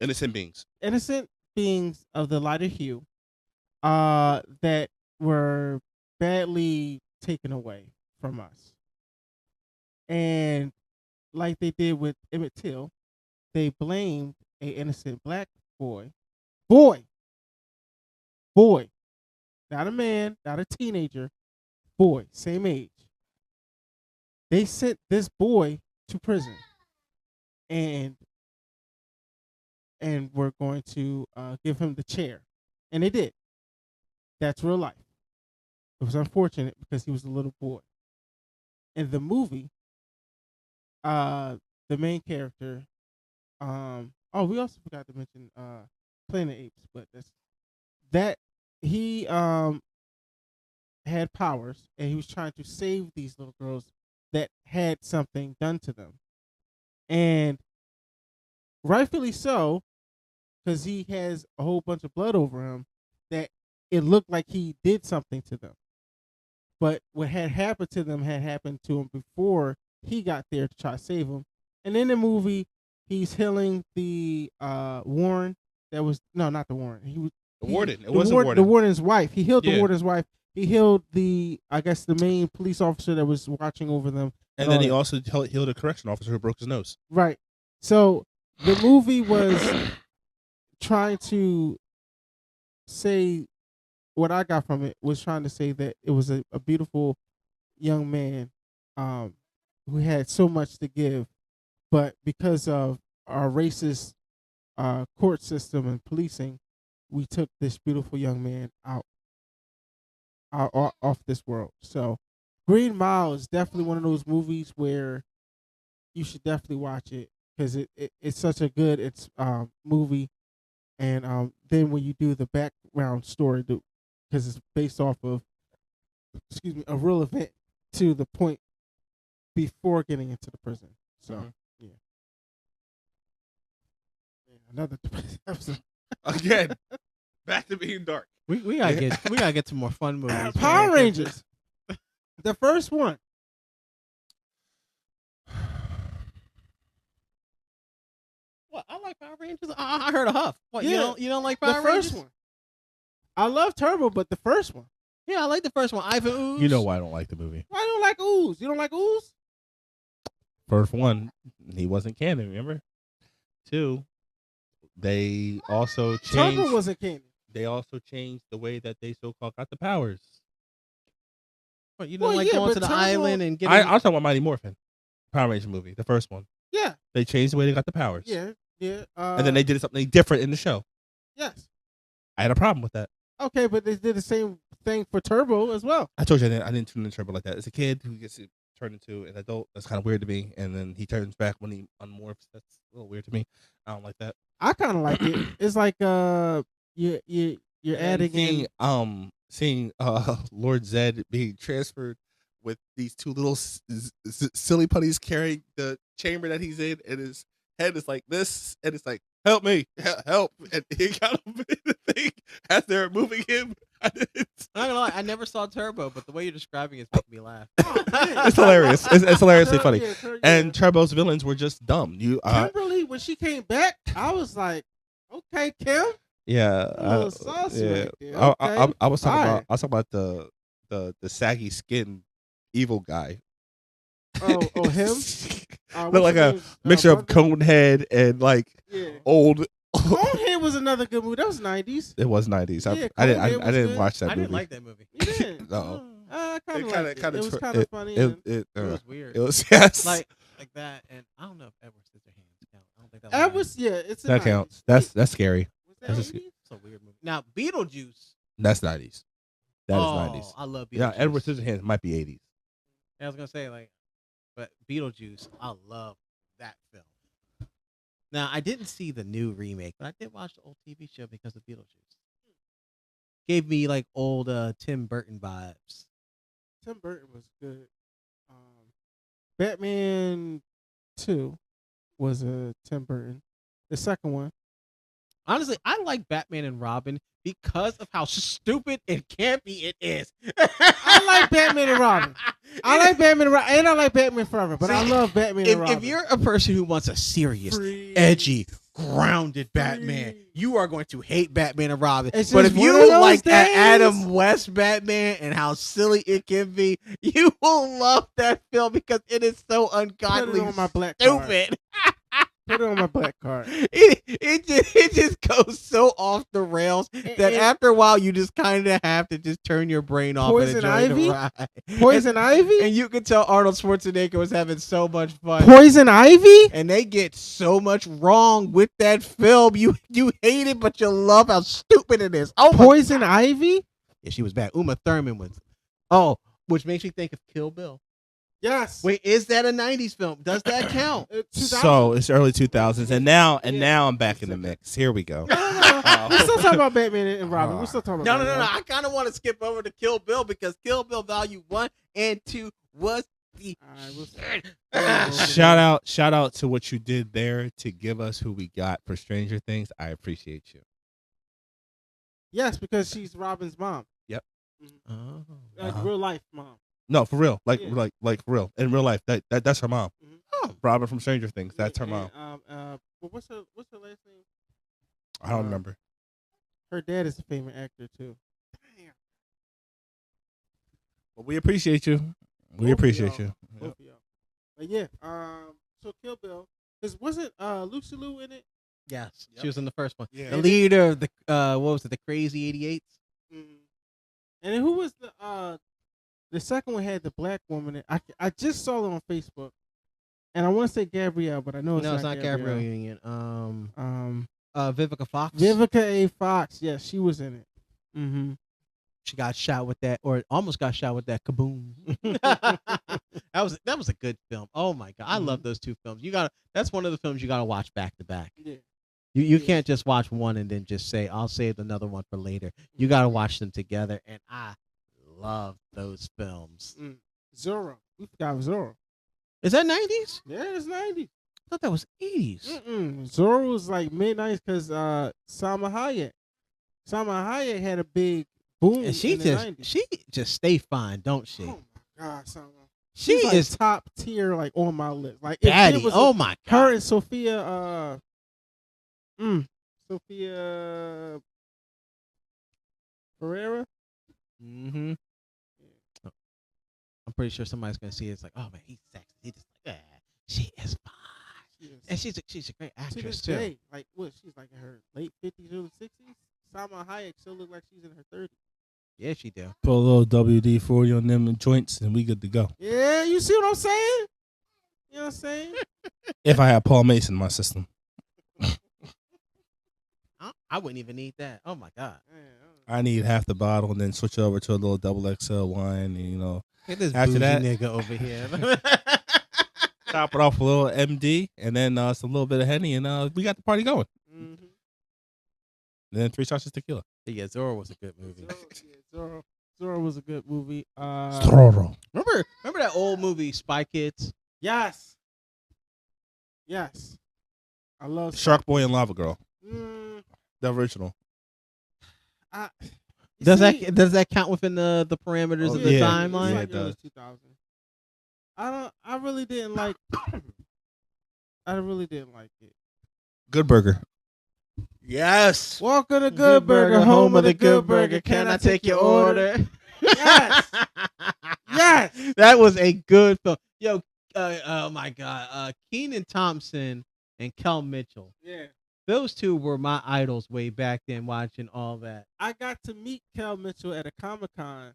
Innocent beings. innocent beings of the lighter hue that were badly taken away from us. And like they did with Emmett Till, they blamed a innocent black boy, not a man, not a teenager, boy, same age. They sent this boy to prison, and we're going to give him the chair, and they did. That's real life. It was unfortunate because he was a little boy. In the movie, the main character, we also forgot to mention Planet Apes, but that he had powers, and he was trying to save these little girls that had something done to them, and rightfully so, because he has a whole bunch of blood over him, that it looked like he did something to them. But what had happened to them had happened to him before he got there to try to save him. And in the movie, he's healing the Warren. That was not the Warren. The warden. It the was a warden. The warden. warden's wife. He healed the Yeah. warden's wife. He healed the main police officer that was watching over them. And then all he that. also healed a correction officer who broke his nose. Right. So the movie was trying to say, what I got from it was trying to say that it was a beautiful young man who had so much to give, but because of our racist court system and policing, we took this beautiful young man out off this world. So Green Mile is definitely one of those movies where you should definitely watch it, because it's such a good movie. And then when you do the background story, because it's based off of a real event to the point before getting into the prison. So yeah, another depressing episode. Again, back to being dark. We gotta get to more fun movies. Power man. Rangers, the first one. What? I like Power Rangers. I heard a huff. What? Yeah. You don't like The Power first Rangers? one. I love Turbo, but the first one. Yeah, I like the first one. Ivan Ooze. You know why I don't like the movie. Why you don't like Ooze? You don't like Ooze? First one, he wasn't canon. Remember? 2, they also changed. Turbo wasn't canon. They also changed the way that they so-called got the powers. What, you Well, don't like yeah, going but to the Turbo- island and getting? I was talking about Mighty Morphin, Power Rangers movie, the first one. Yeah, They changed the way they got the powers. yeah. And then they did something different in the show. Yes. I had a problem with that. Okay, but they did the same thing for Turbo as well. I told you I didn't tune into Turbo like that. As a kid who gets to turn into an adult, that's kind of weird to me. And then he turns back when he unmorphs. That's a little weird to me. I don't like that. I kind of like it. It's like you're adding in. Seeing Lord Zed being transferred with these two little silly putties carrying the chamber that he's in, and his head is like this, and it's like, help me, help, and he got him in the thing as they're moving him. I'm not gonna lie, I never saw Turbo, but the way you're describing it is making me laugh. It's hilarious. It's hilariously funny. Yeah. And Turbo's villains were just dumb. Kimberly, when she came back, I was like, okay, Kim. Yeah, A little saucy right there. I was talking Fire. about the saggy skin evil guy. Oh, him? Look like a mixture of Conehead and like Yeah. old. Conehead was another good movie. That was 90s. It was 90s. Yeah, I Conehead was didn't good. watch that I movie. didn't like that movie. You didn't? No. I kind of It liked it. kinda It was tr- kind of funny. It It was weird. It was yes. like that, and I don't know if Edward Scissorhands count. I don't think that. That was, yeah, it's a that 90s. counts. That's scary. Was that that's just- 80s? It's a weird movie. Now Beetlejuice. That's 90s. That is oh, 90s. I love Beetlejuice. Yeah, Edward Scissorhands might be 80s. I was gonna say but Beetlejuice, I love that film. Now I didn't see the new remake, but I did watch the old TV show because of Beetlejuice. Gave me like old Tim Burton vibes. Tim Burton was good. Batman 2 was a Tim Burton. The second one. Honestly, I like Batman and Robin because of how stupid and campy it is. I like Batman and Robin. I like Batman and Robin, and I like Batman Forever, but I See, love Batman and Robin. If you're a person who wants a serious, Freeze. edgy, grounded Batman, Freeze. you are going to hate Batman and Robin. It's But just if one of you those like that days. Adam West Batman and how silly it can be, you will love that film because it is so Put ungodly it on my black card. stupid. Put it on my black card. It just goes so off the rails that And- after a while you just kind of have to just turn your brain off Poison and enjoy Ivy? the ride. Poison Ivy? And you can tell Arnold Schwarzenegger was having so much fun. Poison Ivy? And they get so much wrong with that film. You hate it, but you love how stupid it is. Oh, my Poison Ivy? Yeah, she was bad. Uma Thurman was. Oh, which makes me think of Kill Bill. Yes. Wait, is that a 90s film? Does that count? 2000? So it's early 2000s, and now I'm back in the mix. Here we go. No. We're still talking about Batman and Robin. We're still talking about No. Batman. I kind of want to skip over to Kill Bill because Kill Bill Volume 1 and 2 was the All right, Shout out to what you did there to give us who we got for Stranger Things. I appreciate you. Yes, because she's Robin's mom. Oh. Like real life mom. No, for real. Like Yeah. like for real. In real life. That's her mom. Mhm. Oh. Robin from Stranger Things. That's her mom. Well, what's her last name? I don't remember. Her dad is a famous actor too. But we appreciate you. We Both of appreciate y'all. you. Both of y'all. But yeah, so Kill Bill. Cause wasn't Lucy Liu in it? Yes, she was in the first one. Yeah. The leader of the what was it? The Crazy 88s. Mm-hmm. And then who was the second one had the black woman in. I just saw it on Facebook, and I want to say Gabrielle, but I know No, it's not Gabrielle Union. Vivica Fox. Vivica A. Fox. Yes, she was in it. Mm-hmm. She got shot with that, or almost got shot with that kaboom. that was a good film. Oh my god, I love those two films. That's one of the films you gotta watch back to back. Yeah. You can't just watch one and then just say I'll save another one for later. You gotta watch them together, and I love those films. Zorro. We forgot Zorro. Is that 90s? Yeah, it's 90s. I thought that was 80s. Zorro was like mid-90s because Salma Hayek had a big boom And she in the 90s. just stay fine, don't she? Oh my God, Salma. She She's like is top tier, like on my list. Like if baddie. it was Oh my god. her and Sophia. Sophia Pereira. Mm-hmm. I'm pretty sure somebody's gonna see it. It's like, oh man, he's sexy. He just like, She is fine, She is, and she's a great to actress this too. day, like what? She's like in her late 50s, early 60s. Salma Hayek still look like she's in her 30s. Yeah, she do. Put a little WD 40 on them joints, and we good to go. Yeah, you see what I'm saying? You know what I'm saying? If I had Paul Mason in my system, I wouldn't even need that. Oh my god. I need half the bottle and then switch over to a little double XL wine, and Look at this After bougie that- nigga over here. top it off with a little MD, and then some little bit of Henny, and we got the party going. Mm-hmm. And then 3 shots of tequila. Yeah, Zorro was a good movie. Zorro was a good movie. Stroro. Remember that old movie Spy Kids? Yes. Yes. I love Shark Boy and Lava Girl, Mm, the original. you Does see- that count within the parameters Oh, of the yeah. timeline? Yeah, Like it early does. 2000. I really didn't like. I really didn't like it. Good Burger. Yes. Welcome to Good Burger, home of the Good Burger. Can I take your order? Yes. Yes. That was a good film. Yo, oh my god, Keenan Thompson and Kel Mitchell. Yeah. Those two were my idols way back then. Watching all that. I got to meet Kel Mitchell at a Comic-Con.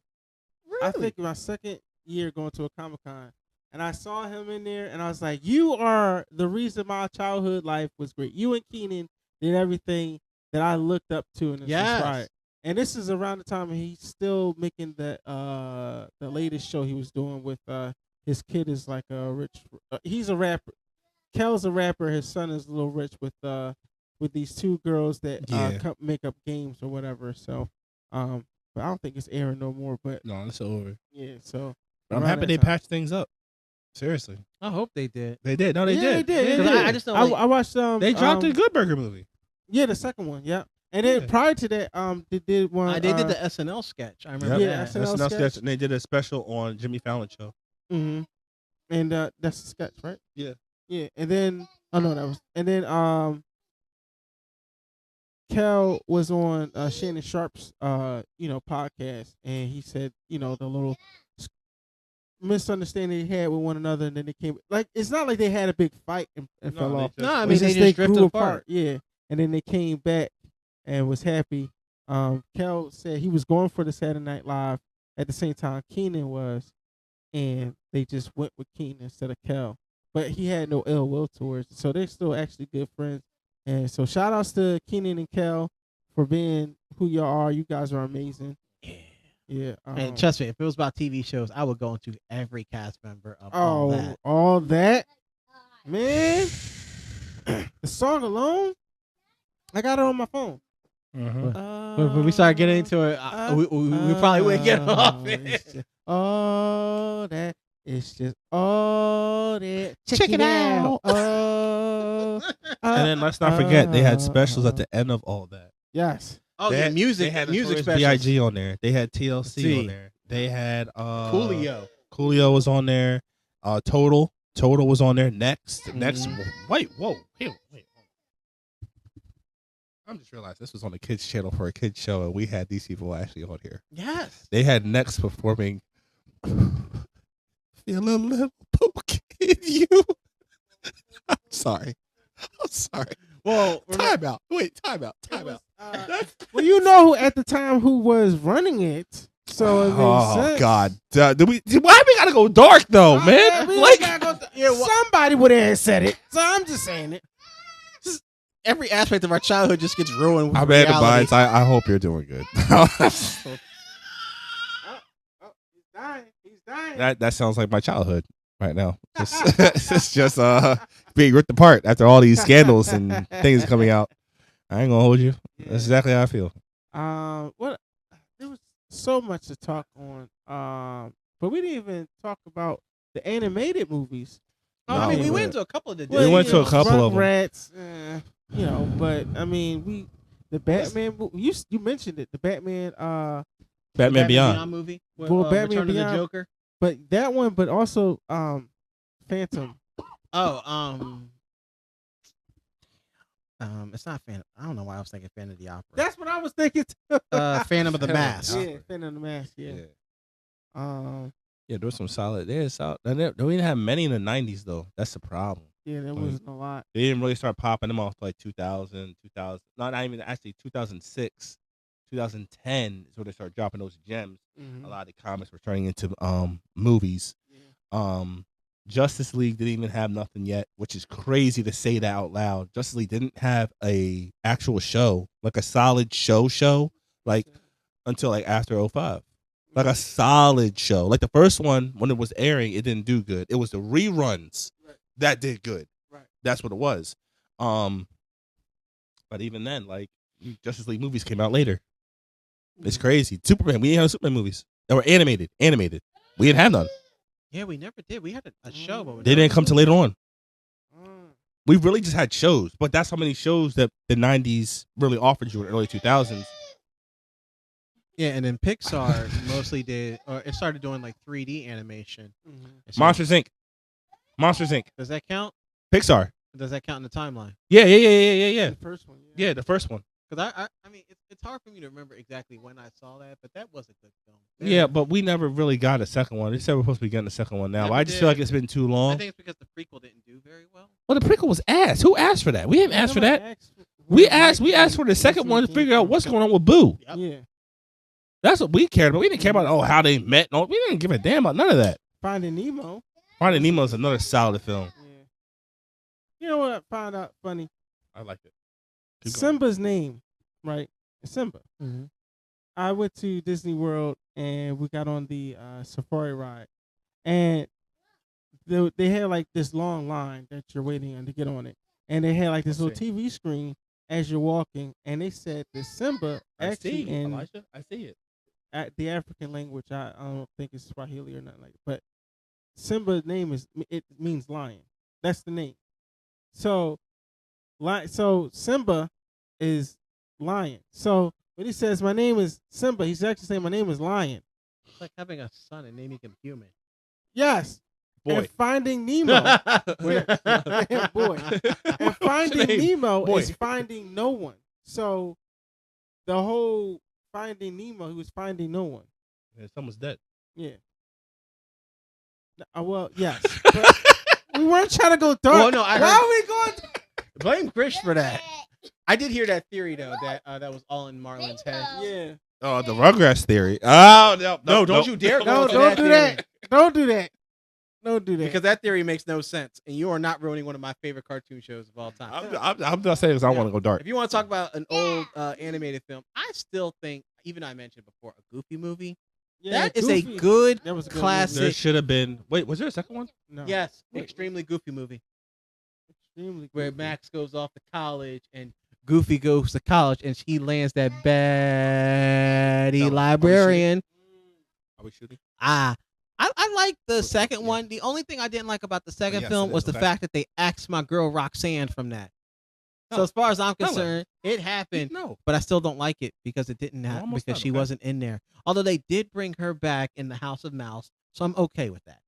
Really? I think my second year going to a Comic-Con. And I saw him in there, and I was like, you are the reason my childhood life was great. You and Keenan did everything that I looked up to and Yes. inspired. And this is around the time he's still making the latest show he was doing with his kid is like a rich. He's a rapper. Kel's a rapper. His son is a little rich with these two girls that Yeah. make up games or whatever. So, but I don't think it's airing no more. But No, it's over. yeah, so I'm around happy that they time. patched things up. Seriously, I hope they did. they did. No, they Yeah, did. They did. Yeah, They 'cause did. I just know, I like, watched They dropped a Good Burger movie. Yeah, the second one. Yeah, and then Yeah. prior to that, they did one. They did the SNL sketch. I remember Yeah, that. SNL SNL sketch. sketch, and they did a special on Jimmy Fallon show. Mm-hmm. And that's the sketch, right? Yeah. Yeah, and then and then Kel was on Shannon Sharp's podcast, and he said the little misunderstanding they had with one another, and then they came like it's not like they had a big fight and No, fell they off. just- No, I It's mean they just drifted grew apart. Yeah, and then they came back and was happy. Kel said he was going for the Saturday Night Live at the same time Keenan was, and they just went with Keenan instead of Kel. But he had no ill will towards it, so they're still actually good friends. And so shout outs to Keenan and Kel for being who y'all are. You guys are amazing. Yeah. Yeah. And trust me, if it was about TV shows, I would go into every cast member of all that. all that, man. The song alone, I got it on my phone. But when we start getting into it, we probably wouldn't get off it. All that. It's just all that. Check it out. Oh, And then let's not forget they had specials at the end of all that. yes. Oh, They yeah, had- music, They had music specials. specials. Big on there. They had TLC See. on there. They had Coolio. Coolio was on there. Total was on there. Next. Mhm. Wait, whoa, wait. I'm just realized this was on the kids channel for a kids show, and we had these people actually on here. Yes. They had Next performing. Feel a little poke in you. I'm sorry. Well, Time out. Wait, time out. Well, you know who at the time who was running it, so it makes sense. God. Why we gotta go dark though, man? We Like, gotta go somebody would have said it, so I'm just saying it. every aspect of our childhood just gets ruined with I'm at the reality. minds. I hope you're doing good. He's dying. that sounds like my childhood right now. It's just being ripped apart after all these scandals and things coming out. I ain't gonna hold you. That's exactly how I feel. What? There was so much to talk on. But we didn't even talk about the animated movies. Oh, No, I mean, we we went to a couple of the We went to a couple of them. Rats, but I mean, the Batman. You mentioned it. The Batman. Batman Beyond. movie. Well, Batman Return of Beyond. the Joker. But that one. But also Phantom. Oh, it's not Phantom. I don't know why I was thinking Phantom of the Opera. That's what I was thinking too. Phantom of the Mask. Yeah, Phantom of the Mask. Yeah. Yeah, there was some solid. There's solid. They didn't have many in the 90s though. That's the problem. Yeah, there Like, wasn't a lot. They didn't really start popping them off till like 2000, 2000. Not even actually 2006, 2010 is where they started dropping those gems. A lot of the comics were turning into movies. Yeah. Justice League didn't even have nothing yet, which is crazy to say that out loud. Justice League didn't have a actual show, like a solid show, like until like after 05. Like a solid show. Like the first one, when it was airing, it didn't do good. It was the reruns that did good. Right. That's what it was. But even then, like Justice League movies came out later. It's crazy. Superman, we didn't have Superman movies that were animated. We didn't have none. Yeah, we never did. We had a show, but They didn't come till later on. We really just had shows, but that's how many shows that the 90s really offered you in the early 2000s. Yeah, and then Pixar mostly did, or it started doing like 3D animation. And so- Monsters Inc. Does that count? Pixar. Does that count in the timeline? Yeah. The first one. Yeah, the first one. Because I mean, it's hard for me to remember exactly when I saw that, but that was a good film. Yeah, but we never really got a second one. They said we're supposed to be getting a second one now, Never but I just did. feel like it's been too I long. think it's because the prequel didn't do very well. Well, the prequel was ass. Who asked for that? We didn't ask for that. We asked for the second one to figure out what's going on with Boo. Yep. Yeah. That's what we cared about. We didn't care about how they met. No, we didn't give a damn about none of that. Finding Nemo. Finding Nemo is another solid film. Yeah. You know what I found out funny? I like it. Keep going. Simba's name, right? It's Simba. Mm-hmm. I went to Disney World and we got on the safari ride, and they had like this long line that you're waiting on to get on it, and they had like this little TV screen as you're walking, and they said that Simba actually in Elijah, I see it. at the African language, I don't think it's Swahili or nothing like that, but Simba's name it means lion. That's the name. So Simba is lion. So when he says my name is Simba, he's actually saying my name is Lion. It's like having a son and naming him human. Yes. Boy. And Finding Nemo. Boy. And Finding Nemo Boy. is finding no one. So the whole Finding Nemo, he was finding no one. Yeah, someone's dead. Yeah. Well, yes. But we weren't trying to go dark. Well, no, I Why heard- are we going? Blame Chris for that. I did hear that theory though that that was all in Marlon's head. Yeah. Oh, the Rugrats theory. Oh, No, don't you dare go No, into don't that do theory. that. Don't do that. Don't do that. Because that theory makes no sense, and you are not ruining one of my favorite cartoon shows of all time. I'm not saying because I want to go dark. If you want to talk about an old animated film, I still think, even I mentioned before, a Goofy movie. Yeah, That is a Goofy. good That was a good classic. There should have been. Wait, was there a second one? No. Yes, Wait, extremely Goofy movie extremely where goofy. Max goes off to college and Goofy goes to college and he lands that baddie No, librarian. Are we shooting? I like the second one. The only thing I didn't like about the second yes, film it was is. the Okay. fact that they axed my girl Roxanne from that. So No. as far as I'm Tell her. concerned, it happened, No. but I still don't like it because it didn't happen almost because done, she okay. wasn't in there. Although they did bring her back in the House of Mouse, so I'm okay with that.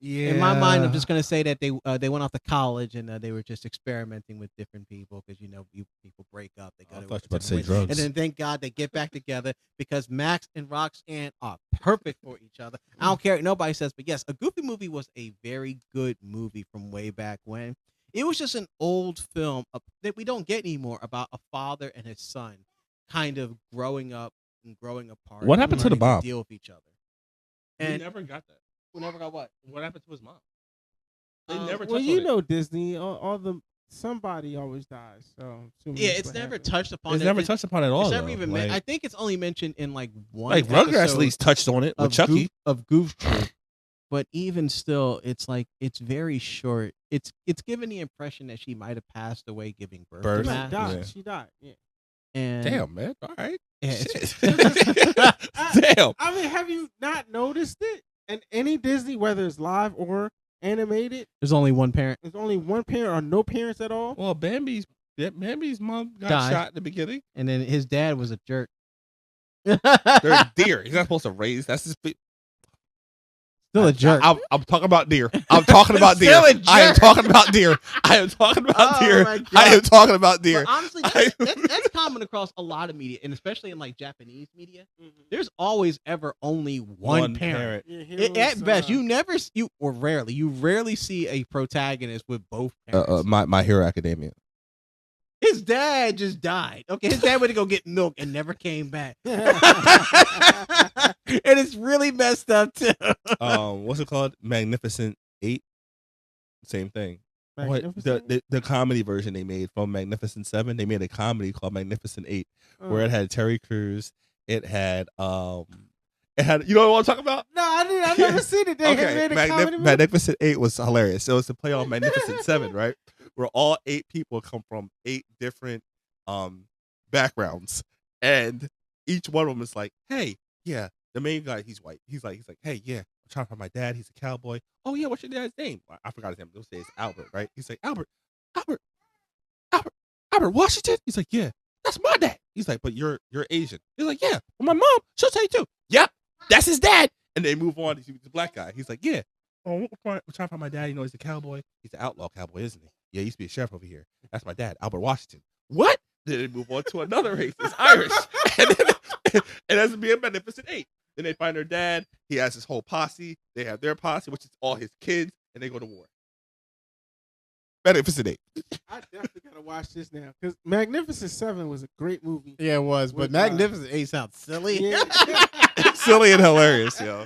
Yeah. In my mind, I'm just gonna say that they went off to college and they were just experimenting with different people because people break up. They go I to thought you a were about to say different way. drugs. And then thank God they get back together because Max and Roxanne are perfect for each other. I don't care what nobody says, but yes, a Goofy movie was a very good movie from way back when. It was just an old film that we don't get anymore about a father and his son kind of growing up and growing apart. What and happened to the learning mom? deal with each other. We And never got that. we never got what? What happened to his mom? They Um, never touched Well, on you it. know Disney, somebody always dies. So I'm assuming Yeah, that's it's what never happened. touched upon. It's it. never touched upon it at all. It's never though. even. like, I think it's only mentioned in like one. like Rugrats at episode least touched on it with of Chucky. Goof Troop. But even still, it's like it's very short. It's given the impression that she might have passed away giving birth. Birth? To She Max. died. Yeah. She died. Yeah. And Damn, man. All right. yeah, it's- Shit. Damn. I mean, have you not noticed it? In any Disney, whether it's live or animated, there's only one parent. there's only one parent or no parents at all. Well, Bambi's mom got Died. shot in the beginning. And then his dad was a jerk. They're deer. He's not supposed to raise. That's his. Still a jerk. I'm talking about deer. I'm talking about deer. Still a I am jerk. talking about deer. I am talking about Oh, deer. my God. I am talking about deer. But honestly, that's common across a lot of media, and especially in like Japanese media. There's always ever only one parent. At best, you rarely see a protagonist with both parents. My Hero Academia. His dad just died. Okay, his dad went to go get milk and never came back. And it's really messed up too. What's it called? Magnificent 8. Same thing. The comedy version they made from Magnificent 7, they made a comedy called Magnificent 8, where it had Terry Crews. It had you know what I'm talking about? No, I've never seen it. They made a comedy movie? Magnificent 8 was hilarious. It was to play on Magnificent 7, right? Where all 8 people come from 8 different backgrounds, and each one of them is like, hey, yeah, the main guy, he's white. He's like, hey, yeah, I'm trying to find my dad. He's a cowboy. Oh yeah, what's your dad's name? I forgot his name. They'll say it's Albert, right? He's like, Albert Washington. He's like, yeah, that's my dad. He's like, but you're Asian. He's like, yeah, well, my mom, she'll tell you too. Yep, that's his dad. And they move on to the black guy. He's like, yeah, we're trying to find my dad. You know, he's a cowboy. He's an outlaw cowboy, isn't he? Yeah, he used to be a sheriff over here. That's my dad, Albert Washington. What? Then they move on to another race. It's Irish. And that's being Magnificent 8. Then they find their dad. He has his whole posse. They have their posse, which is all his kids, and they go to war. Magnificent 8. I definitely gotta watch this now because Magnificent 7 was a great movie. Yeah, it was. But Magnificent 8 sounds silly. Yeah. It's silly and hilarious, yo.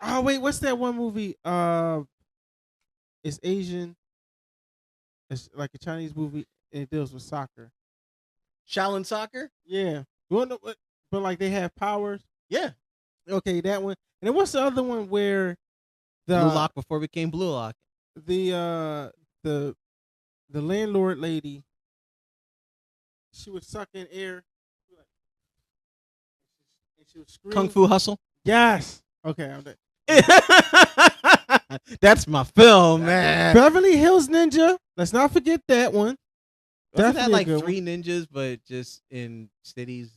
Oh wait, what's that one movie? It's Asian. It's like a Chinese movie, and it deals with soccer. Shaolin Soccer? Yeah. Well, no, but like they have powers. Yeah. Okay, that one. And then what's the other one where the Blue Lock before it became Blue Lock. the landlord lady, she would suck in air and she would scream. Kung Fu Hustle? Yes. Okay, I'm done. That's my film, man. Beverly Hills Ninja. Let's not forget that one. Wasn't that Definitely a like good 3 ninjas, but just in cities?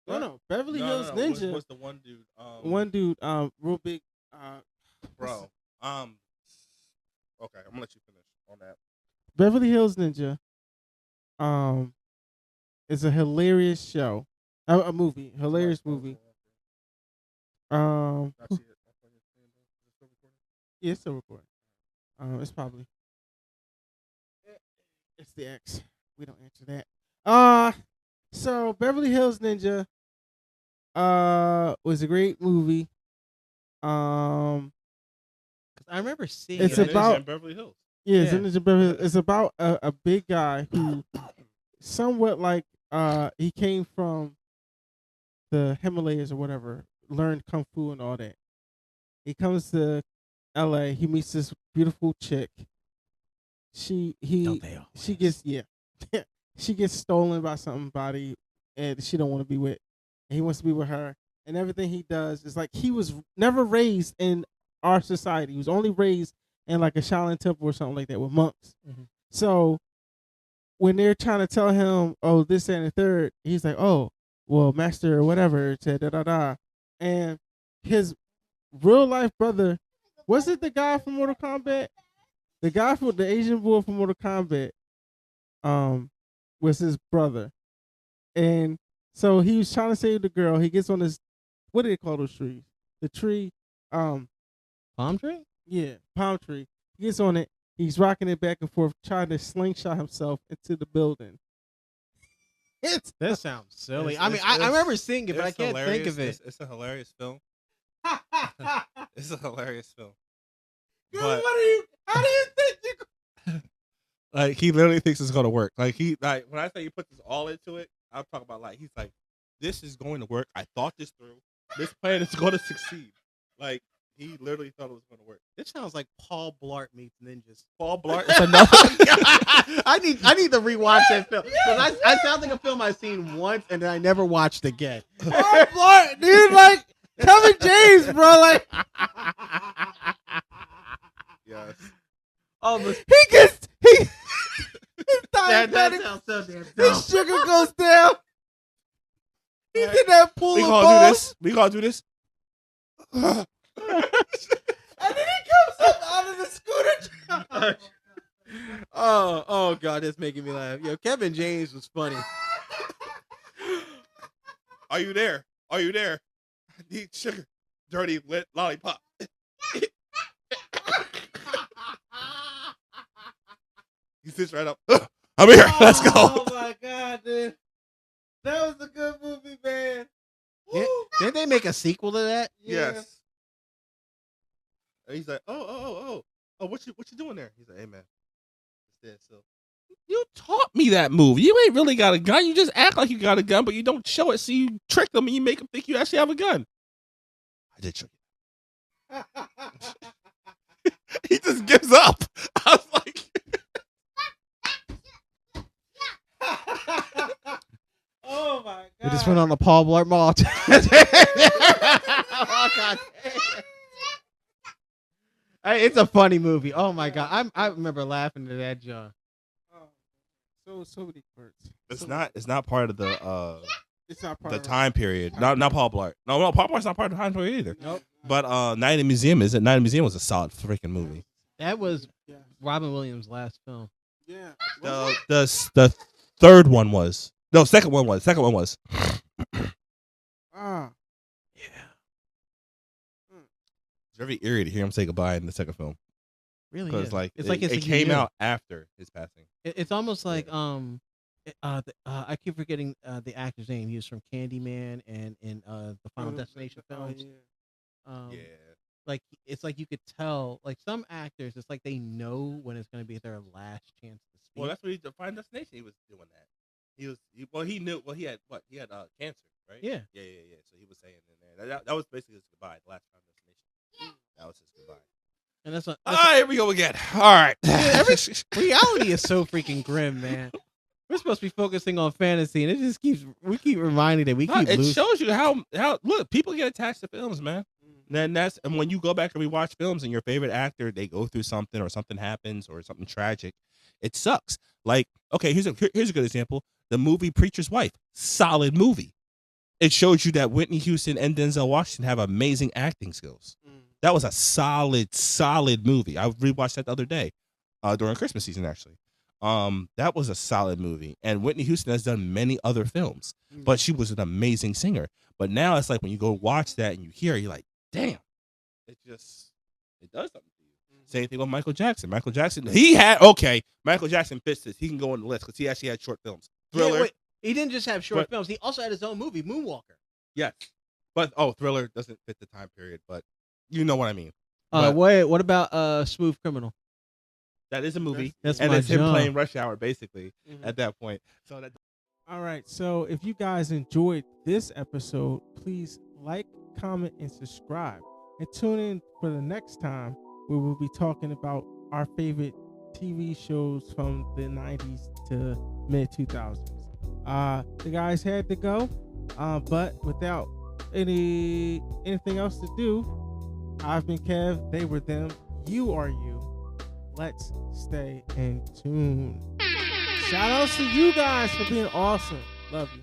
No. Beverly Hills Ninja. What's the one dude? One dude, real big. Bro. Okay, I'm gonna let you finish on that. Beverly Hills Ninja. Is a hilarious show, a movie, hilarious movie. Yeah, it's still recording. It's probably. It's the X. We don't answer that. So Beverly Hills Ninja. Was a great movie. I remember seeing It's it. about- in Beverly Hills. Yeah, Yeah. It's about a big guy who, somewhat like he came from the Himalayas or whatever, learned kung fu and all that. He comes to L.A. He meets this beautiful chick. She gets she gets stolen by somebody, and she don't want to be with. And he wants to be with her, and everything he does is like he was never raised in our society. He was only raised in like a Shaolin temple or something like that with monks. Mhm. So when they're trying to tell him, oh, this and the third, he's like, oh, well, master or whatever, said da da da. And his real life brother, was it the guy from Mortal Kombat? The guy from the Asian boy from Mortal Kombat, was his brother. And so he was trying to save the girl. He gets on this, what do they call those trees? The tree, Palm tree? yeah, palm tree. He gets on it. He's rocking it back and forth, trying to slingshot himself into the building. That sounds silly. It's- I mean, it's- I remember seeing it, but I It's can't think of it. It's a hilarious film. It's a hilarious film. Girl, But- how do you think you Like he literally thinks it's gonna work. Like when I say he put this all into it, I'm talking about like he's like, this is going to work. I thought this through. This plan is going to succeed. Like he literally thought it was going to work. This sounds like Paul Blart meets ninjas. Paul Blart is another. I need to rewatch that film because I sound like a film I've seen once and then I never watched again. Blart, dude, like Kevin James, bro, like Yes. Oh, but he gets his that diabetic, sounds so damn dumb. his sugar goes down. He's in that pool We of gonna do balls. this. We gonna do this. And then he comes up out of the scooter. Oh God, that's making me laugh. Yo, Kevin James was funny. Are you there? Are you there? I need sugar. Dirty lit lollipop. He sits right up. I'm here. Let's go. Oh my God, dude. That was a good movie, man. Didn't they make a sequel to that? Yes. And he's like, oh, what you doing there? He's like, hey man, stand still. You taught me that move. You ain't really got a gun. You just act like you got a gun, but you don't show it. So you trick them and you make them think you actually have a gun. I did trick you. He just gives up. I was like, Oh my god! We just went on the Paul Blart Mall. Oh God. It's a funny movie. Oh my God. I remember laughing at that, John. So many quirks. It's not part of the It's not part the of time period. Not Paul Blart. No, Paul Blart's not part of the time period either. Nope. But Night in the Museum is it? Night in the Museum was a solid freaking movie. That was Yeah. Robin Williams' last film. Yeah. The third one was second one was. Ah. It's very eerie to hear him say goodbye in the second film Really? because Is. it came out after his passing. It's almost like I keep forgetting the actor's name. He was from Candyman and in the Final Destination films. Yeah. Like it's like you could tell, like some actors, it's like they know when it's going to be their last chance to speak. Well, that's what he defined destination. He was doing that. He knew. Well, he had cancer, right? Yeah. Yeah. So he was saying in there that was basically his goodbye. The last time destination. That was his goodbye. And that's what. All right, here we go again. All right. Reality is so freaking grim, man. We're supposed to be focusing on fantasy, and we keep reminding that we keep it losing. shows you how look, people get attached to films, man. And when you go back and rewatch films and your favorite actor, they go through something or something happens or something tragic, it sucks. Like, okay, here's a good example. The movie Preacher's Wife, solid movie. It shows you that Whitney Houston and Denzel Washington have amazing acting skills. That was a solid movie. I rewatched that the other day, during Christmas season, actually. That was a solid movie. And Whitney Houston has done many other films, but she was an amazing singer. But now it's like when you go watch that and you hear, you're like, damn, it does something to you. Same thing with Michael Jackson. Michael Jackson fits this. He can go on the list because he actually had short films. Thriller. Yeah, wait, he didn't just have short films. He also had his own movie, Moonwalker. Yes. But Thriller doesn't fit the time period, but you know what I mean. What about Smooth Criminal? That is a movie. That's and my it's him jam. playing Rush Hour basically at that point. So that All right. So if you guys enjoyed this episode, please like, comment, and subscribe. And tune in for the next time where we'll be talking about our favorite TV shows from the 90s to mid 2000s. The guys had to go, but without anything else to do, I've been Kev, they were them, you are you. Let's stay in tune. Shout outs to you guys for being awesome. Love you.